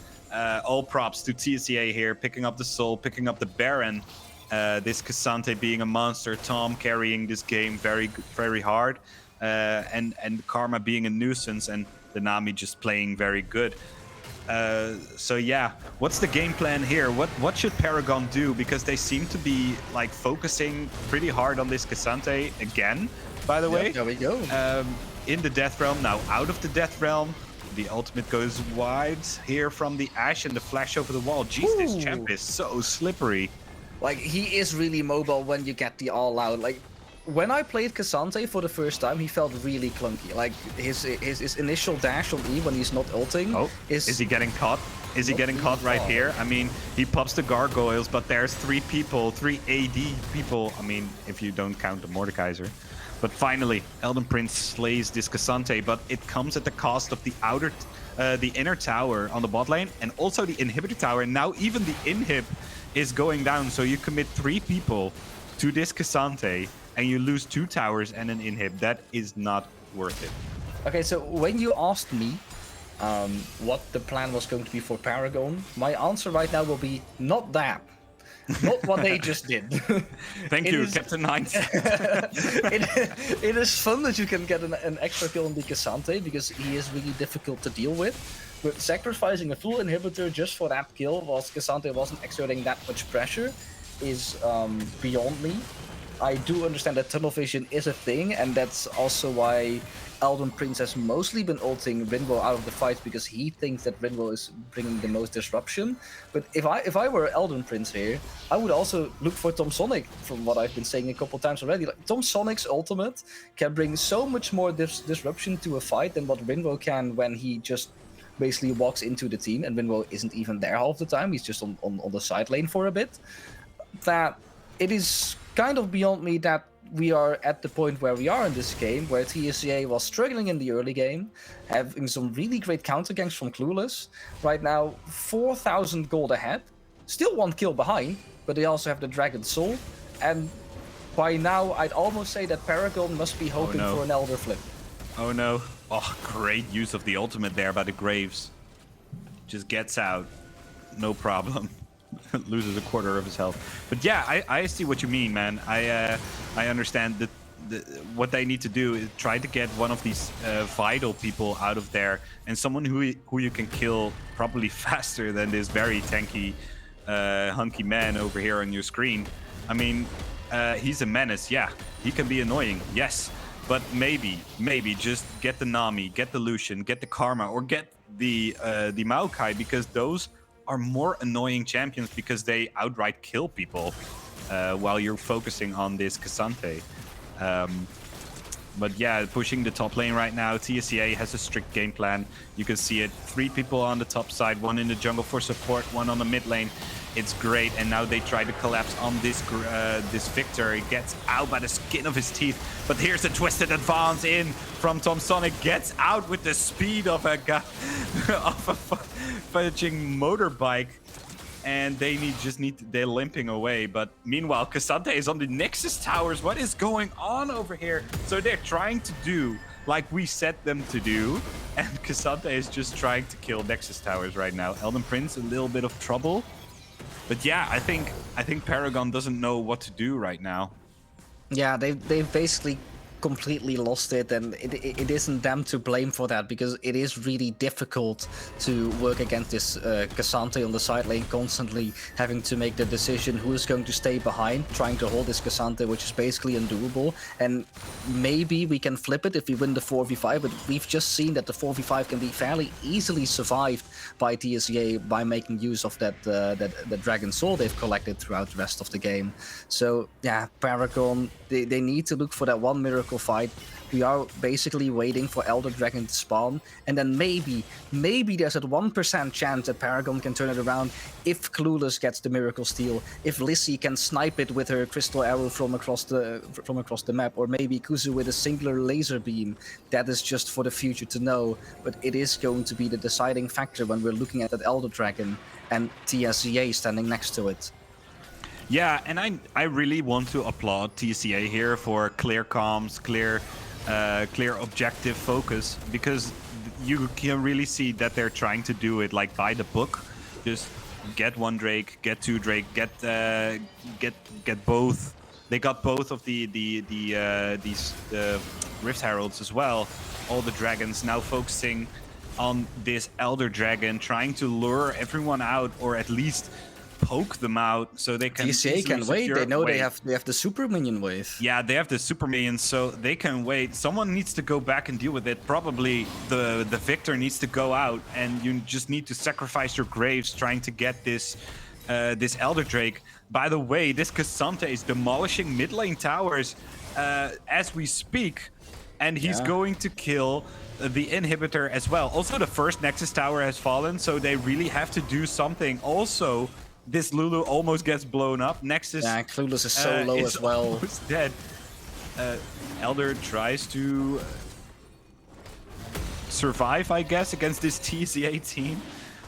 all props to TSCA here, picking up the Soul, picking up the Baron. This Cassante being a monster, Tom carrying this game very hard, and Karma being a nuisance, and the Nami just playing very good. So yeah, what's the game plan here? What should Paragon do? Because they seem to be like focusing pretty hard on this Cassante again, by the way. There we go. In the Death Realm, now out of the Death Realm. The ultimate goes wide here from the Ashe and the flash over the wall. Jeez, this champ is so slippery. Like, he is really mobile when you get the All Out. Like, when I played Cassante for the first time, he felt really clunky. Like, his initial dash on E when he's not ulting. Oh, is he getting caught? Is he getting caught right here? I mean, he pops the gargoyles, but there's 3 AD people. I mean, if you don't count the Mordekaiser. But finally, Elden Prince slays this Cassante, but it comes at the cost of the inner tower on the bot lane, and also the inhibitor tower. And now even the inhib is going down, so you commit 3 people to this Cassante, and you lose 2 towers and an inhib. That is not worth it. Okay, so when you asked me what the plan was going to be for Paragon, my answer right now will be not that. Not what they just did. Thank you, Captain Hines. It is fun that you can get an extra kill on the Cassante, because he is really difficult to deal with. But sacrificing a full inhibitor just for that kill, whilst Cassante wasn't exerting that much pressure, is beyond me. I do understand that tunnel vision is a thing, and that's also why Elden Prince has mostly been ulting Ringo out of the fight, because he thinks that Ringo is bringing the most disruption. But if I were Elden Prince here, I would also look for Tom Sonic, from what I've been saying a couple times already. Like, Tom Sonic's ultimate can bring so much more disruption to a fight than what Ringo can when he just basically walks into the team, and Ringo isn't even there half the time. He's just on the side lane for a bit. That it is kind of beyond me that we are at the point where we are in this game, where TSCA was struggling in the early game, having some really great counter ganks from Clueless. Right now, 4,000 gold ahead, still 1 kill behind, but they also have the Dragon Soul. And by now, I'd almost say that Paragon must be hoping for an Elder Flip. Oh no. Oh, great use of the ultimate there by the Graves. Just gets out. No problem. Loses a quarter of his health. But yeah, I see what you mean, man. I understand that what they need to do is try to get one of these vital people out of there, and someone who you can kill probably faster than this very tanky, hunky man over here on your screen. I mean, he's a menace. Yeah, he can be annoying. Yes, but maybe just get the Nami, get the Lucian, get the Karma, or get the Maokai, because those are more annoying champions because they outright kill people while you're focusing on this Cassante. But yeah, pushing the top lane right now, TSCA has a strict game plan. You can see it. 3 people on the top side, 1 in the jungle for support, 1 on the mid lane. It's great, and now they try to collapse on this Victor. He gets out by the skin of his teeth, but here's a twisted advance in from Tom Sonic. Gets out with the speed of a fudging motorbike. and they're limping away. But meanwhile, Cassante is on the Nexus towers. What is going on over here? So they're trying to do like we set them to do, and Cassante is just trying to kill Nexus towers right now. Elden Prince a little bit of trouble, but yeah, I think Paragon doesn't know what to do right now. Yeah, they've basically completely lost it, and it isn't them to blame for that, because it is really difficult to work against this Cassante on the side lane, constantly having to make the decision who is going to stay behind, trying to hold this Cassante, which is basically undoable. And maybe we can flip it if we win the 4v5, but we've just seen that the 4v5 can be fairly easily survived by TSEA by making use of that Dragon Soul they've collected throughout the rest of the game. So yeah, Paragon, they need to look for that one miracle fight. We are basically waiting for Elder Dragon to spawn, and then maybe there's a 1% chance that Paragon can turn it around if Clueless gets the miracle steal, if Lissy can snipe it with her crystal arrow from across the map, or maybe Kuzu with a singular laser beam. That is just for the future to know, but it is going to be the deciding factor when we're looking at that Elder Dragon and TSEA standing next to it. Yeah, and I really want to applaud TCA here for clear comms, clear objective focus, because you can really see that they're trying to do it like by the book. Just get one Drake, get two Drake, get both. They got both of these Rift Heralds as well. All the dragons now focusing on this Elder Dragon, trying to lure everyone out, or at least poke them out so they can. DCA can wait. They know they have the super minion wave. Yeah, they have the super minions, so they can wait. Someone needs to go back and deal with it. Probably the victor needs to go out, and you just need to sacrifice your graves trying to get this Elder Drake. By the way, this Cassante is demolishing mid lane towers as we speak, and he's going to kill the inhibitor as well. Also, the first Nexus tower has fallen, so they really have to do something. Also, this Lulu almost gets blown up. Nexus, yeah, Clueless is so low as well. Almost dead. Elder tries to survive, I guess, against this TCA team.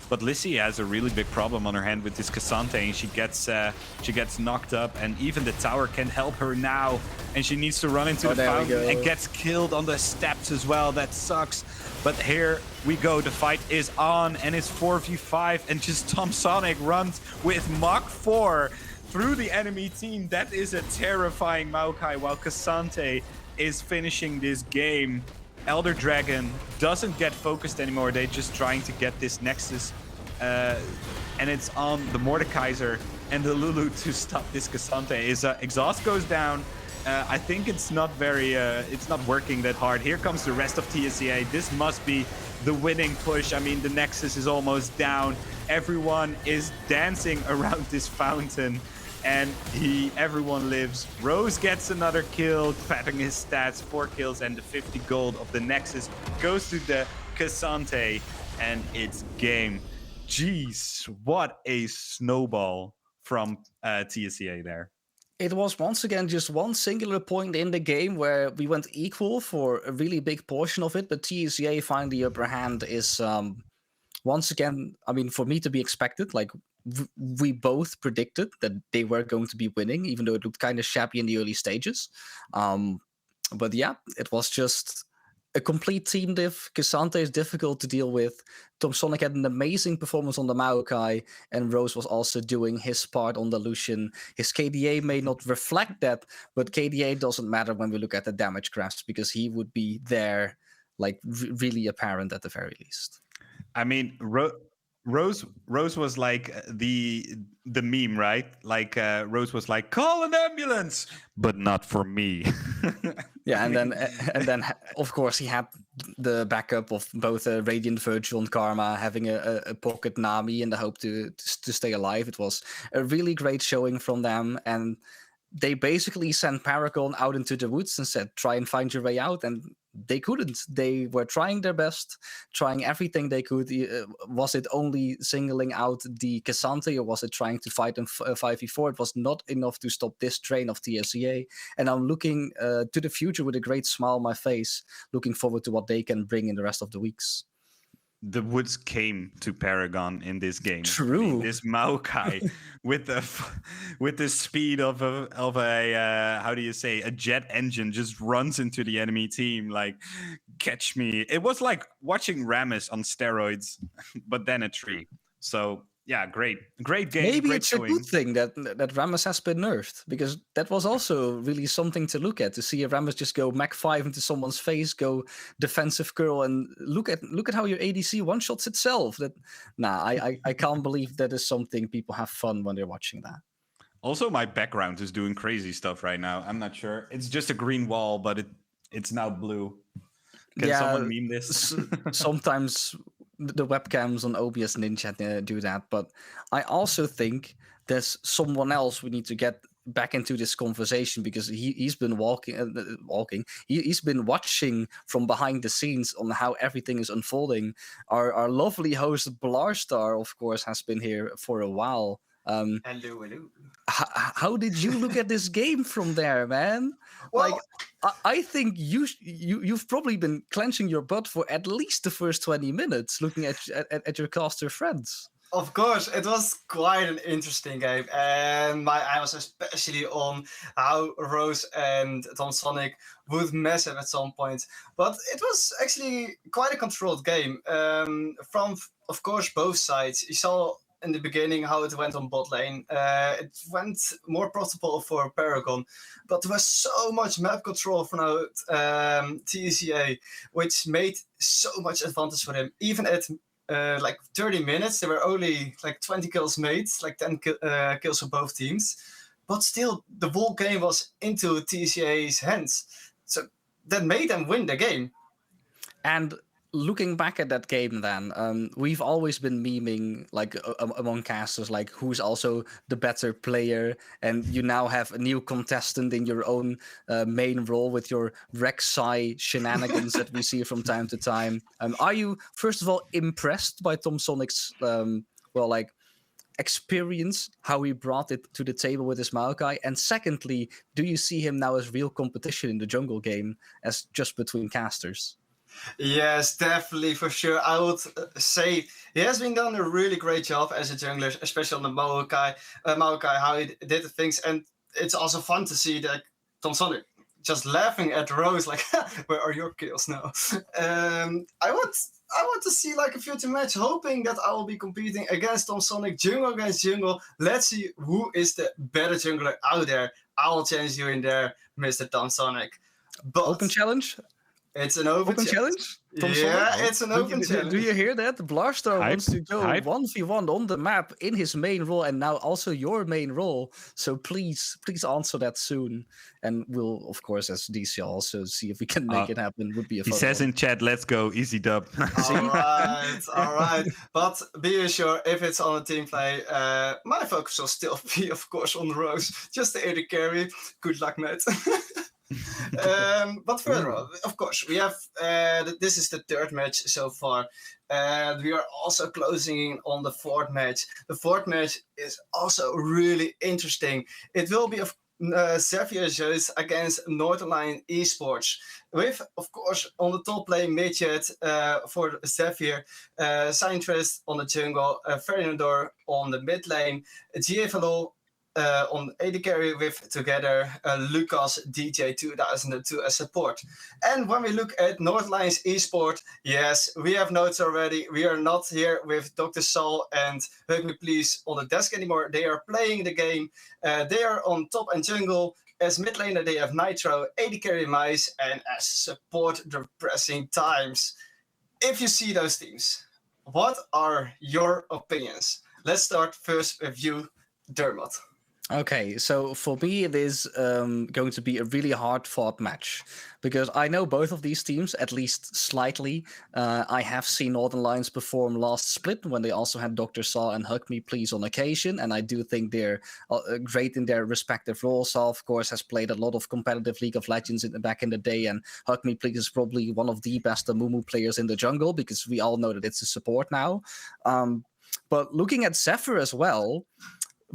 But Lissy has a really big problem on her hand with this Cassante, and she gets knocked up, and even the tower can't help her now, and she needs to run into the fountain and gets killed on the steps as well. That sucks. But here we go. The fight is on, and it's 4v5, and just Tom Sonic runs with Mach 4 through the enemy team. That is a terrifying Maokai, while Cassante is finishing this game. Elder Dragon doesn't get focused anymore. They're just trying to get this Nexus, and it's on the Mordekaiser and the Lulu to stop this Cassante. His exhaust goes down. I think it's not working that hard. Here comes the rest of TSEA. This must be the winning push. I mean, the Nexus is almost down. Everyone is dancing around this fountain, and everyone lives. Rose gets another kill, patting his stats, 4 kills, and the 50 gold of the Nexus goes to the Cassante, and it's game. Jeez, what a snowball from TSEA there. It was once again just one singular point in the game where we went equal for a really big portion of it, but TSEA finding the upper hand is once again, I mean, for me to be expected. Like, we both predicted that they were going to be winning, even though it looked kind of shabby in the early stages. But yeah, it was just a complete team diff. Cassante is difficult to deal with. Tom Sonic had an amazing performance on the Maokai, and Rose was also doing his part on the Lucian. His KDA may not reflect that, but KDA doesn't matter when we look at the damage graphs, because he would be there, like, really apparent at the very least. I mean, Rose was like the meme, right? Like Rose was like, "Call an ambulance," but not for me. Yeah, and then of course he had the backup of both Radiant Virgil and Karma having a pocket Nami in the hope to stay alive. It was a really great showing from them, and they basically sent Paragon out into the woods and said, "Try and find your way out," and they couldn't. They were trying their best, trying everything they could. Was it only singling out the Cassante, or was it trying to fight them 5v4? It was not enough to stop this train of TSEA. And I'm looking to the future with a great smile on my face, looking forward to what they can bring in the rest of the weeks. the woods came to Paragon in this game. True. This Maokai with the speed of a how do you say, a jet engine just runs into the enemy team like, catch me. It was like watching Rammus on steroids, but then a tree. So yeah, great game. Maybe great it's showing. a good thing that Rammus has been nerfed, because that was also really something to look at, to see a Rammus just go Mach 5 into someone's face, go defensive curl, and look at how your ADC one-shots itself. I can't believe that is something people have fun when they're watching that. Also, my background is doing crazy stuff right now. I'm not sure. It's just a green wall, but it's now blue. Can someone meme this? Sometimes the webcams on OBS Ninja do that, but I also think there's someone else we need to get back into this conversation, because he's been he's been watching from behind the scenes on how everything is unfolding. Our lovely host Blarstar, of course, has been here for a while. Hello. How did you look at this game from there, man? Well, I think you've probably been clenching your butt for at least the first 20 minutes, looking at your caster friends. of course, it was quite an interesting game, and my eye was especially on how Rose and Tom Sonic would mess up at some point. But it was actually quite a controlled game. From, of course, both sides. You saw in the beginning how it went on bot lane. It went more profitable for Paragon, but there was so much map control from TCA, which made so much advantage for them. Even at like 30 minutes, there were only like 20 kills made, like 10 kills for both teams. But still, the whole game was into TCA's hands. So that made them win the game. And looking back at that game then, we've always been memeing like among casters, like who's also the better player, and you now have a new contestant in your own main role with your Rek'Sai shenanigans that we see from time to time. Are you, first of all, impressed by Tom Sonic's experience, how he brought it to the table with his Maokai? And secondly, do you see him now as real competition in the jungle game, as just between casters? Yes, definitely, for sure. I would say he has been done a really great job as a jungler, especially on the Maokai, how he did the things. And it's also fun to see that Tom Sonic just laughing at Rose, like, where are your kills now? I want to see like a future match, hoping that I will be competing against Tom Sonic, jungle against jungle. Let's see who is the better jungler out there. I will challenge you in there, Mr. Tom Sonic. But open challenge? It's an open challenge. Tom yeah, Sonic? It's an open challenge. Do you hear that? Blarstar wants to go hype. 1v1 on the map in his main role, and now also your main role. So please answer that soon. And we'll, of course, as DCL, also see if we can make it happen. Would be a He fun says one. in chat, let's go, easy dub. All right. But be assured, if it's on a team play, my focus will still be, of course, on Rose. Just the AD carry. Good luck, mate. But further on, of course, we have this is the third match so far, and we are also closing in on the fourth match. The fourth match is also really interesting. It will be Xavier Zeus against Northern Lion Esports, with, of course, on the top lane Midget for Xavier, Scientress on the jungle, Fernandor on the mid lane, GFLO on AD carry with together Lucas DJ 2002 as support. And when we look at North Lions Esport, yes, we have notes already. We are not here with Dr. Saul and Hug Me Please on the desk anymore. They are playing the game. They are on top and jungle. As mid laner, they have Nitro, AD carry Mice, and as support, the pressing times. If you see those teams, what are your opinions? Let's start first with you, Dermot. Okay, so for me, it is going to be a really hard-fought match, because I know both of these teams, at least slightly. I have seen Northern Lions perform last split when they also had Dr. Saw and Hug Me Please on occasion, and I do think they're great in their respective roles. Saw, of course, has played a lot of competitive League of Legends back in the day, and Hug Me Please is probably one of the best Amumu players in the jungle, because we all know that it's a support now. But looking at Zephyr as well,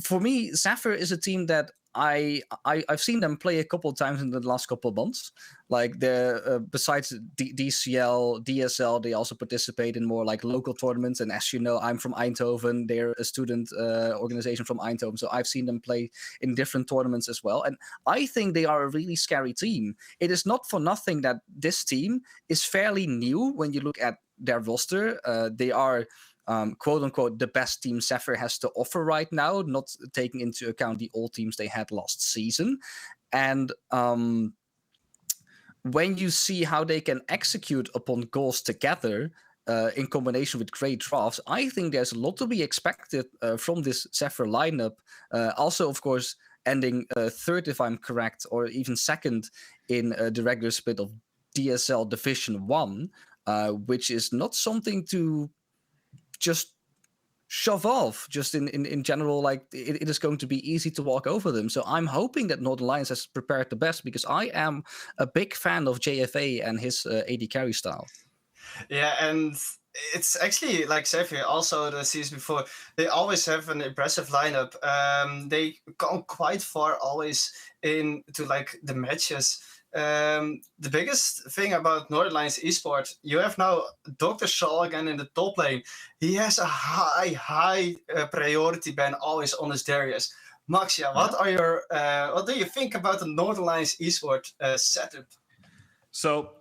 for me, Zephyr is a team that I've seen them play a couple of times in the last couple of months. Like besides DCL, DSL, they also participate in more like local tournaments. And as you know, I'm from Eindhoven. They're a student organization from Eindhoven, so I've seen them play in different tournaments as well. And I think they are a really scary team. It is not for nothing that this team is fairly new when you look at their roster. They are quote unquote the best team Zephyr has to offer right now, not taking into account the old teams they had last season. And when you see how they can execute upon goals together in combination with great drafts, I think there's a lot to be expected from this Zephyr lineup. Also, of course, ending third, if I'm correct, or even second in the regular split of DSL Division 1, which is not something to just shove off just in general. Like it is going to be easy to walk over them. So I'm hoping that Northern Lions has prepared the best, because I am a big fan of JFA and his AD carry style. Yeah, and it's actually like Xavier also the season before, they always have an impressive lineup. They come quite far always into like the matches. The biggest thing about Northern Lions Esports, you have now Dr. Shaw again in the top lane. He has a high priority ban always on his Darius. Maxia, what do you think about the Northern Lions Esports setup? So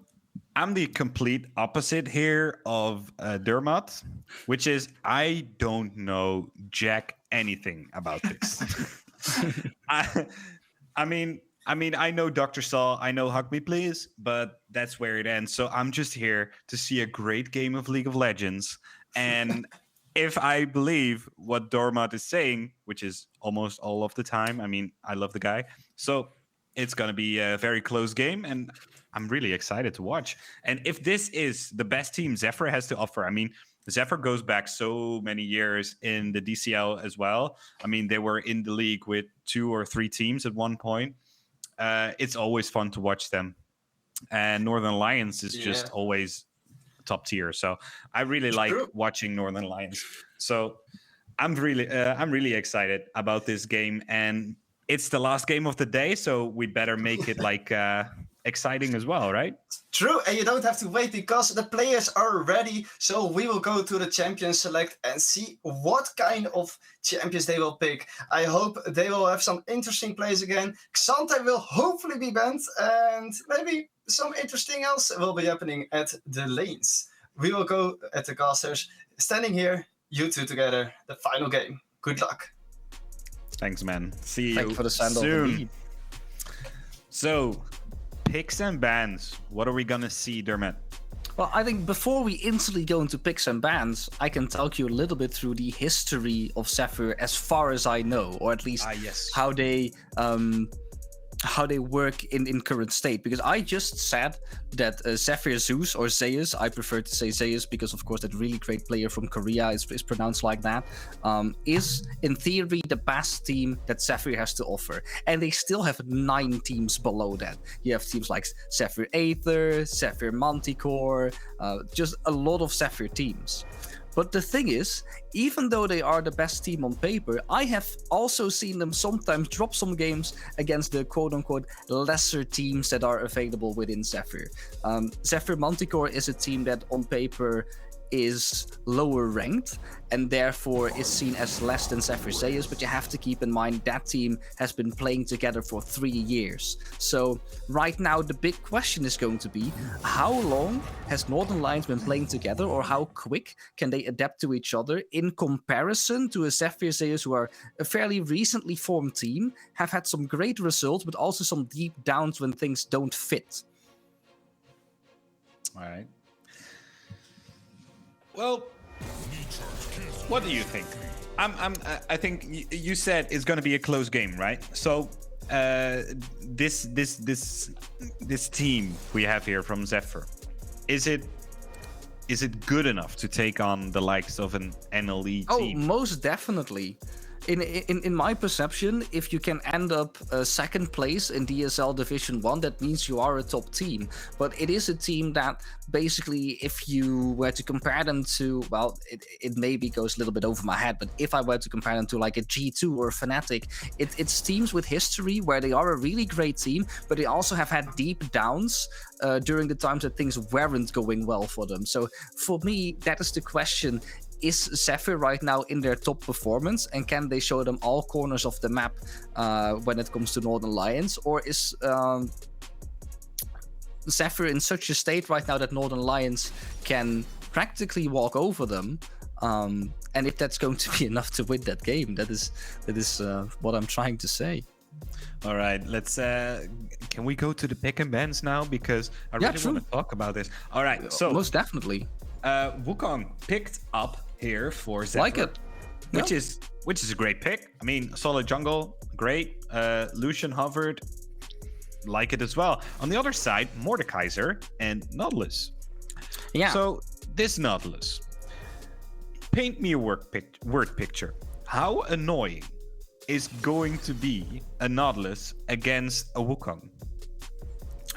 I'm the complete opposite here of Dermot, which is I don't know jack anything about this. I mean, I know Dr. Saul, I know Hug Me Please, but that's where it ends. So I'm just here to see a great game of League of Legends. And if I believe what Dormat is saying, which is almost all of the time, I mean, I love the guy. So it's going to be a very close game, and I'm really excited to watch. And if this is the best team Zephyr has to offer, I mean, Zephyr goes back so many years in the DCL as well. I mean, they were in the league with 2 or 3 teams at one point. It's always fun to watch them, and Northern Lions is just always top tier. So I really like watching Northern Lions. So I'm really excited about this game, and it's the last game of the day, so we better make it like exciting as well, right? True, and you don't have to wait because the players are ready. So we will go to the champion select and see what kind of champions they will pick. I hope they will have some interesting plays again. Xante will hopefully be banned, and maybe some interesting else will be happening at the lanes. We will go at the casters. Standing here, you two together, the final game. Good luck. Thanks, man. See Thank you for the send-off soon. indeed. So, picks and bans. What are we gonna see, Dermot? Well, I think before we instantly go into picks and bans, I can talk you a little bit through the history of Zephyr as far as I know, or at least how they work in current state. Because I just said that Zephyr Zeus, or Zeus, I prefer to say Zeus because of course that really great player from Korea is pronounced like that, is in theory the best team that Zephyr has to offer. And they still have 9 teams below that. You have teams like Zephyr Aether, Zephyr Manticore, just a lot of Zephyr teams. But the thing is, even though they are the best team on paper, I have also seen them sometimes drop some games against the quote-unquote lesser teams that are available within Zephyr. Zephyr Manticore is a team that on paper is lower ranked and therefore is seen as less than Zephyr Zeus, but you have to keep in mind that team has been playing together for 3 years. So right now the big question is going to be, how long has Northern Lions been playing together, or how quick can they adapt to each other in comparison to a Zephyr Zeus, who are a fairly recently formed team, have had some great results but also some deep downs when things don't fit. All right. Well, what do you think? I think you said it's going to be a close game, right? So this team we have here from Zephyr, is it good enough to take on the likes of an NLE team? Oh, most definitely. In my perception, if you can end up second place in DSL Division 1, that means you are a top team. But it is a team that basically, if you were to compare them to, well, it maybe goes a little bit over my head, but if I were to compare them to like a G2 or a Fnatic, it's teams with history where they are a really great team, but they also have had deep downs during the times that things weren't going well for them. So for me, that is the question. Is Zephyr right now in their top performance, and can they show them all corners of the map when it comes to Northern Lions? Or is Zephyr in such a state right now that Northern Lions can practically walk over them? And if that's going to be enough to win that game, that is what I'm trying to say. All right, let's. Can we go to the pick and bans now? Because I really want to talk about this. All right, so most definitely. Wukong picked up here for Zephyr, like it, which is a great pick. I mean, solid jungle, great. Lucian hovered, like it as well. On the other side, Mordekaiser and Nautilus. Yeah. So this Nautilus, paint me a word picture. How annoying is going to be a Nautilus against a Wukong?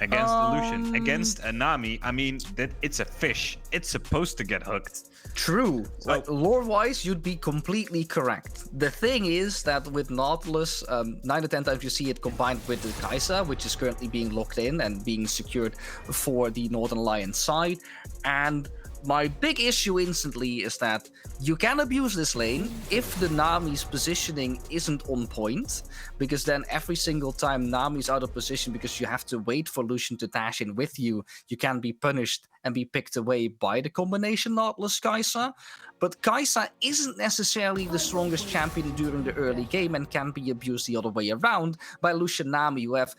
Against a Lucian, against a Nami, I mean, that it's a fish. It's supposed to get hooked. True. So, like, lore-wise, you'd be completely correct. The thing is that with Nautilus, 9 to 10 times you see it combined with the Kai'Sa, which is currently being locked in and being secured for the Northern Lion side. And my big issue instantly is that you can abuse this lane if the Nami's positioning isn't on point, because then every single time Nami's out of position because you have to wait for Lucian to dash in with you, you can be punished and be picked away by the combination Nautilus Kai'Sa. But Kai'Sa isn't necessarily the strongest champion during the early game and can be abused the other way around by Lucian Nami, who have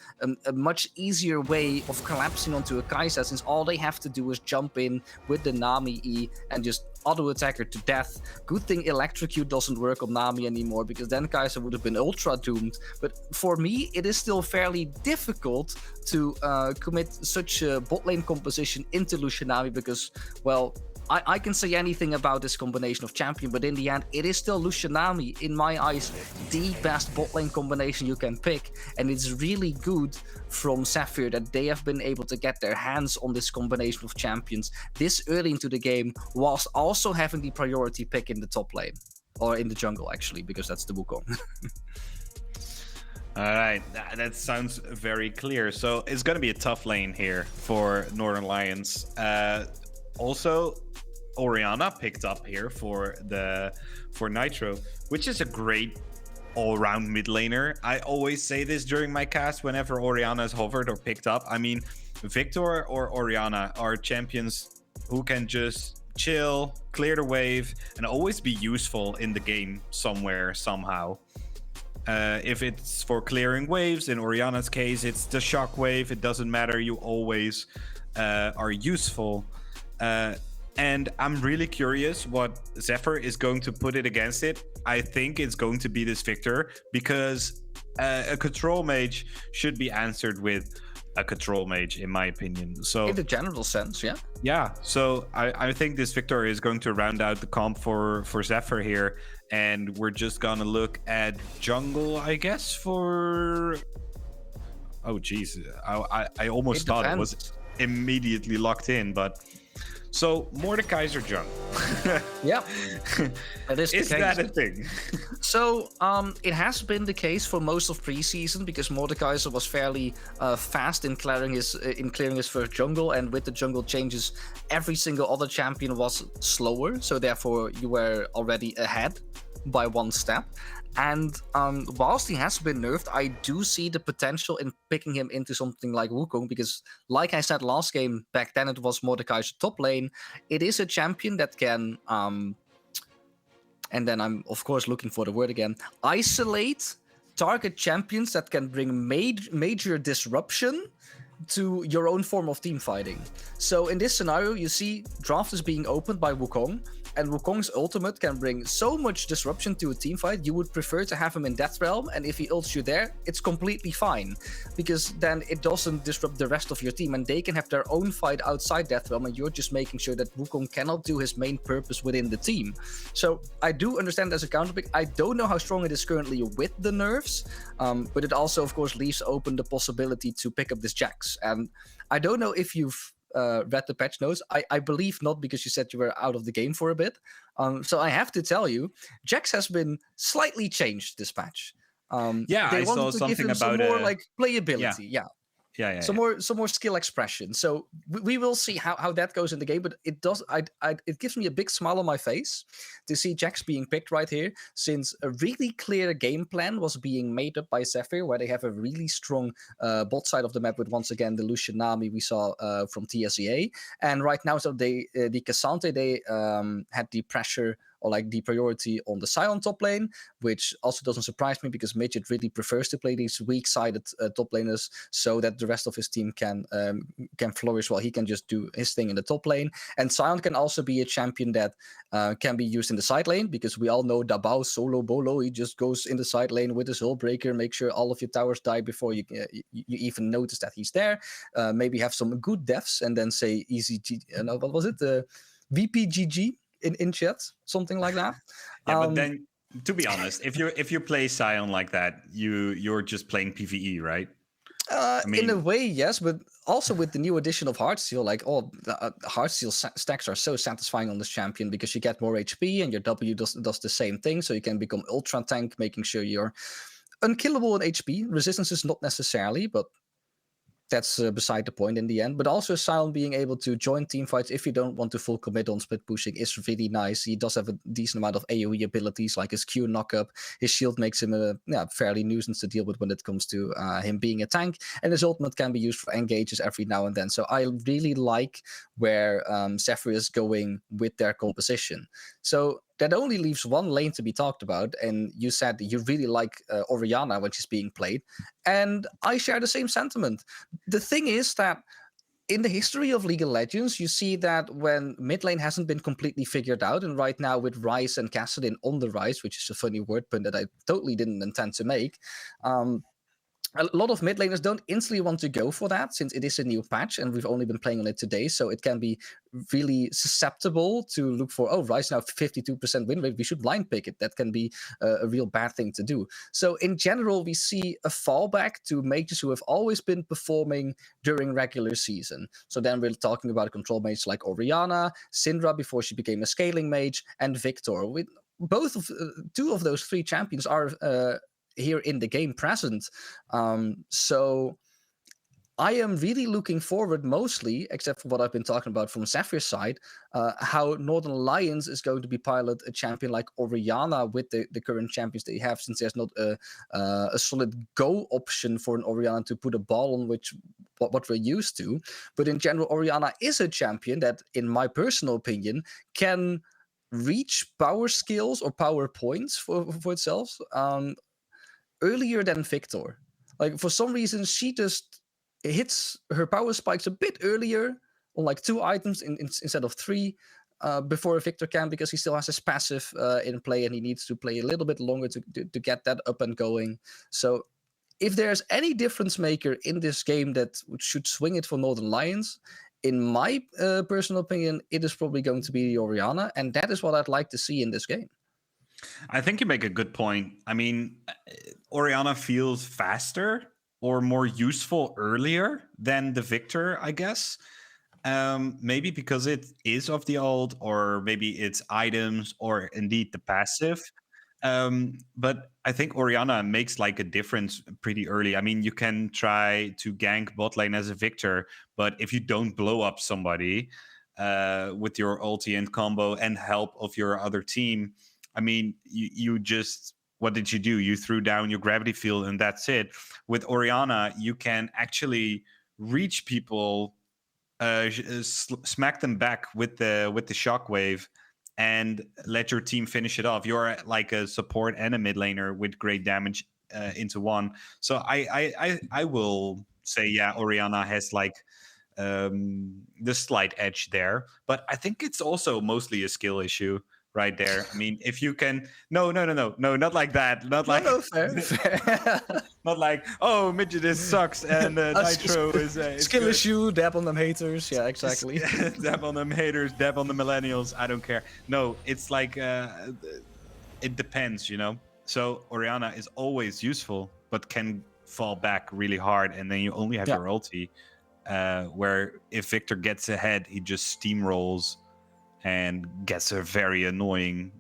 a much easier way of collapsing onto a Kai'Sa, since all they have to do is jump in with the Nami E and just auto-attack her to death. Good thing Electrocute doesn't work on Nami anymore, because then Kai'Sa would have been ultra doomed. But for me, it is still fairly difficult to commit such a bot lane composition into Lucian Nami, because, well, I can say anything about this combination of champion, but in the end, it is still Lucian Nami, in my eyes, the best bot lane combination you can pick. And it's really good from Zephyr that they have been able to get their hands on this combination of champions this early into the game, whilst also having the priority pick in the top lane. Or in the jungle, actually, because that's the Wukong. All right, that sounds very clear. So it's going to be a tough lane here for Northern Lions. Also, Orianna picked up here for Nitro, which is a great all-round mid laner. I always say this during my cast whenever Orianna is hovered or picked up. I mean, Victor or Orianna are champions who can just chill, clear the wave, and always be useful in the game somewhere, somehow. If it's for clearing waves, in Orianna's case, it's the shock wave. It doesn't matter. You always are useful. And I'm really curious what Zephyr is going to put it against it. I think it's going to be this Victor, because a control mage should be answered with a control mage, in my opinion. So in the general sense, yeah. Yeah, so I think this Victor is going to round out the comp for Zephyr here, and we're just gonna look at jungle, I guess, for... Oh, geez, I almost thought it was immediately locked in, but... So, Mordekaiser jungle. Yeah, that is the case. That a thing? So, it has been the case for most of preseason, because Mordekaiser was fairly fast in clearing his first jungle, and with the jungle changes, every single other champion was slower. So therefore, you were already ahead by one step. And whilst he has been nerfed, I do see the potential in picking him into something like Wukong, because, like I said last game, back then it was Mordekaiser top lane. It is a champion that can, and then I'm of course looking for the word again, isolate target champions that can bring major disruption to your own form of team fighting. So in this scenario, you see draft is being opened by Wukong, and Wukong's ultimate can bring so much disruption to a team fight, you would prefer to have him in Death Realm, and if he ults you there, it's completely fine, because then it doesn't disrupt the rest of your team, and they can have their own fight outside Death Realm, and you're just making sure that Wukong cannot do his main purpose within the team. So I do understand as a counterpick. I don't know how strong it is currently with the nerfs, but it also, of course, leaves open the possibility to pick up this Jax. And I don't know if you've read the patch notes. I believe not, because you said you were out of the game for a bit. So I have to tell you, Jax has been slightly changed this patch. Yeah, they I saw wanted to give something him some about more like playability. Yeah. Yeah. Some more skill expression. So we will see how that goes in the game. But it does. It gives me a big smile on my face to see Jax being picked right here, since a really clear game plan was being made up by Zephyr, where they have a really strong bot side of the map with, once again, the Lucian Nami we saw from TSEA. And right now, so the Cassante, they had the pressure, or like the priority on the Sion top lane, which also doesn't surprise me, because Midget really prefers to play these weak-sided top laners, so that the rest of his team can flourish while he can just do his thing in the top lane. And Sion can also be a champion that can be used in the side lane, because we all know Dabao solo bolo. He just goes in the side lane with his Hullbreaker, make sure all of your towers die before you even notice that he's there. Maybe have some good deaths, and then say easy. What was it? VPGG. In chat, something like that. Yeah, but then, to be honest, if you play Sion like that, you're just playing PvE, right? In a way, yes, but also with the new addition of Heartsteel, like the Heartsteel stacks are so satisfying on this champion, because you get more HP and your W does the same thing, so you can become ultra tank, making sure you're unkillable in HP. Resistance is not necessarily, but that's beside the point in the end. But also Sion being able to join team fights if you don't want to full commit on split pushing is really nice. He does have a decent amount of AoE abilities, like his Q knockup. His shield makes him a fairly nuisance to deal with when it comes to him being a tank. And his ultimate can be used for engages every now and then. So I really like where Zephyr is going with their composition. So that only leaves one lane to be talked about, and you said that you really like Orianna when she's being played, and I share the same sentiment. The thing is that in the history of League of Legends, you see that when mid lane hasn't been completely figured out, and right now with Ryze and Kassadin on the rise, which is a funny wordpun that I totally didn't intend to make, a lot of mid laners don't instantly want to go for that, since it is a new patch and we've only been playing on it today. So it can be really susceptible to look for, Ryze now 52% win rate, we should blind pick it. That can be a real bad thing to do. So in general, we see a fallback to mages who have always been performing during regular season. So then we're talking about a control mage like Orianna, Syndra before she became a scaling mage, and Victor. With two of those three champions are here in the game present. So I am really looking forward, mostly, except for what I've been talking about from Zephyr's side, how Northern Lions is going to be pilot a champion like Orianna with the current champions they have, since there's not a solid go option for an Orianna to put a ball on, what we're used to. But in general, Orianna is a champion that, in my personal opinion, can reach power skills or power points for itself earlier than Victor. Like, for some reason, she just hits her power spikes a bit earlier on like 2 items instead of 3 before Victor can, because he still has his passive in play and he needs to play a little bit longer to get that up and going. So if there's any difference maker in this game that should swing it for Northern Lions, in my personal opinion, it is probably going to be Orianna, and that is what I'd like to see in this game. I think you make a good point. I mean, Orianna feels faster or more useful earlier than the Victor, I guess. Maybe because it is of the old, or maybe it's items, or indeed the passive. But I think Orianna makes like a difference pretty early. I mean, you can try to gank bot lane as a Victor, but if you don't blow up somebody with your ulti and combo and help of your other team, I mean, you just, what did you do? You threw down your gravity field and that's it. With Orianna, you can actually reach people, smack them back with the shockwave, and let your team finish it off. You're like a support and a mid laner with great damage into one. So I will say, yeah, Orianna has like the slight edge there. But I think it's also mostly a skill issue right there. I mean, if you can, no, not like that, not like fair. not like, oh, Midget sucks and Nitro is skill good. issue. Dab on them haters. Yeah, exactly. Dab on them haters, dab on the millennials. I don't care. No, it's like it depends, you know. So Orianna is always useful, but can fall back really hard, and then you only have your ulti. Where if Victor gets ahead, he just steamrolls and gets a very annoying,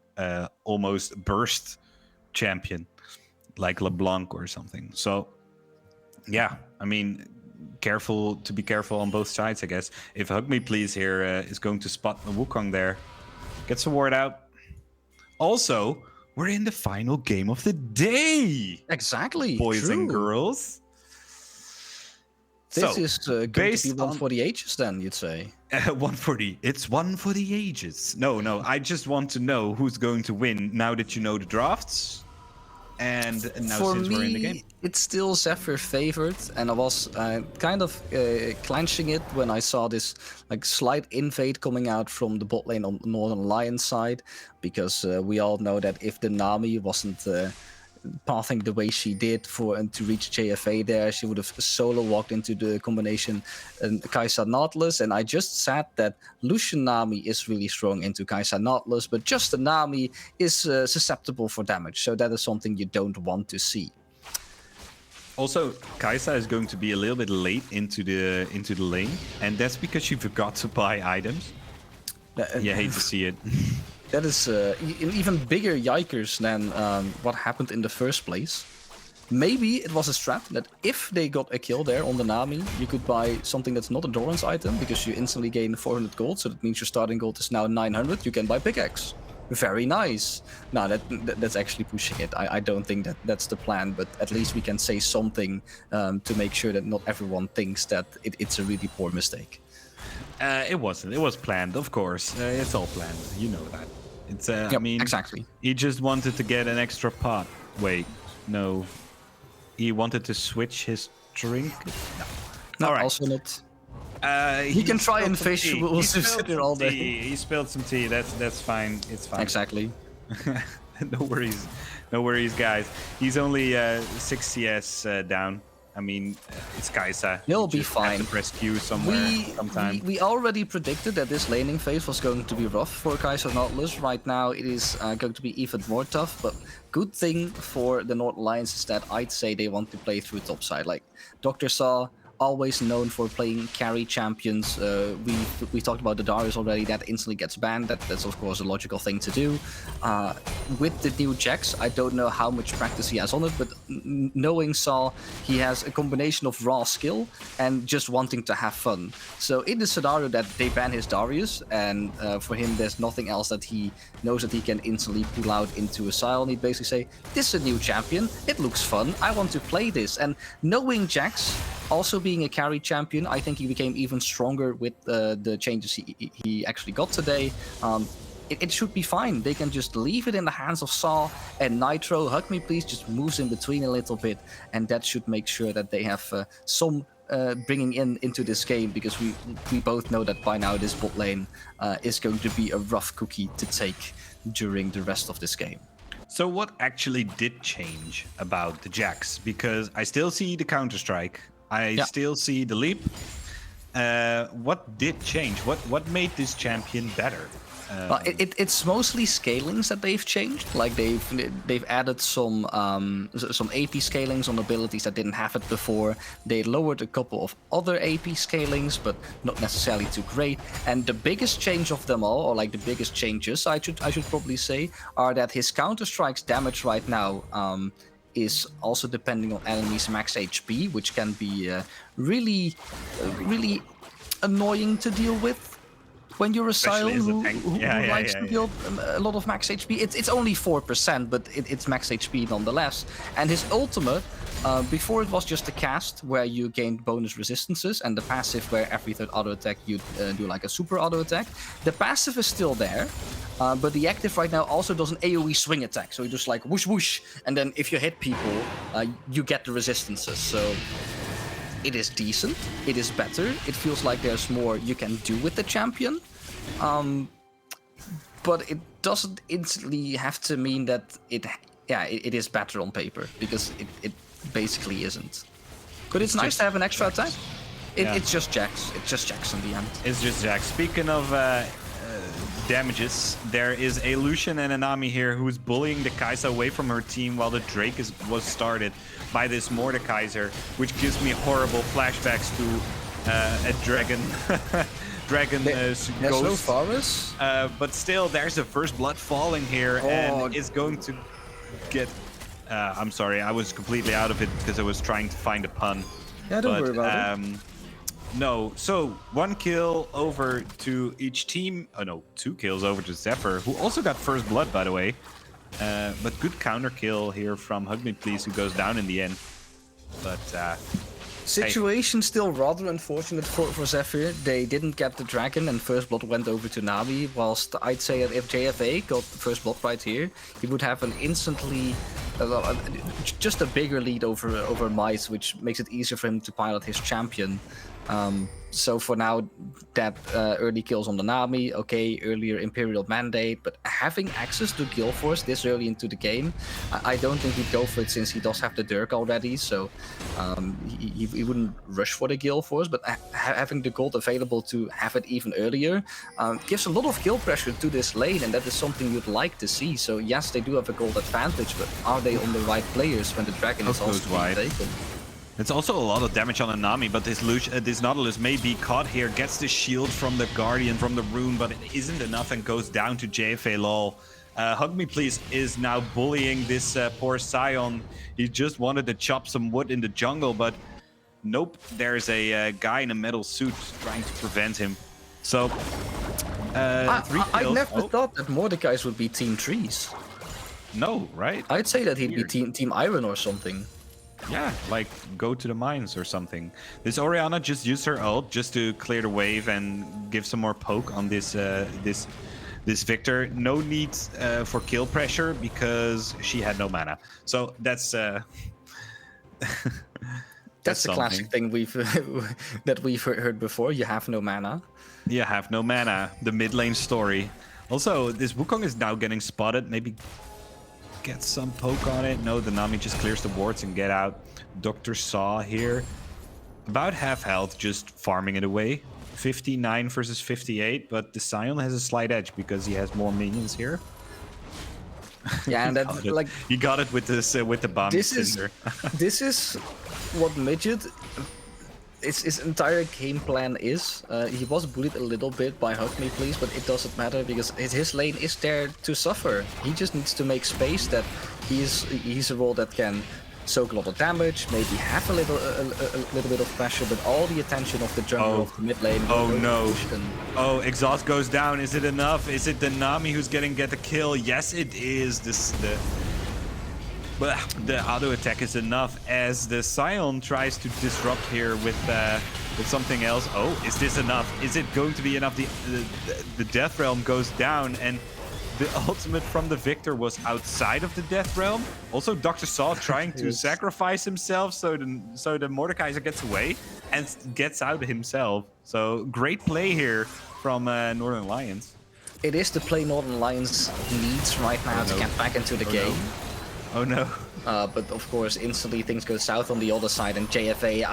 almost burst champion like LeBlanc or something. So, yeah, I mean, be careful on both sides, I guess. If Hug Me Please here is going to spot the Wukong there, gets a ward out. Also, we're in the final game of the day. Exactly, boys and girls. This is going to be one for the ages, then, you'd say. It's one for the ages. No, I just want to know who's going to win now that you know the drafts. And now for since me, we're in the game. It's still Zephyr favored, and I was kind of clenching it when I saw this like slight invade coming out from the bot lane on Northern Lion side, because we all know that if the Nami wasn't pathing the way she did to reach JFA there, she would have solo walked into the combination Kai'Sa Nautilus. And I just said that Lucian Nami is really strong into Kai'Sa Nautilus, but just the Nami is susceptible for damage, so that is something you don't want to see. Also, Kai'Sa is going to be a little bit late into the lane, and that's because she forgot to buy items. You hate to see it. That is an even bigger yikers than what happened in the first place. Maybe it was a strat that if they got a kill there on the Nami, you could buy something that's not a Doran's item, because you instantly gain 400 gold, so that means your starting gold is now 900, you can buy pickaxe. Very nice. No, that's actually pushing it. I don't think that's the plan, but at least we can say something to make sure that not everyone thinks that it's a really poor mistake. It wasn't. It was planned, of course. It's all planned. You know that. It's. I mean, exactly. He just wanted to get an extra pot. Wait, no. He wanted to switch his drink. No, all right. Also not. He can try and fish. We'll sit here all day. He spilled some tea. That's fine. It's fine. Exactly. No worries, guys. He's only 6 CS down. I mean, it's Kai'Sa. He'll be fine. Have to press Q sometime. We already predicted that this laning phase was going to be rough for Kai'Sa Nautilus. Right now, it is going to be even more tough. But good thing for the Northern Lions is that I'd say they want to play through topside. Like Dr. Saw, always known for playing carry champions. We talked about the Darius already. That instantly gets banned. That's of course a logical thing to do. With the new Jax, I don't know how much practice he has on it, but knowing Saw, he has a combination of raw skill and just wanting to have fun. So in the scenario that they ban his Darius, and for him there's nothing else that he knows that he can instantly pull out into a Sion, he'd basically say, this is a new champion, it looks fun, I want to play this. And knowing Jax, also being a carry champion, I think he became even stronger with the changes he actually got today. It should be fine. They can just leave it in the hands of Saw, and Nitro, Hug Me Please, just moves in between a little bit, and that should make sure that they have some bringing into this game, because we both know that by now this bot lane is going to be a rough cookie to take during the rest of this game. So what actually did change about the Jax? Because I still see the Counter-Strike. I still see the leap. What did change? What made this champion better? Well, it's mostly scalings that they've changed. Like they've added some AP scalings on abilities that didn't have it before. They lowered a couple of other AP scalings, but not necessarily too great. And the biggest change of them all, or like the biggest changes, I should probably say, are that his Counter-Strike's damage right now is also depending on enemies' max HP, which can be really annoying to deal with when you're a Sion who likes to deal a lot of max HP. It's only 4%, but it's max HP nonetheless. And his ultimate, before it was just a cast where you gained bonus resistances, and the passive where every third auto attack you do like a super auto attack. The passive is still there, but the active right now also does an AoE swing attack. So you just like whoosh whoosh, and then if you hit people, you get the resistances. So it is decent. It is better. It feels like there's more you can do with the champion. But it doesn't instantly have to mean that it is better on paper, because it basically isn't. But it's nice to have an extra attack. It's just Jax. It's just Jax in the end. It's just Jax. Speaking of damages, there is a Lucian and a Nami here who's bullying the Kai'Sa away from her team while the Drake was started by this Mordekaiser, which gives me horrible flashbacks to a dragon. There's no forest. But still, there's the first blood falling here, and it's going to get... I'm sorry, I was completely out of it because I was trying to find a pun. Yeah, don't worry about it. No, so 1 kill over to each team. Oh no, 2 kills over to Zephyr, who also got first blood, by the way. But good counter kill here from Hug Me Please, who goes down in the end. But situation still rather unfortunate for Zephyr. They didn't get the dragon, and first blood went over to Nami. Whilst I'd say that if JFA got the first blood right here, he would have an instantly just a bigger lead over Mice, which makes it easier for him to pilot his champion. So for now, that early kills on the Nami, okay, earlier Imperial Mandate, but having access to Guild Force this early into the game, I don't think he'd go for it, since he does have the Dirk already, so he wouldn't rush for the Guild Force, but having the gold available to have it even earlier gives a lot of kill pressure to this lane, and that is something you'd like to see. So yes, they do have a gold advantage, but are they on the right players when the Dragon is also being taken? It's also a lot of damage on a Nami, but this Nautilus may be caught here, gets the shield from the Guardian, from the rune, but it isn't enough and goes down to JFA lol. Hug Me Please is now bullying this poor Scion. He just wanted to chop some wood in the jungle, but nope, there's a guy in a metal suit trying to prevent him. So, 3 kills. I never thought that Mordekaiser would be Team Trees. No, right? I'd say that he'd be Team Iron or something. Yeah, like go to the mines or something. This Orianna just used her ult just to clear the wave and give some more poke on this Victor. No need for kill pressure because she had no mana. So that's that's a classic thing we've heard before. You have no mana. You have no mana. The mid lane story. Also, this Wukong is now getting spotted. Maybe get some poke on it. No, the Nami just clears the wards and get out. Dr. Saw here. About half health, just farming it away. 59 versus 58, but the Scion has a slight edge because he has more minions here. Yeah, and that's like... You got it with this with the bomb. This is what Midget... His entire game plan is. He was bullied a little bit by Hug Me Please, but it doesn't matter because his lane is there to suffer. He just needs to make space that he's a role that can soak a lot of damage, maybe have a little bit of pressure, but all the attention of the jungle of the mid lane. Oh no! Oh, exhaust goes down. Is it enough? Is it the Nami who's getting the kill? Yes, it is. The auto attack is enough as the Scion tries to disrupt here with something else. Oh, is this enough? Is it going to be enough? The Death Realm goes down, and the ultimate from the Victor was outside of the Death Realm. Also, Dr. Saw trying to sacrifice himself so the Mordekaiser gets away and gets out himself. So great play here from Northern Lions. It is the play Northern Lions needs right now to get back into the game. Oh no. But of course, instantly things go south on the other side, and JFA,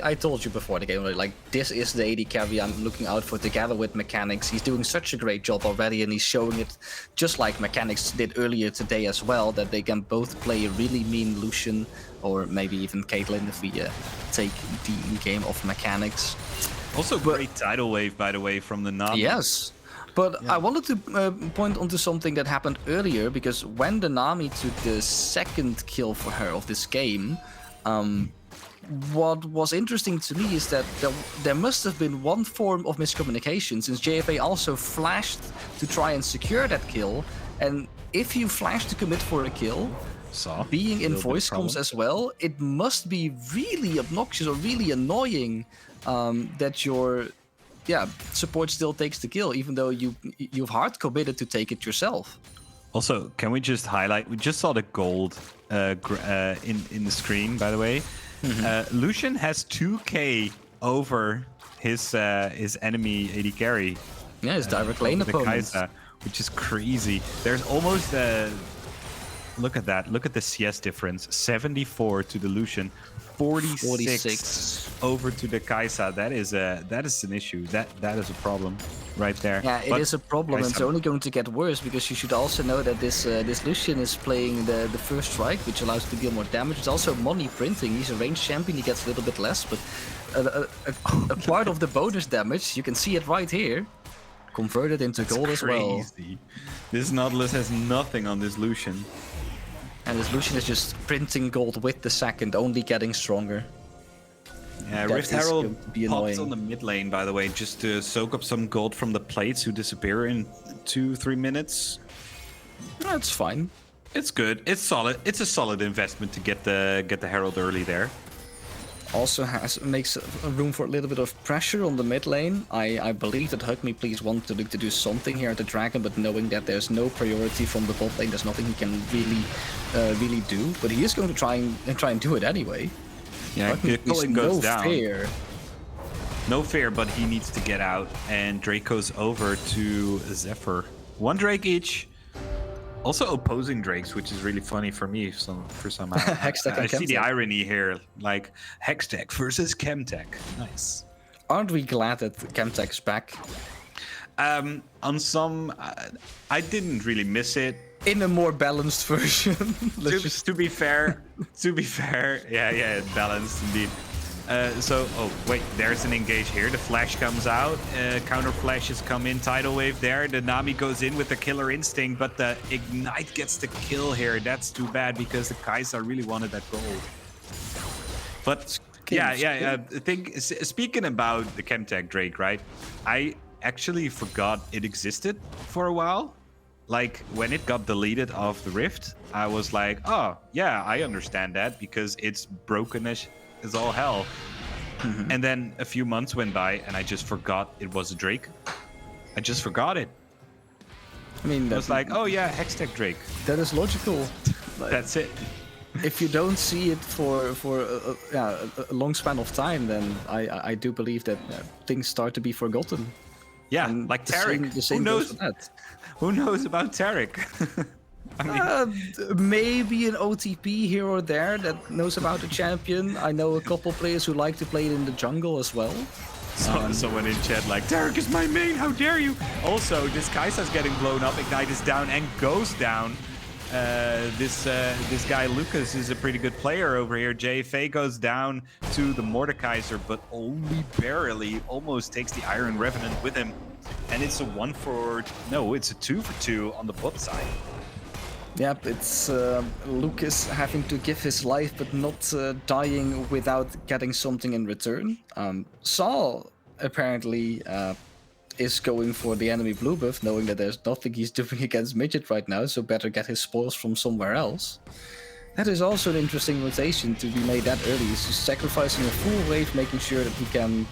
I told you before the game, like, this is the AD carry I'm looking out for together with Mechanics. He's doing such a great job already, and he's showing it just like Mechanics did earlier today as well, that they can both play a really mean Lucian, or maybe even Caitlyn if we take the game of Mechanics. Also great tidal wave, by the way, from the Nami. Yes. But yeah. I wanted to point onto something that happened earlier, because when the Nami took the second kill for her of this game, what was interesting to me is that there must have been one form of miscommunication, since JFA also flashed to try and secure that kill, and if you flash to commit for a kill, being in voice comms as well, it must be really obnoxious or really annoying that your support still takes the kill, even though you've hard committed to take it yourself. Also, can we just highlight? We just saw the gold in the screen, by the way. Lucian has 2k over his enemy AD carry. Yeah, his direct lane the opponent. Kai'Sa, which is crazy. There's almost look at that. Look at the CS difference. 74 to the Lucian, 46 over to the Kai'Sa. That is an issue. That is a problem right there. Yeah, it is a problem, and it's Kai'Sa- only going to get worse because you should also know that this Lucian is playing the first strike, which allows him to deal more damage. It's also money printing. He's a ranged champion. He gets a little bit less, but a part of the bonus damage, you can see it right here, converted into gold as well. Crazy. This Nautilus has nothing on this Lucian. And this Lucian is just printing gold with the second, only getting stronger. Yeah, That Rift is Herald going to be pops annoying. on the mid lane, by the way, just to soak up some gold from the plates who disappear in 2-3 minutes. That's fine. It's good. It's solid. It's a solid investment to get the Herald early there. Also makes room for a little bit of pressure on the mid lane. I believe that Hug Me Please want to look to do something here at the Dragon, but knowing that there's no priority from the bot lane, there's nothing he can really do. But he is going to try and do it anyway. Yeah, Hug Me Please, Culling goes no down. fear. No fear, but he needs to get out. And Drake goes over to Zephyr. One Drake each. Also opposing Drakes, which is really funny for me for somehow. Hextech and I see the Chemtech. irony here, like Hextech versus Chemtech. Nice. Aren't we glad that Chemtech's back? On some, I didn't really miss it. In a more balanced version. To be fair, yeah, balanced indeed. Oh wait, there's an engage here. The flash comes out, counter flashes come in, tidal wave there. The Nami goes in with the killer instinct, but the ignite gets the kill here. That's too bad because the Kai'Sa really wanted that gold. But yeah. Speaking about the Chemtech Drake, right? I actually forgot it existed for a while. Like when it got deleted off the Rift, I was like, oh yeah, I understand that because it's broken as all hell. And then a few months went by and I just forgot it was a Drake. I just forgot it. I mean, I was like, oh yeah, Hextech Drake. that is logical. Like, That's it. if you don't see it for a long span of time, then I do believe that things start to be forgotten. Yeah, And like the Tarek. same Who goes knows? for that. Who knows about Tarek? I mean, Maybe an OTP here or there that knows about the champion. I know a couple players who like to play it in the jungle as well. someone in chat like, Tarek is my main, how dare you? Also, this Kai'Sa's getting blown up, Ignite is down and goes down. This guy Lucas is a pretty good player over here. JFA goes down to the Mordekaiser, but only barely, almost takes the Iron Revenant with him. And it's a 2 for 2 on the bot side. Yep, it's Lucas having to give his life but not dying without getting something in return. Saul apparently is going for the enemy blue buff, knowing that there's nothing he's doing against Midget right now, so better get his spoils from somewhere else. That is also an interesting rotation to be made that early. He's just sacrificing a full wave, making sure that he can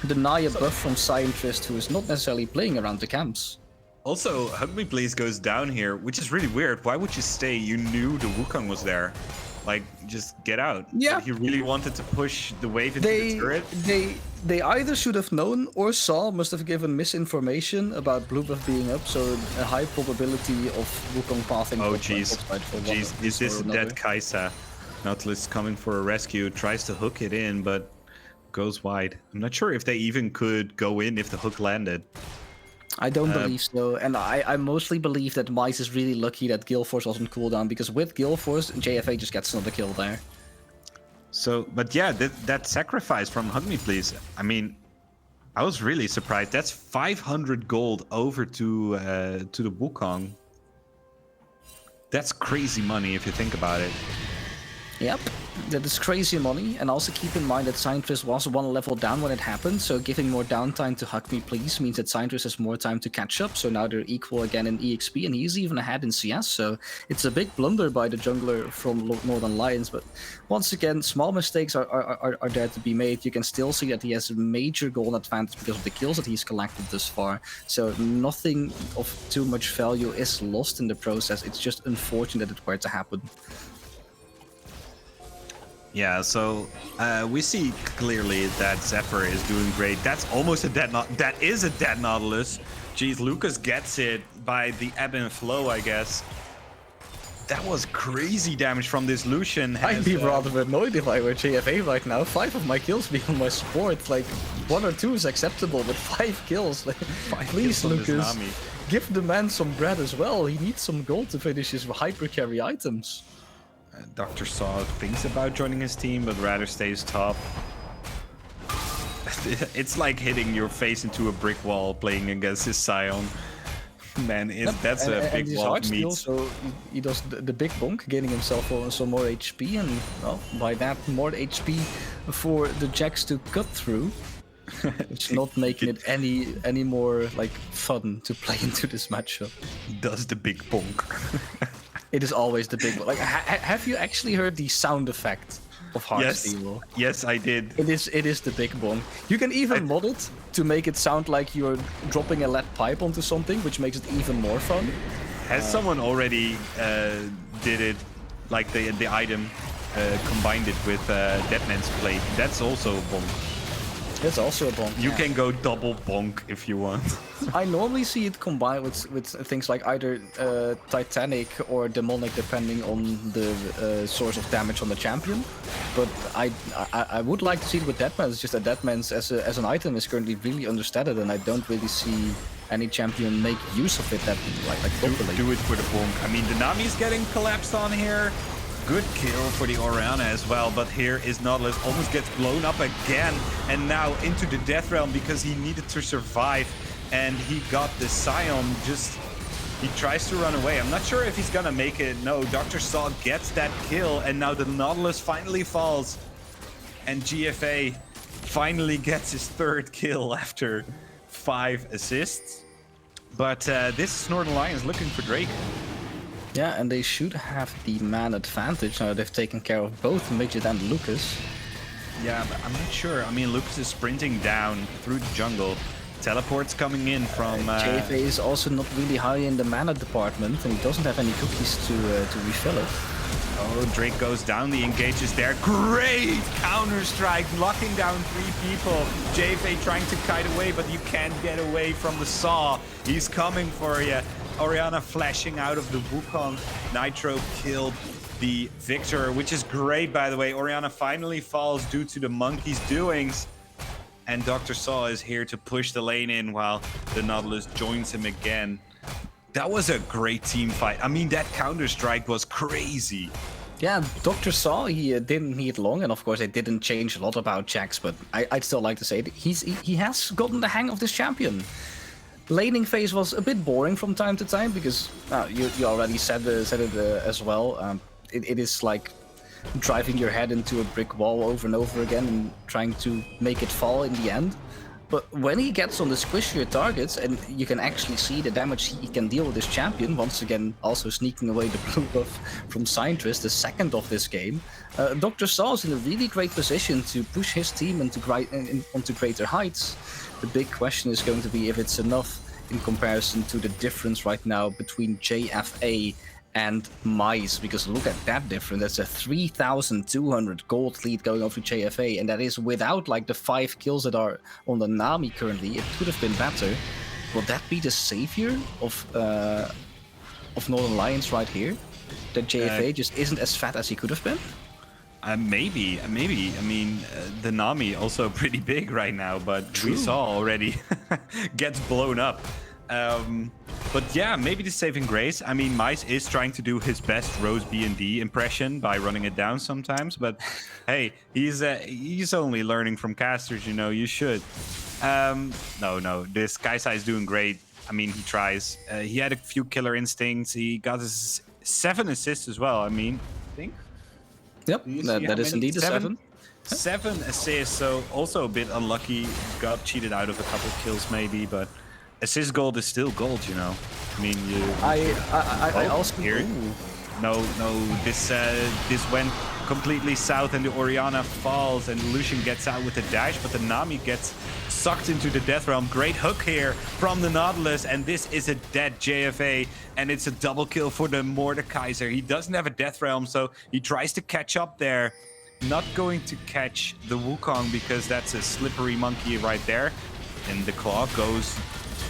deny a buff from Scientist, who is not necessarily playing around the camps. Also, Hug Me Please goes down here, which is really weird. Why would you stay? You knew the Wukong was there. Like, just get out. Yeah. But he really wanted to push the wave into the turret. They either should have known, or Saul must have given misinformation about blue buff being up, so a high probability of Wukong pathing. Oh, top jeez. side for one Jeez, is reason this or dead another. Kai'Sa? Nautilus coming for a rescue, tries to hook it in, but goes wide. I'm not sure if they even could go in if the hook landed. I don't believe so, and I mostly believe that Mice is really lucky that Gale Force wasn't cooldown, because with Gale Force, JFA just gets another kill there. So, but yeah, that sacrifice from Hug Me Please, I mean, I was really surprised. That's 500 gold over to the Wukong. That's crazy money if you think about it. Yep, that is crazy money, and also keep in mind that Scientist was one level down when it happened, so giving more downtime to Hug Me Please means that Scientist has more time to catch up, so now they're equal again in EXP, and he's even ahead in CS, so it's a big blunder by the jungler from Northern Lions, but once again, small mistakes are there to be made. You can still see that he has a major goal advantage because of the kills that he's collected thus far, so nothing of too much value is lost in the process. It's just unfortunate that it were to happen. Yeah, so we see clearly that Zephyr is doing great. That's almost a dead that is a dead Nautilus. Jeez, Lucas gets it by the ebb and flow, I guess. That was crazy damage from this Lucian. I'd be rather annoyed if I were JFA right now. 5 of my kills being on my support. Like 1 or 2 is acceptable, but 5 kills. Like, please, Lucas, give the man some bread as well. He needs some gold to finish his hyper carry items. Dr. Saw thinks about joining his team, but rather stays top. It's like hitting your face into a brick wall playing against his Scion. Man, that's a big wall of meat. So he does the big bonk, gaining himself some more HP, and well, by that more HP for the Jax to cut through. It's not making it any more like fun to play into this matchup. He does the big bonk. It is always the big one. Like, have you actually heard the sound effect of Heartsteel? Yes, I did. It is the big bomb. You can even mod it to make it sound like you're dropping a lead pipe onto something, which makes it even more fun. Has someone already did it, like the item, combined it with Deadman's Plate? That's also a bonk. That's also a bonk. You can go double bonk if you want. I normally see it combined with things like either Titanic or Demonic, depending on the source of damage on the champion. But I would like to see it with Deadman. It's just that Deadman's as an item is currently really understated, and I don't really see any champion make use of it that like properly. Do it for the bonk. I mean, the Nami's getting collapsed on here. Good kill for the Orianna as well, but here is Nautilus, almost gets blown up again, and now into the Death Realm because he needed to survive, and he got the Scion. He tries to run away. I'm not sure if he's gonna make it. No, Dr. Saw gets that kill, and now the Nautilus finally falls, and GFA finally gets his 3rd kill after 5 assists. But this is Northern Lions looking for Drake. Yeah, and they should have the man advantage. Now they've taken care of both Midget and Lucas. Yeah, but I'm not sure. I mean, Lucas is sprinting down through the jungle. Teleports coming in from... JFA is also not really high in the mana department, and he doesn't have any cookies to refill it. Oh, Drake goes down, the engage is there. Great counter-strike, locking down 3 people. JFA trying to kite away, but you can't get away from the Saw. He's coming for you. Orianna flashing out of the Wukong. Nitro killed the Victor, which is great, by the way. Orianna finally falls due to the monkey's doings. And Dr. Saw is here to push the lane in while the Nautilus joins him again. That was a great team fight. I mean, that counter-strike was crazy. Yeah, Dr. Saw, he didn't need long, and of course it didn't change a lot about Jax, but I'd still like to say that he has gotten the hang of this champion. Laning phase was a bit boring from time to time because you already said it as well. It is like driving your head into a brick wall over and over again and trying to make it fall in the end. But when he gets on the squishier targets and you can actually see the damage he can deal with this champion, once again also sneaking away the blue buff from Scientress, the 2nd of this game, Dr. Saw is in a really great position to push his team onto greater heights. The big question is going to be if it's enough in comparison to the difference right now between JFA and Mice, because look at that difference. That's a 3,200 gold lead going over to JFA, and that is without like the 5 kills that are on the Nami currently. It could have been better. Will that be the savior of Northern Lions right here? That JFA just isn't as fat as he could have been? Maybe. I mean, the Nami also pretty big right now, but True. We saw already gets blown up. But yeah, maybe the saving grace. I mean, Mice is trying to do his best Rose B&D impression by running it down sometimes, but hey, he's only learning from casters, you know, you should. No, this Kaisai is doing great. I mean, he tries. He had a few killer instincts. He got his 7 assists as well, I mean, I think. Yep, that is indeed a 7. 7 assists, so also a bit unlucky. Got cheated out of a couple kills maybe, but assist gold is still gold, you know. I mean, I also here. No, this went completely south, and the Orianna falls, and Lucian gets out with a dash, but the Nami gets sucked into the Death Realm. Great hook here from the Nautilus, and this is a dead JFA, and it's a double kill for the Mordekaiser. He doesn't have a Death Realm, so he tries to catch up there. not going to catch the Wukong because that's a slippery monkey right there. And the claw goes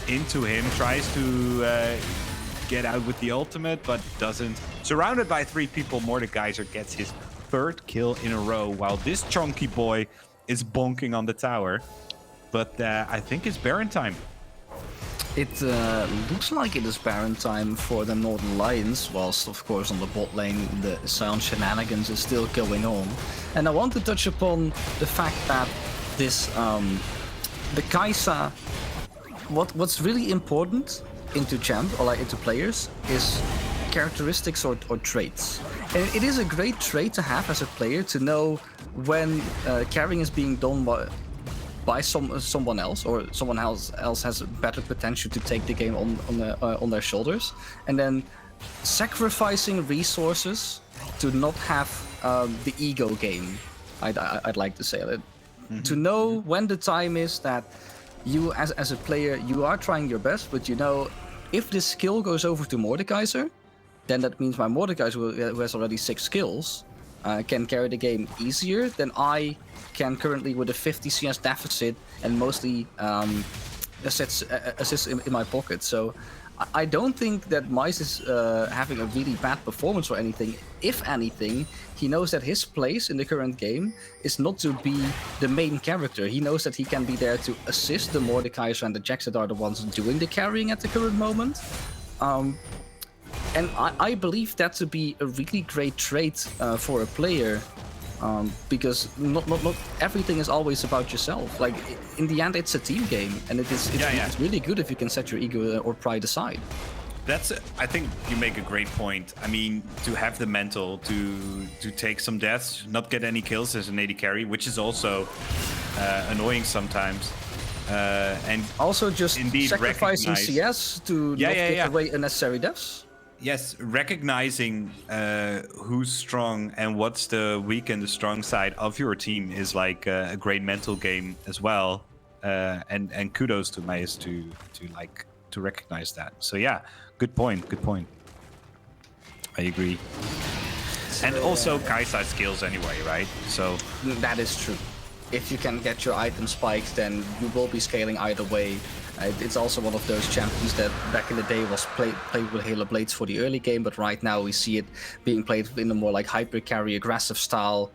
into him, tries to get out with the ultimate, but doesn't. Surrounded by 3 people, Mordekaiser gets his 3rd kill in a row, while this chunky boy is bonking on the tower. But I think it's Baron time. It looks like it is Baron time for the Northern Lions, whilst of course on the bot lane the Sion shenanigans is still going on. And I want to touch upon the fact that this, the Kai'Sa, what's really important into champ, or like into players, is characteristics or traits. And it is a great trait to have as a player to know when carrying is being done by someone else, or someone else has better potential to take the game on their shoulders, and then sacrificing resources to not have the ego game. I'd like to say that. To know when the time is that you as a player, you are trying your best, but you know if this skill goes over to Mordekaiser, then that means my Mordekaiser, who has already 6 skills, can carry the game easier than I can currently with a 50 CS deficit and mostly assists in my pocket. So I don't think that Mice is having a really bad performance or anything. If anything, he knows that his place in the current game is not to be the main character. He knows that he can be there to assist the Mordekaiser and the Jax that are the ones doing the carrying at the current moment. And I believe that to be a really great trait for a player, because not everything is always about yourself. Like in the end, it's a team game, and it's really good if you can set your ego or pride aside. I think you make a great point. I mean, to have the mental to take some deaths, not get any kills as an AD carry, which is also annoying sometimes. And also just sacrificing CS to not give away unnecessary deaths. Yes, recognizing who's strong and what's the weak and the strong side of your team is like a great mental game as well. And kudos to Maes to recognize that. So yeah, good point. I agree. And also Kai'Sa skills anyway, right? So that is true. If you can get your item spiked, then you will be scaling either way. It's also one of those champions that back in the day was played with Halo Blades for the early game, but right now we see it being played in a more like hyper carry aggressive style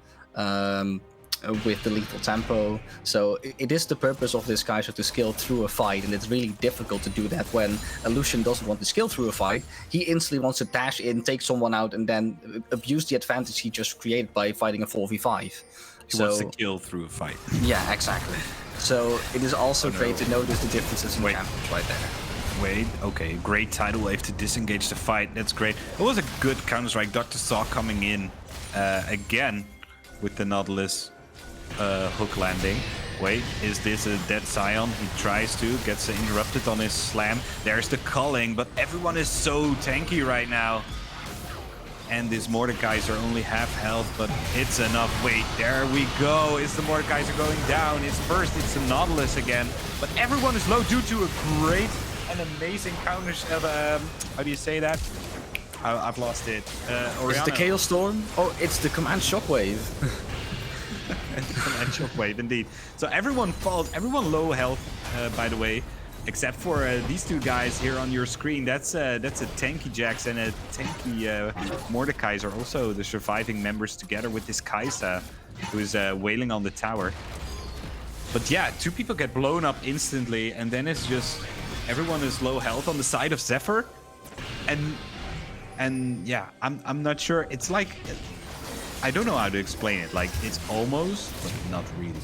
with the lethal tempo. So it is the purpose of this Kai'Sa to scale through a fight, and it's really difficult to do that when a Lucian doesn't want to scale through a fight. He instantly wants to dash in, take someone out, and then abuse the advantage he just created by fighting a 4v5. He wants to kill through a fight. Yeah, exactly. So it is also great to notice the differences in champions right there. Wait, okay, great tidal wave to disengage the fight. That's great. It was a good counter-strike. Dr. Saw coming in again with the Nautilus hook landing. Wait, is this a dead Sion? He tries to, gets interrupted on his slam. There's the culling, but everyone is so tanky right now. And this Mordekaiser only half health, but it's enough. Wait, there we go. Is the Mordekaiser going down? It's the Nautilus again. But everyone is low due to a great and amazing counter. How do you say that? I've lost it. It's the Chaos Storm? Oh, it's the Command Shockwave. Command Shockwave, indeed. So everyone falls, everyone low health, by the way. Except for these 2 guys here on your screen. That's a tanky Jax and a tanky Mordekaiser. Also the surviving members together with this Kai'Sa, who is wailing on the tower. But yeah, 2 people get blown up instantly, and then it's just everyone is low health on the side of Zephyr. And yeah, I'm not sure. It's like, I don't know how to explain it. Like, it's almost, but not really.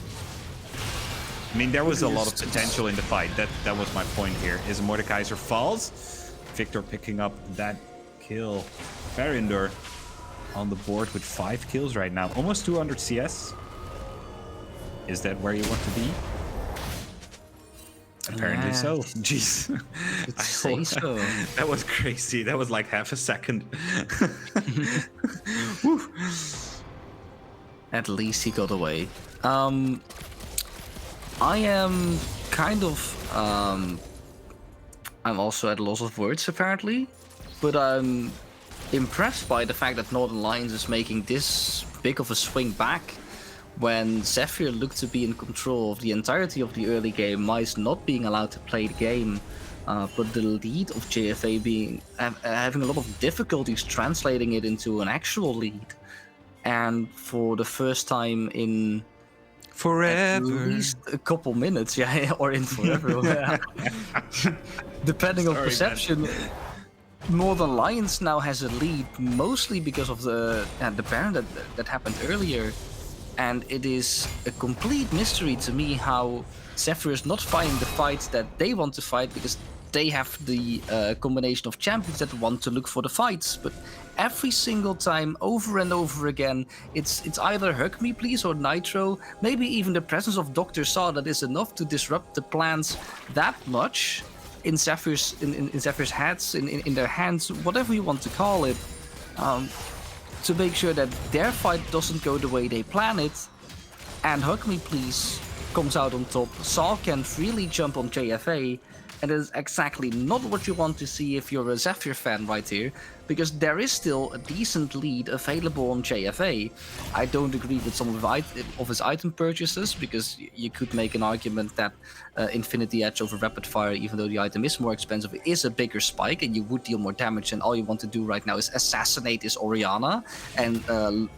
I mean, there was a lot of potential in the fight. That was my point here. Is Mordekaiser falls. Victor picking up that kill. Verinder on the board with 5 kills right now. Almost 200 CS. Is that where you want to be? Apparently so. Jeez. I'd say so. That was crazy. That was like half a second. At least he got away. I am kind of, I'm also at a loss of words apparently, but I'm impressed by the fact that Northern Lions is making this big of a swing back when Zephyr looked to be in control of the entirety of the early game, Mice not being allowed to play the game, but the lead of JFA having a lot of difficulties translating it into an actual lead. And for the first time in at least a couple minutes, or in forever, depending on perception, Northern Lions now has a lead, mostly because of the ban that happened earlier. And it is a complete mystery to me how Zephyr is not fighting the fights that they want to fight, because they have the combination of champions that want to look for the fights. But every single time, over and over again, it's either Hug Me Please or Nitro. Maybe even the presence of Dr. Saw that is enough to disrupt the plans that much in Zephyr's heads, in their hands, whatever you want to call it, to make sure that their fight doesn't go the way they plan it. And Hug Me Please comes out on top. Saw can freely jump on JFA, and it is exactly not what you want to see if you're a Zephyr fan right here, because there is still a decent lead available on JFA. I don't agree with some of his item purchases, because you could make an argument that Infinity Edge over Rapid Fire, even though the item is more expensive, is a bigger spike, and you would deal more damage, and all you want to do right now is assassinate this Orianna and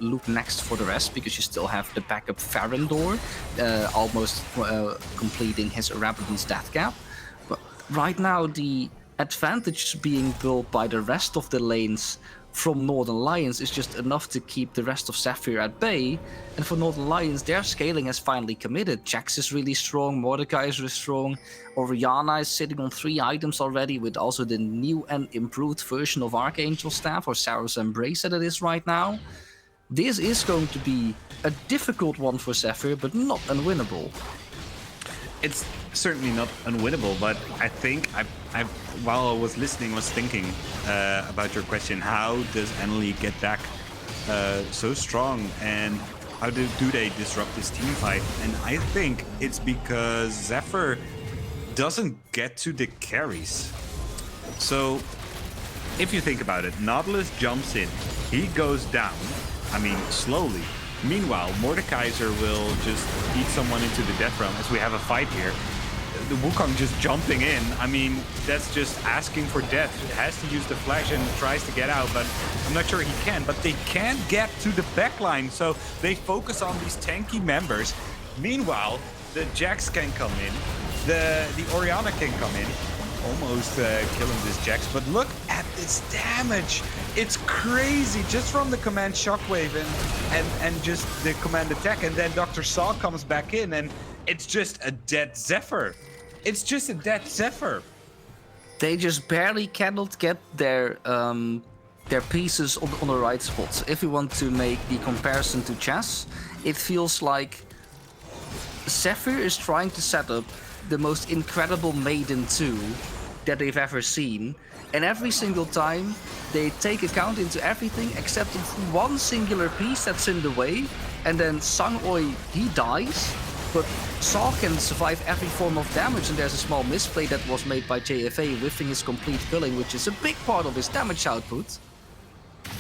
look next for the rest, because you still have the backup Farindor almost completing his Rabadon's death cap. Right now, the advantage being built by the rest of the lanes from Northern Lions is just enough to keep the rest of Zephyr at bay. And for Northern Lions, their scaling has finally committed. Jax is really strong, Mordecai is really strong, Orianna is sitting on 3 items already, with also the new and improved version of Archangel Staff, or Sarah's Embrace that it is right now. This is going to be a difficult one for Zephyr, but not unwinnable. It's certainly not unwinnable, but I think while I was listening, was thinking about your question: how does Annalie get back so strong, and how do they disrupt this team fight? And I think it's because Zephyr doesn't get to the carries. So if you think about it, Nautilus jumps in, he goes down, I mean slowly. Meanwhile, Mordekaiser will just eat someone into the death realm, as we have a fight here. The Wukong just jumping in, I mean, that's just asking for death. He has to use the flash and tries to get out, but I'm not sure he can. But they can't get to the backline, so they focus on these tanky members. Meanwhile, the Jax can come in, the Orianna can come in, almost killing this Jax. But look at this damage. It's crazy, just from the command shockwave and just the command attack, and then Dr. Saw comes back in, and it's just a dead Zephyr. It's just a dead Zephyr. They just barely cannot get their pieces on the right spots. If you want to make the comparison to chess, it feels like Zephyr is trying to set up the most incredible Maiden 2 that they've ever seen, and every single time they take account into everything except one singular piece that's in the way, and then Sang-Oi, he dies, but Saw can survive every form of damage, and there's a small misplay that was made by JFA, whiffing his complete culling, which is a big part of his damage output.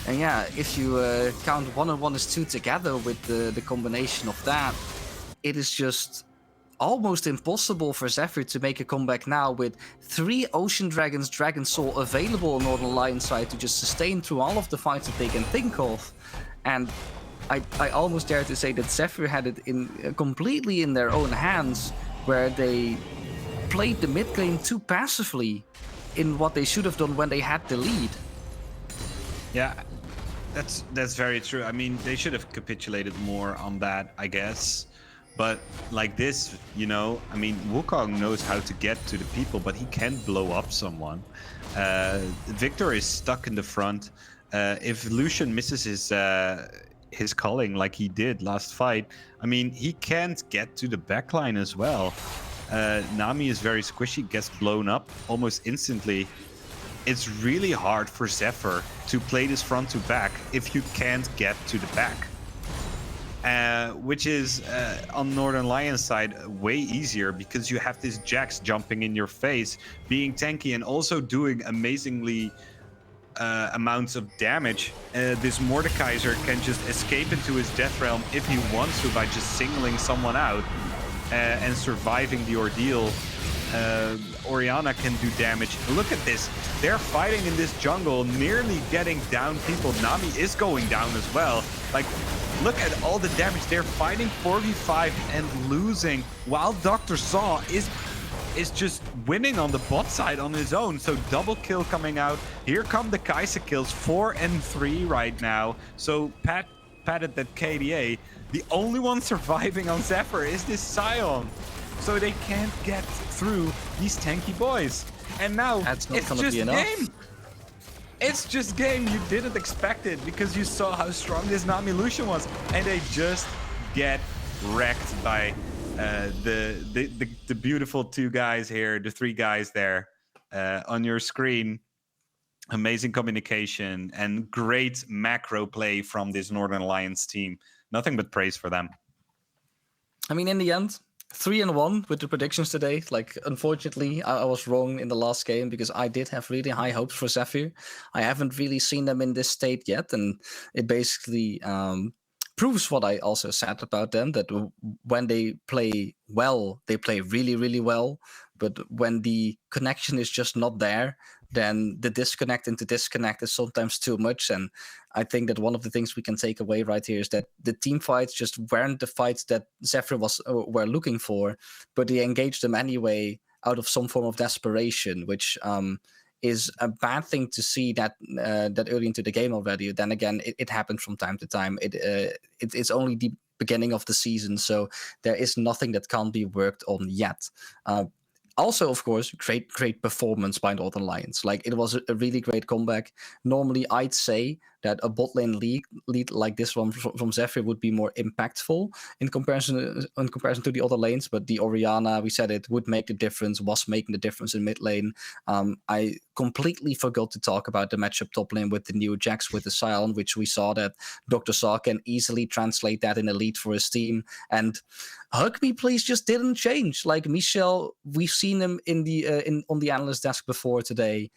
And yeah, if you count 1 and 1 is 2 together with the combination of that, it is just almost impossible for Zephyr to make a comeback now, with 3 Ocean Dragons, Dragon Soul available on Northern Lion side to just sustain through all of the fights that they can think of. And I almost dare to say that Zephyr had it completely in their own hands, where they played the mid game too passively in what they should have done when they had the lead. Yeah, that's very true. I mean, they should have capitulated more on that, I guess. But like this, you know, I mean, Wukong knows how to get to the people, but he can't blow up someone. Victor is stuck in the front. If Lucian misses his calling like he did last fight, I mean, he can't get to the backline as well. Nami is very squishy, gets blown up almost instantly. It's really hard for Zephyr to play this front to back if you can't get to the back. Which is, on Northern Lion's side, way easier, because you have this Jax jumping in your face, being tanky, and also doing amazingly amounts of damage, this Mordekaiser can just escape into his death realm if he wants to by just singling someone out and surviving the ordeal. Orianna can do damage. Look at this. They're fighting in this jungle, nearly getting down people. Nami is going down as well. Like, look at all the damage. They're fighting 4v5 and losing, while Dr. Saw is just winning on the bot side on his own. So double kill coming out. Here come the Kai'Sa kills, 4 and 3 right now. So patted that KDA. The only one surviving on Zephyr is this Scion. So they can't get through these tanky boys. And now it's just game. It's just game. You didn't expect it because you saw how strong this Nami Lucian was. And they just get wrecked by the beautiful two guys here, the three guys there on your screen. Amazing communication and great macro play from this Northern Lions team. Nothing but praise for them. I mean, in the end, 3-1 with the predictions today. Like, unfortunately, I was wrong in the last game because I did have really high hopes for Zephyr. I haven't really seen them in this state yet, and it basically proves what I also said about them, that when they play well, they play really, really well. But when the connection is just not there, then the disconnect into disconnect is sometimes too much. And I think that one of the things we can take away right here is that the team fights just weren't the fights that Zephyr were looking for, but they engaged them anyway out of some form of desperation, which is a bad thing to see that early into the game already. Then again, it happened from time to time. It's only the beginning of the season, so there is nothing that can't be worked on yet. Also, of course, great performance by Northern Lions. Like, it was a really great comeback. Normally, I'd say that a bot lane lead like this one from Zephyr would be more impactful in comparison to the other lanes. But the Orianna, we said it would make the difference, was making the difference in mid lane. I completely forgot to talk about the matchup top lane with the new Jax with the Scion, which we saw that Dr. Saw can easily translate that in a lead for his team. And Hug Me Please just didn't change. Like, Michel, we've seen him in the on the analyst desk before today.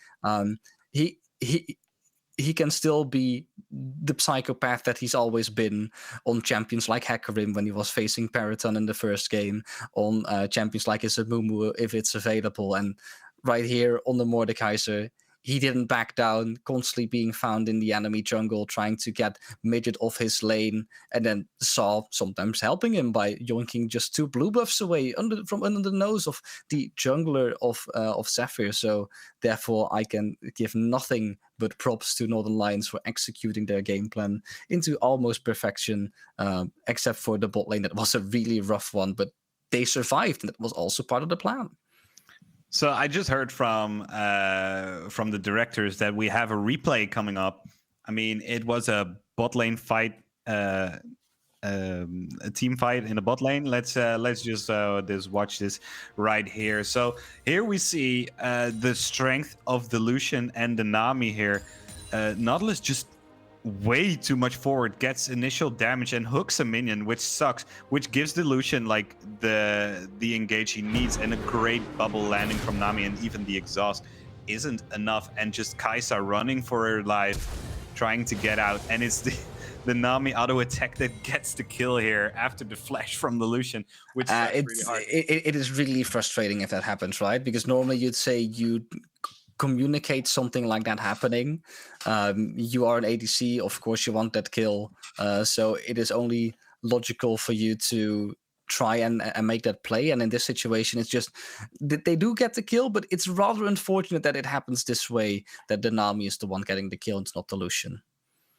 He can still be the psychopath that he's always been on champions like Hecarim when he was facing Periton in the first game, on champions like Isamumu if it's available, and right here on the Mordekaiser, he didn't back down, constantly being found in the enemy jungle, trying to get Midget off his lane, and then Saw sometimes helping him by yoinking just 2 blue buffs away from under the nose of the jungler of Zephyr. So therefore, I can give nothing but props to Northern Lions for executing their game plan into almost perfection, except for the bot lane. That was a really rough one, but they survived, and that was also part of the plan. So I just heard from the directors that we have a replay coming up. I mean, it was a bot lane fight, a team fight in the bot lane. Let's just watch this right here. So here we see the strength of the Lucian and the Nami here. Nautilus just way too much forward, gets initial damage and hooks a minion, which sucks, which gives the Lucian like the engage he needs, and a great bubble landing from Nami, and even the exhaust isn't enough, and just Kai'Sa running for her life, trying to get out, and it's the Nami auto attack that gets the kill here after the flash from the Lucian, which really hard. It is really frustrating if that happens, right? Because normally you'd say you'd communicate something like that happening. You are an ADC, of course you want that kill, so it is only logical for you to try and make that play. And in this situation, it's just they do get the kill, but it's rather unfortunate that it happens this way, that the Nami is the one getting the kill, it's not the Lucian.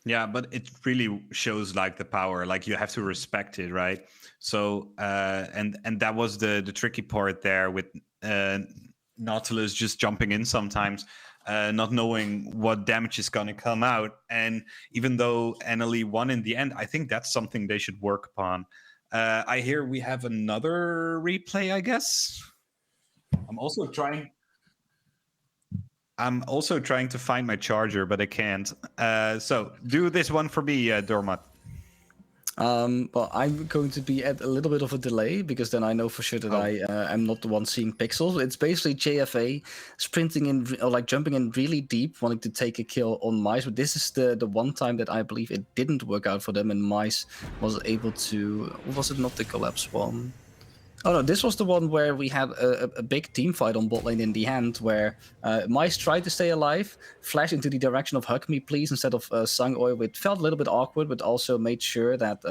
Yeah, but it really shows like the power, like you have to respect it, right? So and that was the tricky part there with Nautilus just jumping in sometimes, not knowing what damage is going to come out. And even though NLE won in the end, I think that's something they should work upon. I hear we have another replay, I guess. I'm also trying to find my charger, but I can't. So do this one for me, Dormat. Well, I'm going to be at a little bit of a delay because then I know for sure that I am not the one seeing pixels. It's basically JFA sprinting in or like jumping in really deep, wanting to take a kill on Mice. But this is the one time that I believe it didn't work out for them, and Mice was able to. Was it not the collapse one? Oh no, this was the one where we had a big team fight on bot lane in the end, where Mice tried to stay alive, flashed into the direction of Hug Me Please instead of Sangoi, which felt a little bit awkward, but also made sure that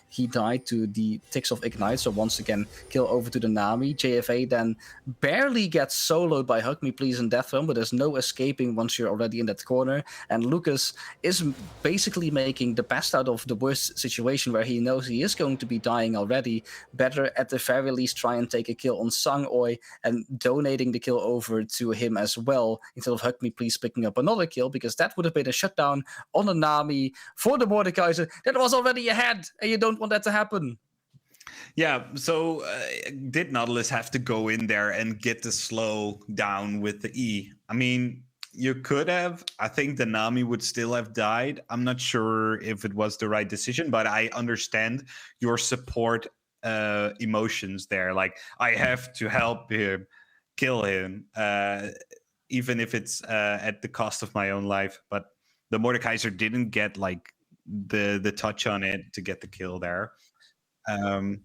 he died to the ticks of Ignite, so once again, kill over to the Nami. JFA then barely gets soloed by Hug Me Please in Death Realm, but there's no escaping once you're already in that corner, and Lucas is basically making the best out of the worst situation where he knows he is going to be dying already. Better at the very least try and take a kill on Sangoi and donating the kill over to him as well instead of Hug Me Please picking up another kill, because that would have been a shutdown on a Nami for the Mordekaiser that was already ahead, and you don't want that to happen. Yeah, so did Nautilus have to go in there and get the slow down with the E? I mean, you could have. I think the Nami would still have died. I'm not sure if it was the right decision, but I understand your support emotions there. Like, I have to help him kill him, even if it's at the cost of my own life. But the Mordekaiser didn't get like the touch on it to get the kill there. All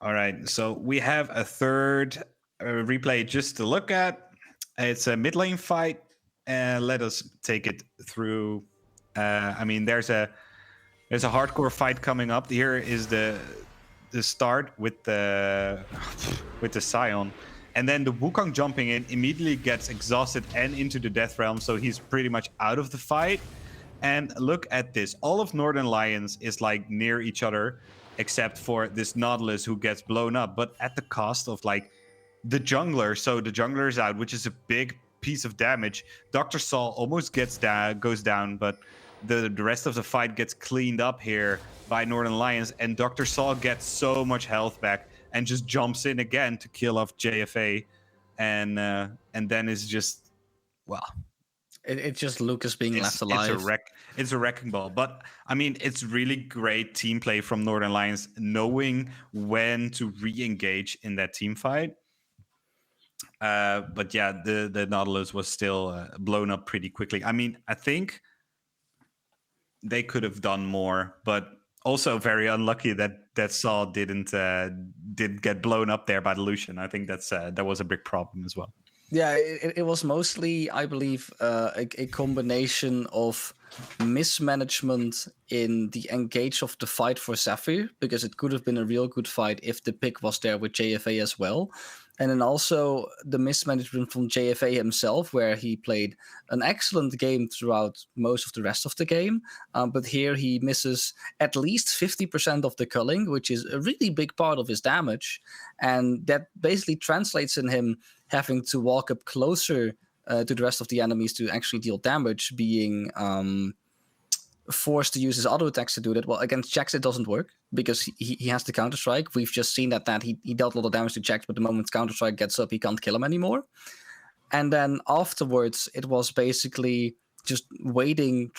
right, so we have a third replay just to look at. It's a mid lane fight, and let us take it through. I mean, there's a hardcore fight coming up. Here is the start with the Scion, and then the Wukong jumping in immediately gets exhausted and into the Death Realm, so he's pretty much out of the fight. And look at this. All of Northern Lions is like near each other, except for this Nautilus who gets blown up, but at the cost of like the jungler. So the jungler is out, which is a big piece of damage. Dr. Saul almost goes down, but the rest of the fight gets cleaned up here by Northern Lions, and Dr. Saul gets so much health back and just jumps in again to kill off JFA, and then is just, well, It's just Lucas being left alive. It's a wrecking ball. But I mean, it's really great team play from Northern Lions, knowing when to re-engage in that team fight. But yeah, the Nautilus was still blown up pretty quickly. I mean, I think they could have done more, but also very unlucky that Saul didn't get blown up there by the Lucian. I think that was a big problem as well. Yeah, it was mostly, I believe, a combination of mismanagement in the engage of the fight for Zephyr, because it could have been a real good fight if the pick was there with JFA as well. And then also the mismanagement from JFA himself, where he played an excellent game throughout most of the rest of the game. But here he misses at least 50% of the culling, which is a really big part of his damage. And that basically translates in him having to walk up closer to the rest of the enemies to actually deal damage, being forced to use his auto attacks to do that. Well, against Jax it doesn't work because he has the Counter-Strike. We've just seen that he dealt a lot of damage to Jax, but the moment Counter-Strike gets up, he can't kill him anymore. And then afterwards, it was basically just waiting,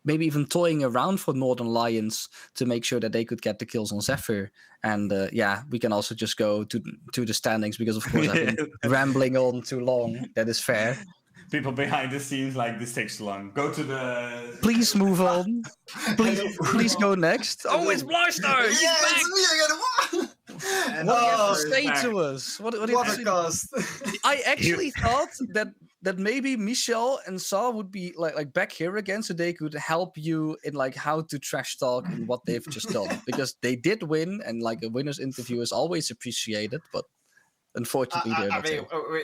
maybe even toying around for Northern Lions to make sure that they could get the kills on Zephyr. And we can also just go to the standings because, of course, I've been rambling on too long. That is fair. People behind the scenes like, this takes too long. Go to the... Please move on. Please go next. Oh, it's Blaster! He's back! It's me again! What do you have to say to us? What do you have to say? I actually thought that maybe Michel and Saul would be like back here again, so they could help you in like how to trash talk in what they've just done, because they did win, and like a winner's interview is always appreciated, but unfortunately they're not.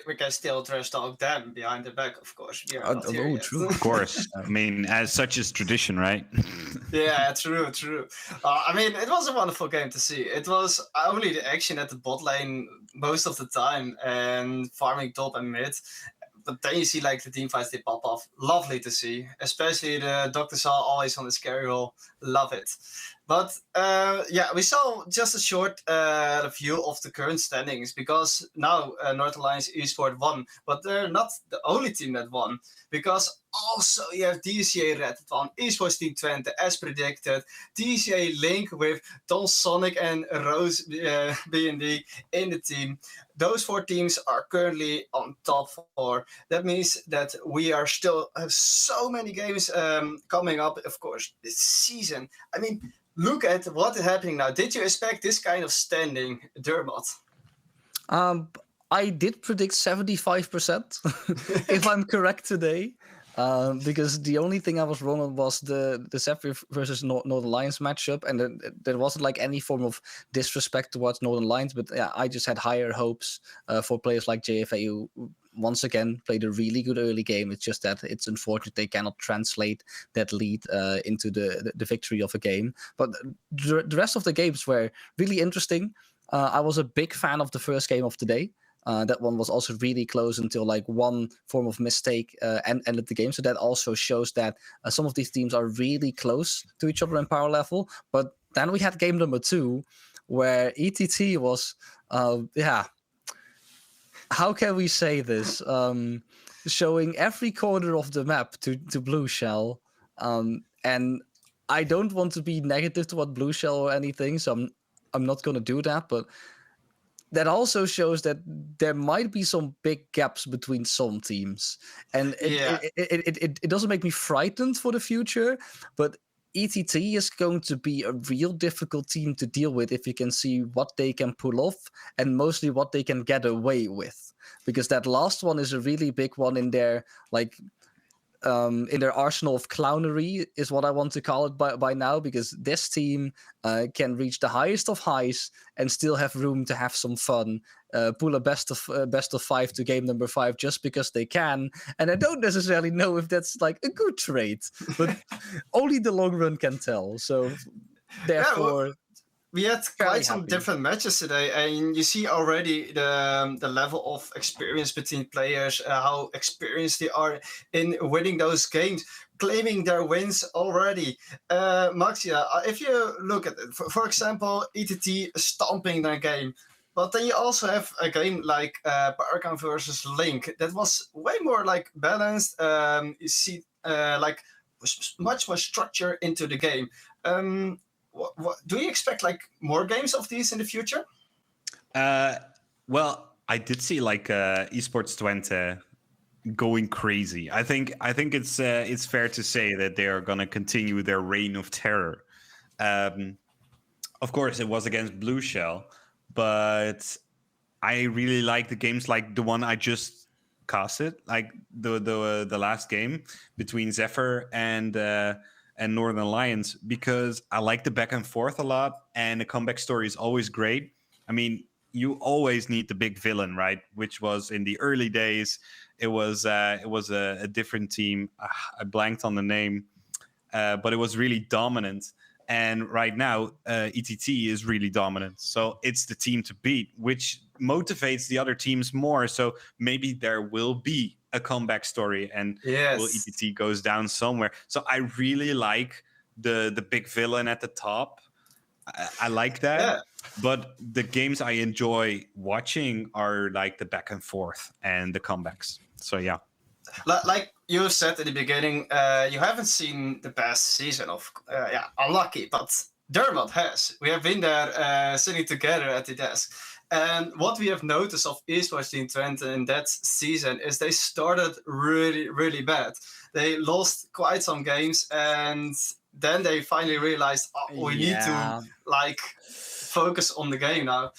We can still trash talk them behind the back, of course. True. Of course. I mean, as such is tradition, right? Yeah, true. I mean, it was a wonderful game to see. It was only the action at the bot lane most of the time and farming top and mid. But then you see like the team fights, they pop off. Lovely to see. Especially the Dr. Saul always on the scary roll. Love it. But we saw just a short review of the current standings because now Northern Lions Esports won, but they're not the only team that won because also you have DCA Red that won, Esports Team 20 as predicted, DCA Link with Don Sonic and Rose B&D in the team. Those 4 teams are currently on top 4. That means that we are still have so many games coming up, of course, this season. I mean, look at what is happening now. Did you expect this kind of standing, Dermot? I did predict 75%, if I'm correct today. Because the only thing I was wrong on was the Zephyr versus Northern Lions matchup, and there wasn't like any form of disrespect towards Northern Lions, but yeah, I just had higher hopes for players like JFA who once again played a really good early game. It's just that it's unfortunate they cannot translate that lead into the victory of a game. But the rest of the games were really interesting. I was a big fan of the first game of the day. That one was also really close until like one form of mistake and ended the game. So that also shows that some of these teams are really close to each other in power level. But then we had game number 2 where ETT was, how can we say this? Showing every corner of the map to Blue Shell. And I don't want to be negative toward Blue Shell or anything, so I'm not going to do that. But that also shows that there might be some big gaps between some teams. And it doesn't make me frightened for the future, but ETT is going to be a real difficult team to deal with if you can see what they can pull off and mostly what they can get away with. Because that last one is a really big one in their in their arsenal of clownery is what I want to call it by now, because this team can reach the highest of highs and still have room to have some fun, pull a best of 5 to game number 5 just because they can. And I don't necessarily know if that's like a good trait, but only the long run can tell. So therefore... we had quite some different matches today, and you see already the level of experience between players, how experienced they are in winning those games, claiming their wins already. Maxia, if you look at it, for example, ETT stomping their game, but then you also have a game like Paragon versus Link that was way more like balanced. You see like much more structure into the game. What do you expect, like more games of these in the future? Well, I did see like Esports 20 going crazy. I think it's fair to say that they are going to continue their reign of terror. Of course, it was against Blue Shell, but I really like the games like the one I just casted, like the last game between Zephyr and Northern Lions, because I like the back and forth a lot, and the comeback story is always great. I mean, you always need the big villain, right? Which was in the early days. It was a different team. I blanked on the name, but it was really dominant. And right now, ETT is really dominant. So it's the team to beat, which motivates the other teams more. So maybe there will be a comeback story, and will ETT goes down somewhere. So I really like the big villain at the top. I like that. Yeah. But the games I enjoy watching are like the back and forth and the comebacks. So yeah. Like you said in the beginning, you haven't seen the best season of unlucky, but Dermot has. We have been there sitting together at the desk. And what we have noticed of Esports Team 20 in that season is they started really, really bad. They lost quite some games, and then they finally realized, we need to like focus on the game now.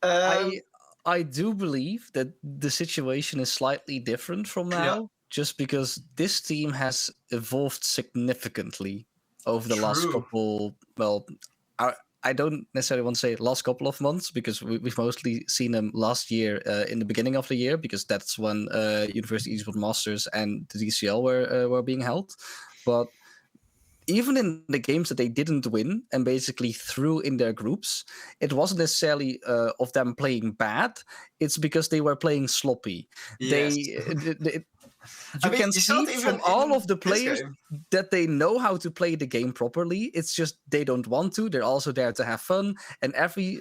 I do believe that the situation is slightly different from now, just because this team has evolved significantly over the last couple. Well, I don't necessarily want to say last couple of months, because we've mostly seen them last year in the beginning of the year, because that's when University Esports Masters and the DCL were being held. But even in the games that they didn't win and basically threw in their groups, it wasn't necessarily of them playing bad. It's because they were playing sloppy. Yes. You can you saw see it from even all in of the this players game. that they know how to play the game properly. It's just they don't want to. They're also there to have fun, and every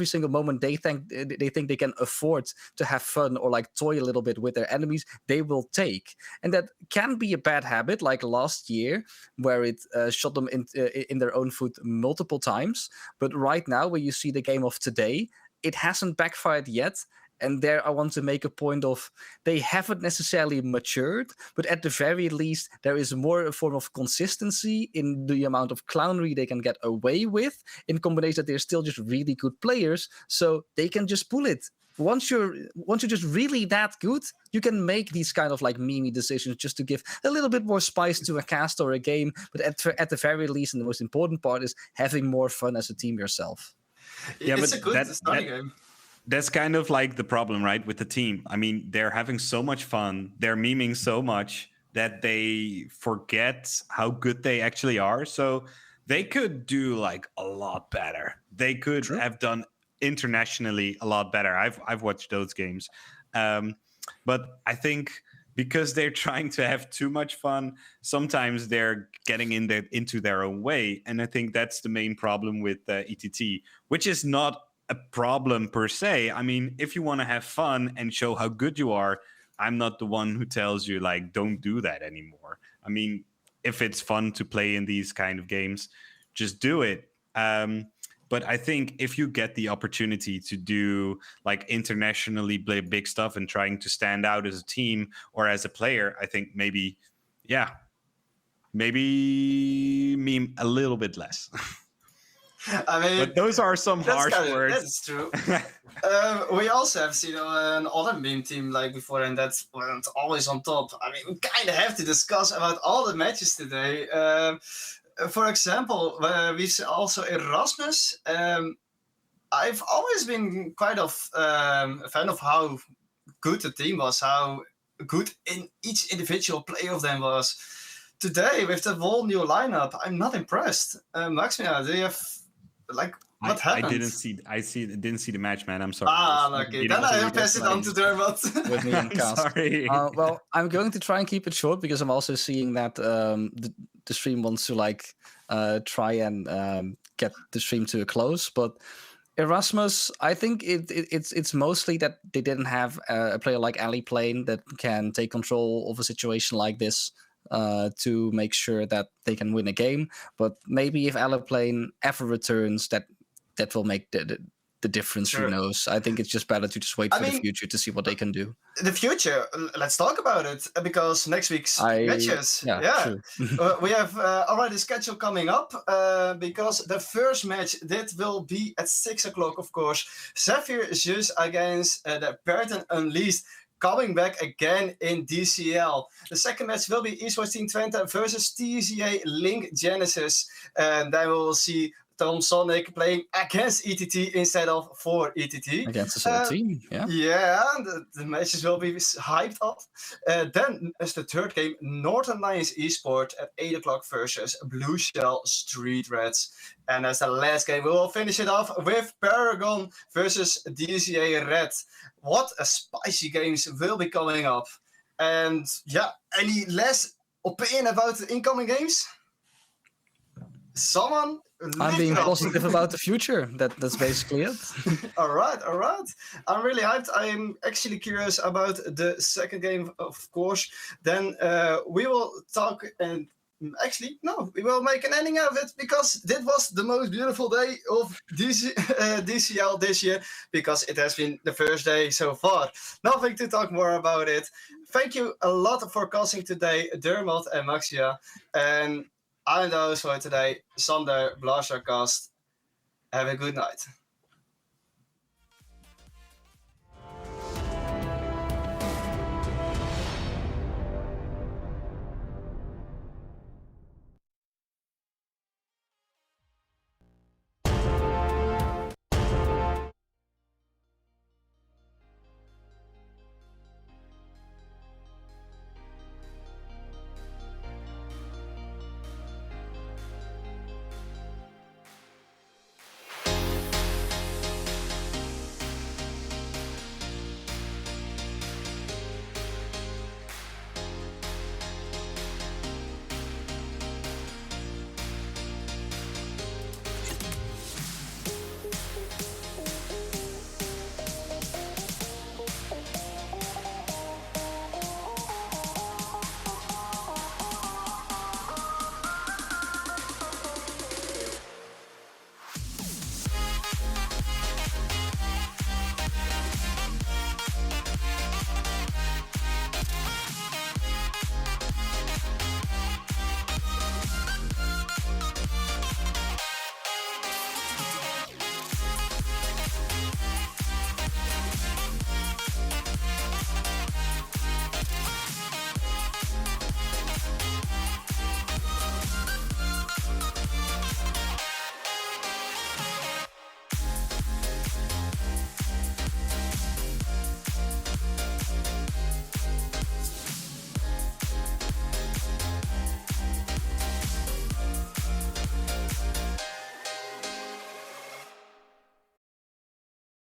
single moment they think they can afford to have fun or like toy a little bit with their enemies, they will take. And that can be a bad habit, like last year, where it shot them in their own foot multiple times. But right now, when you see the game of today, it hasn't backfired yet. And there I want to make a point of they haven't necessarily matured, but at the very least, there is more a form of consistency in the amount of clownery they can get away with, in combination that they're still just really good players, so they can just pull it. Once you're just really that good, you can make these kind of like memey decisions just to give a little bit more spice to a cast or a game. But at the very least, and the most important part is having more fun as a team yourself. Yeah, It's but a good that- starting that- game. That's kind of like the problem, right, with the team. I mean, they're having so much fun, they're memeing so much that they forget how good they actually are. So they could do like a lot better. They could have done internationally a lot better. I've watched those games, but I think because they're trying to have too much fun, sometimes they're getting into their own way, and I think that's the main problem with ETT, which is not a problem per se. I mean, if you want to have fun and show how good you are, I'm not the one who tells you like don't do that anymore. I mean, if it's fun to play in these kind of games, just do it. But I think if you get the opportunity to do like internationally big stuff and trying to stand out as a team or as a player, I think maybe meme a little bit less. I mean, But those are some harsh words. That's true. We also have seen another meme team like before, and that's went always on top. I mean, we kind of have to discuss about all the matches today. For example, we see also Erasmus. I've always been quite of a fan of how good the team was, how good in each individual play of them was. Today, with the whole new lineup, I'm not impressed. Maximia, do you have like what happened? I didn't see the match, man. I'm sorry. Okay. Then I pass it on to Dermot. With me and I'm Cast. sorry. Well, I'm going to try and keep it short because I'm also seeing that the stream wants to like try and get the stream to a close. But Erasmus, I think it's mostly that they didn't have a player like Ali playing that can take control of a situation like this to make sure that they can win a game. But maybe if Alaplane ever returns, that will make the difference. Sure. Who knows? I think it's just better to just wait for the future to see what they can do. The future, let's talk about it because next week's matches. Yeah. True. We have already schedule coming up because the first match that will be at 6 o'clock, of course. Zephyr Zeus against the Burton Unleashed, coming back again in DCL. The second match will be Esports Team Twente versus TCA Link Genesis. And then we will see Tom Sonic playing against ETT instead of for ETT. Against the same team, yeah. Yeah, the matches will be hyped up. Then, as the third game, Northern Lions Esports at 8 o'clock versus Blue Shell Street Reds. And as the last game, we will finish it off with Paragon versus DCA Red. What a spicy games will be coming up. And yeah, any less opinion about the incoming games? Someone? I'm being positive about the future. That's basically it. All right. I'm really hyped. I'm actually curious about the second game, of course. Then we will talk and actually, no, we will make an ending of it because this was the most beautiful day of DCL this year because it has been the first day so far. Nothing to talk more about it. Thank you a lot for casting today, Dermot and Maxia. And I'm the host for today, Sander Blastercast. Have a good night.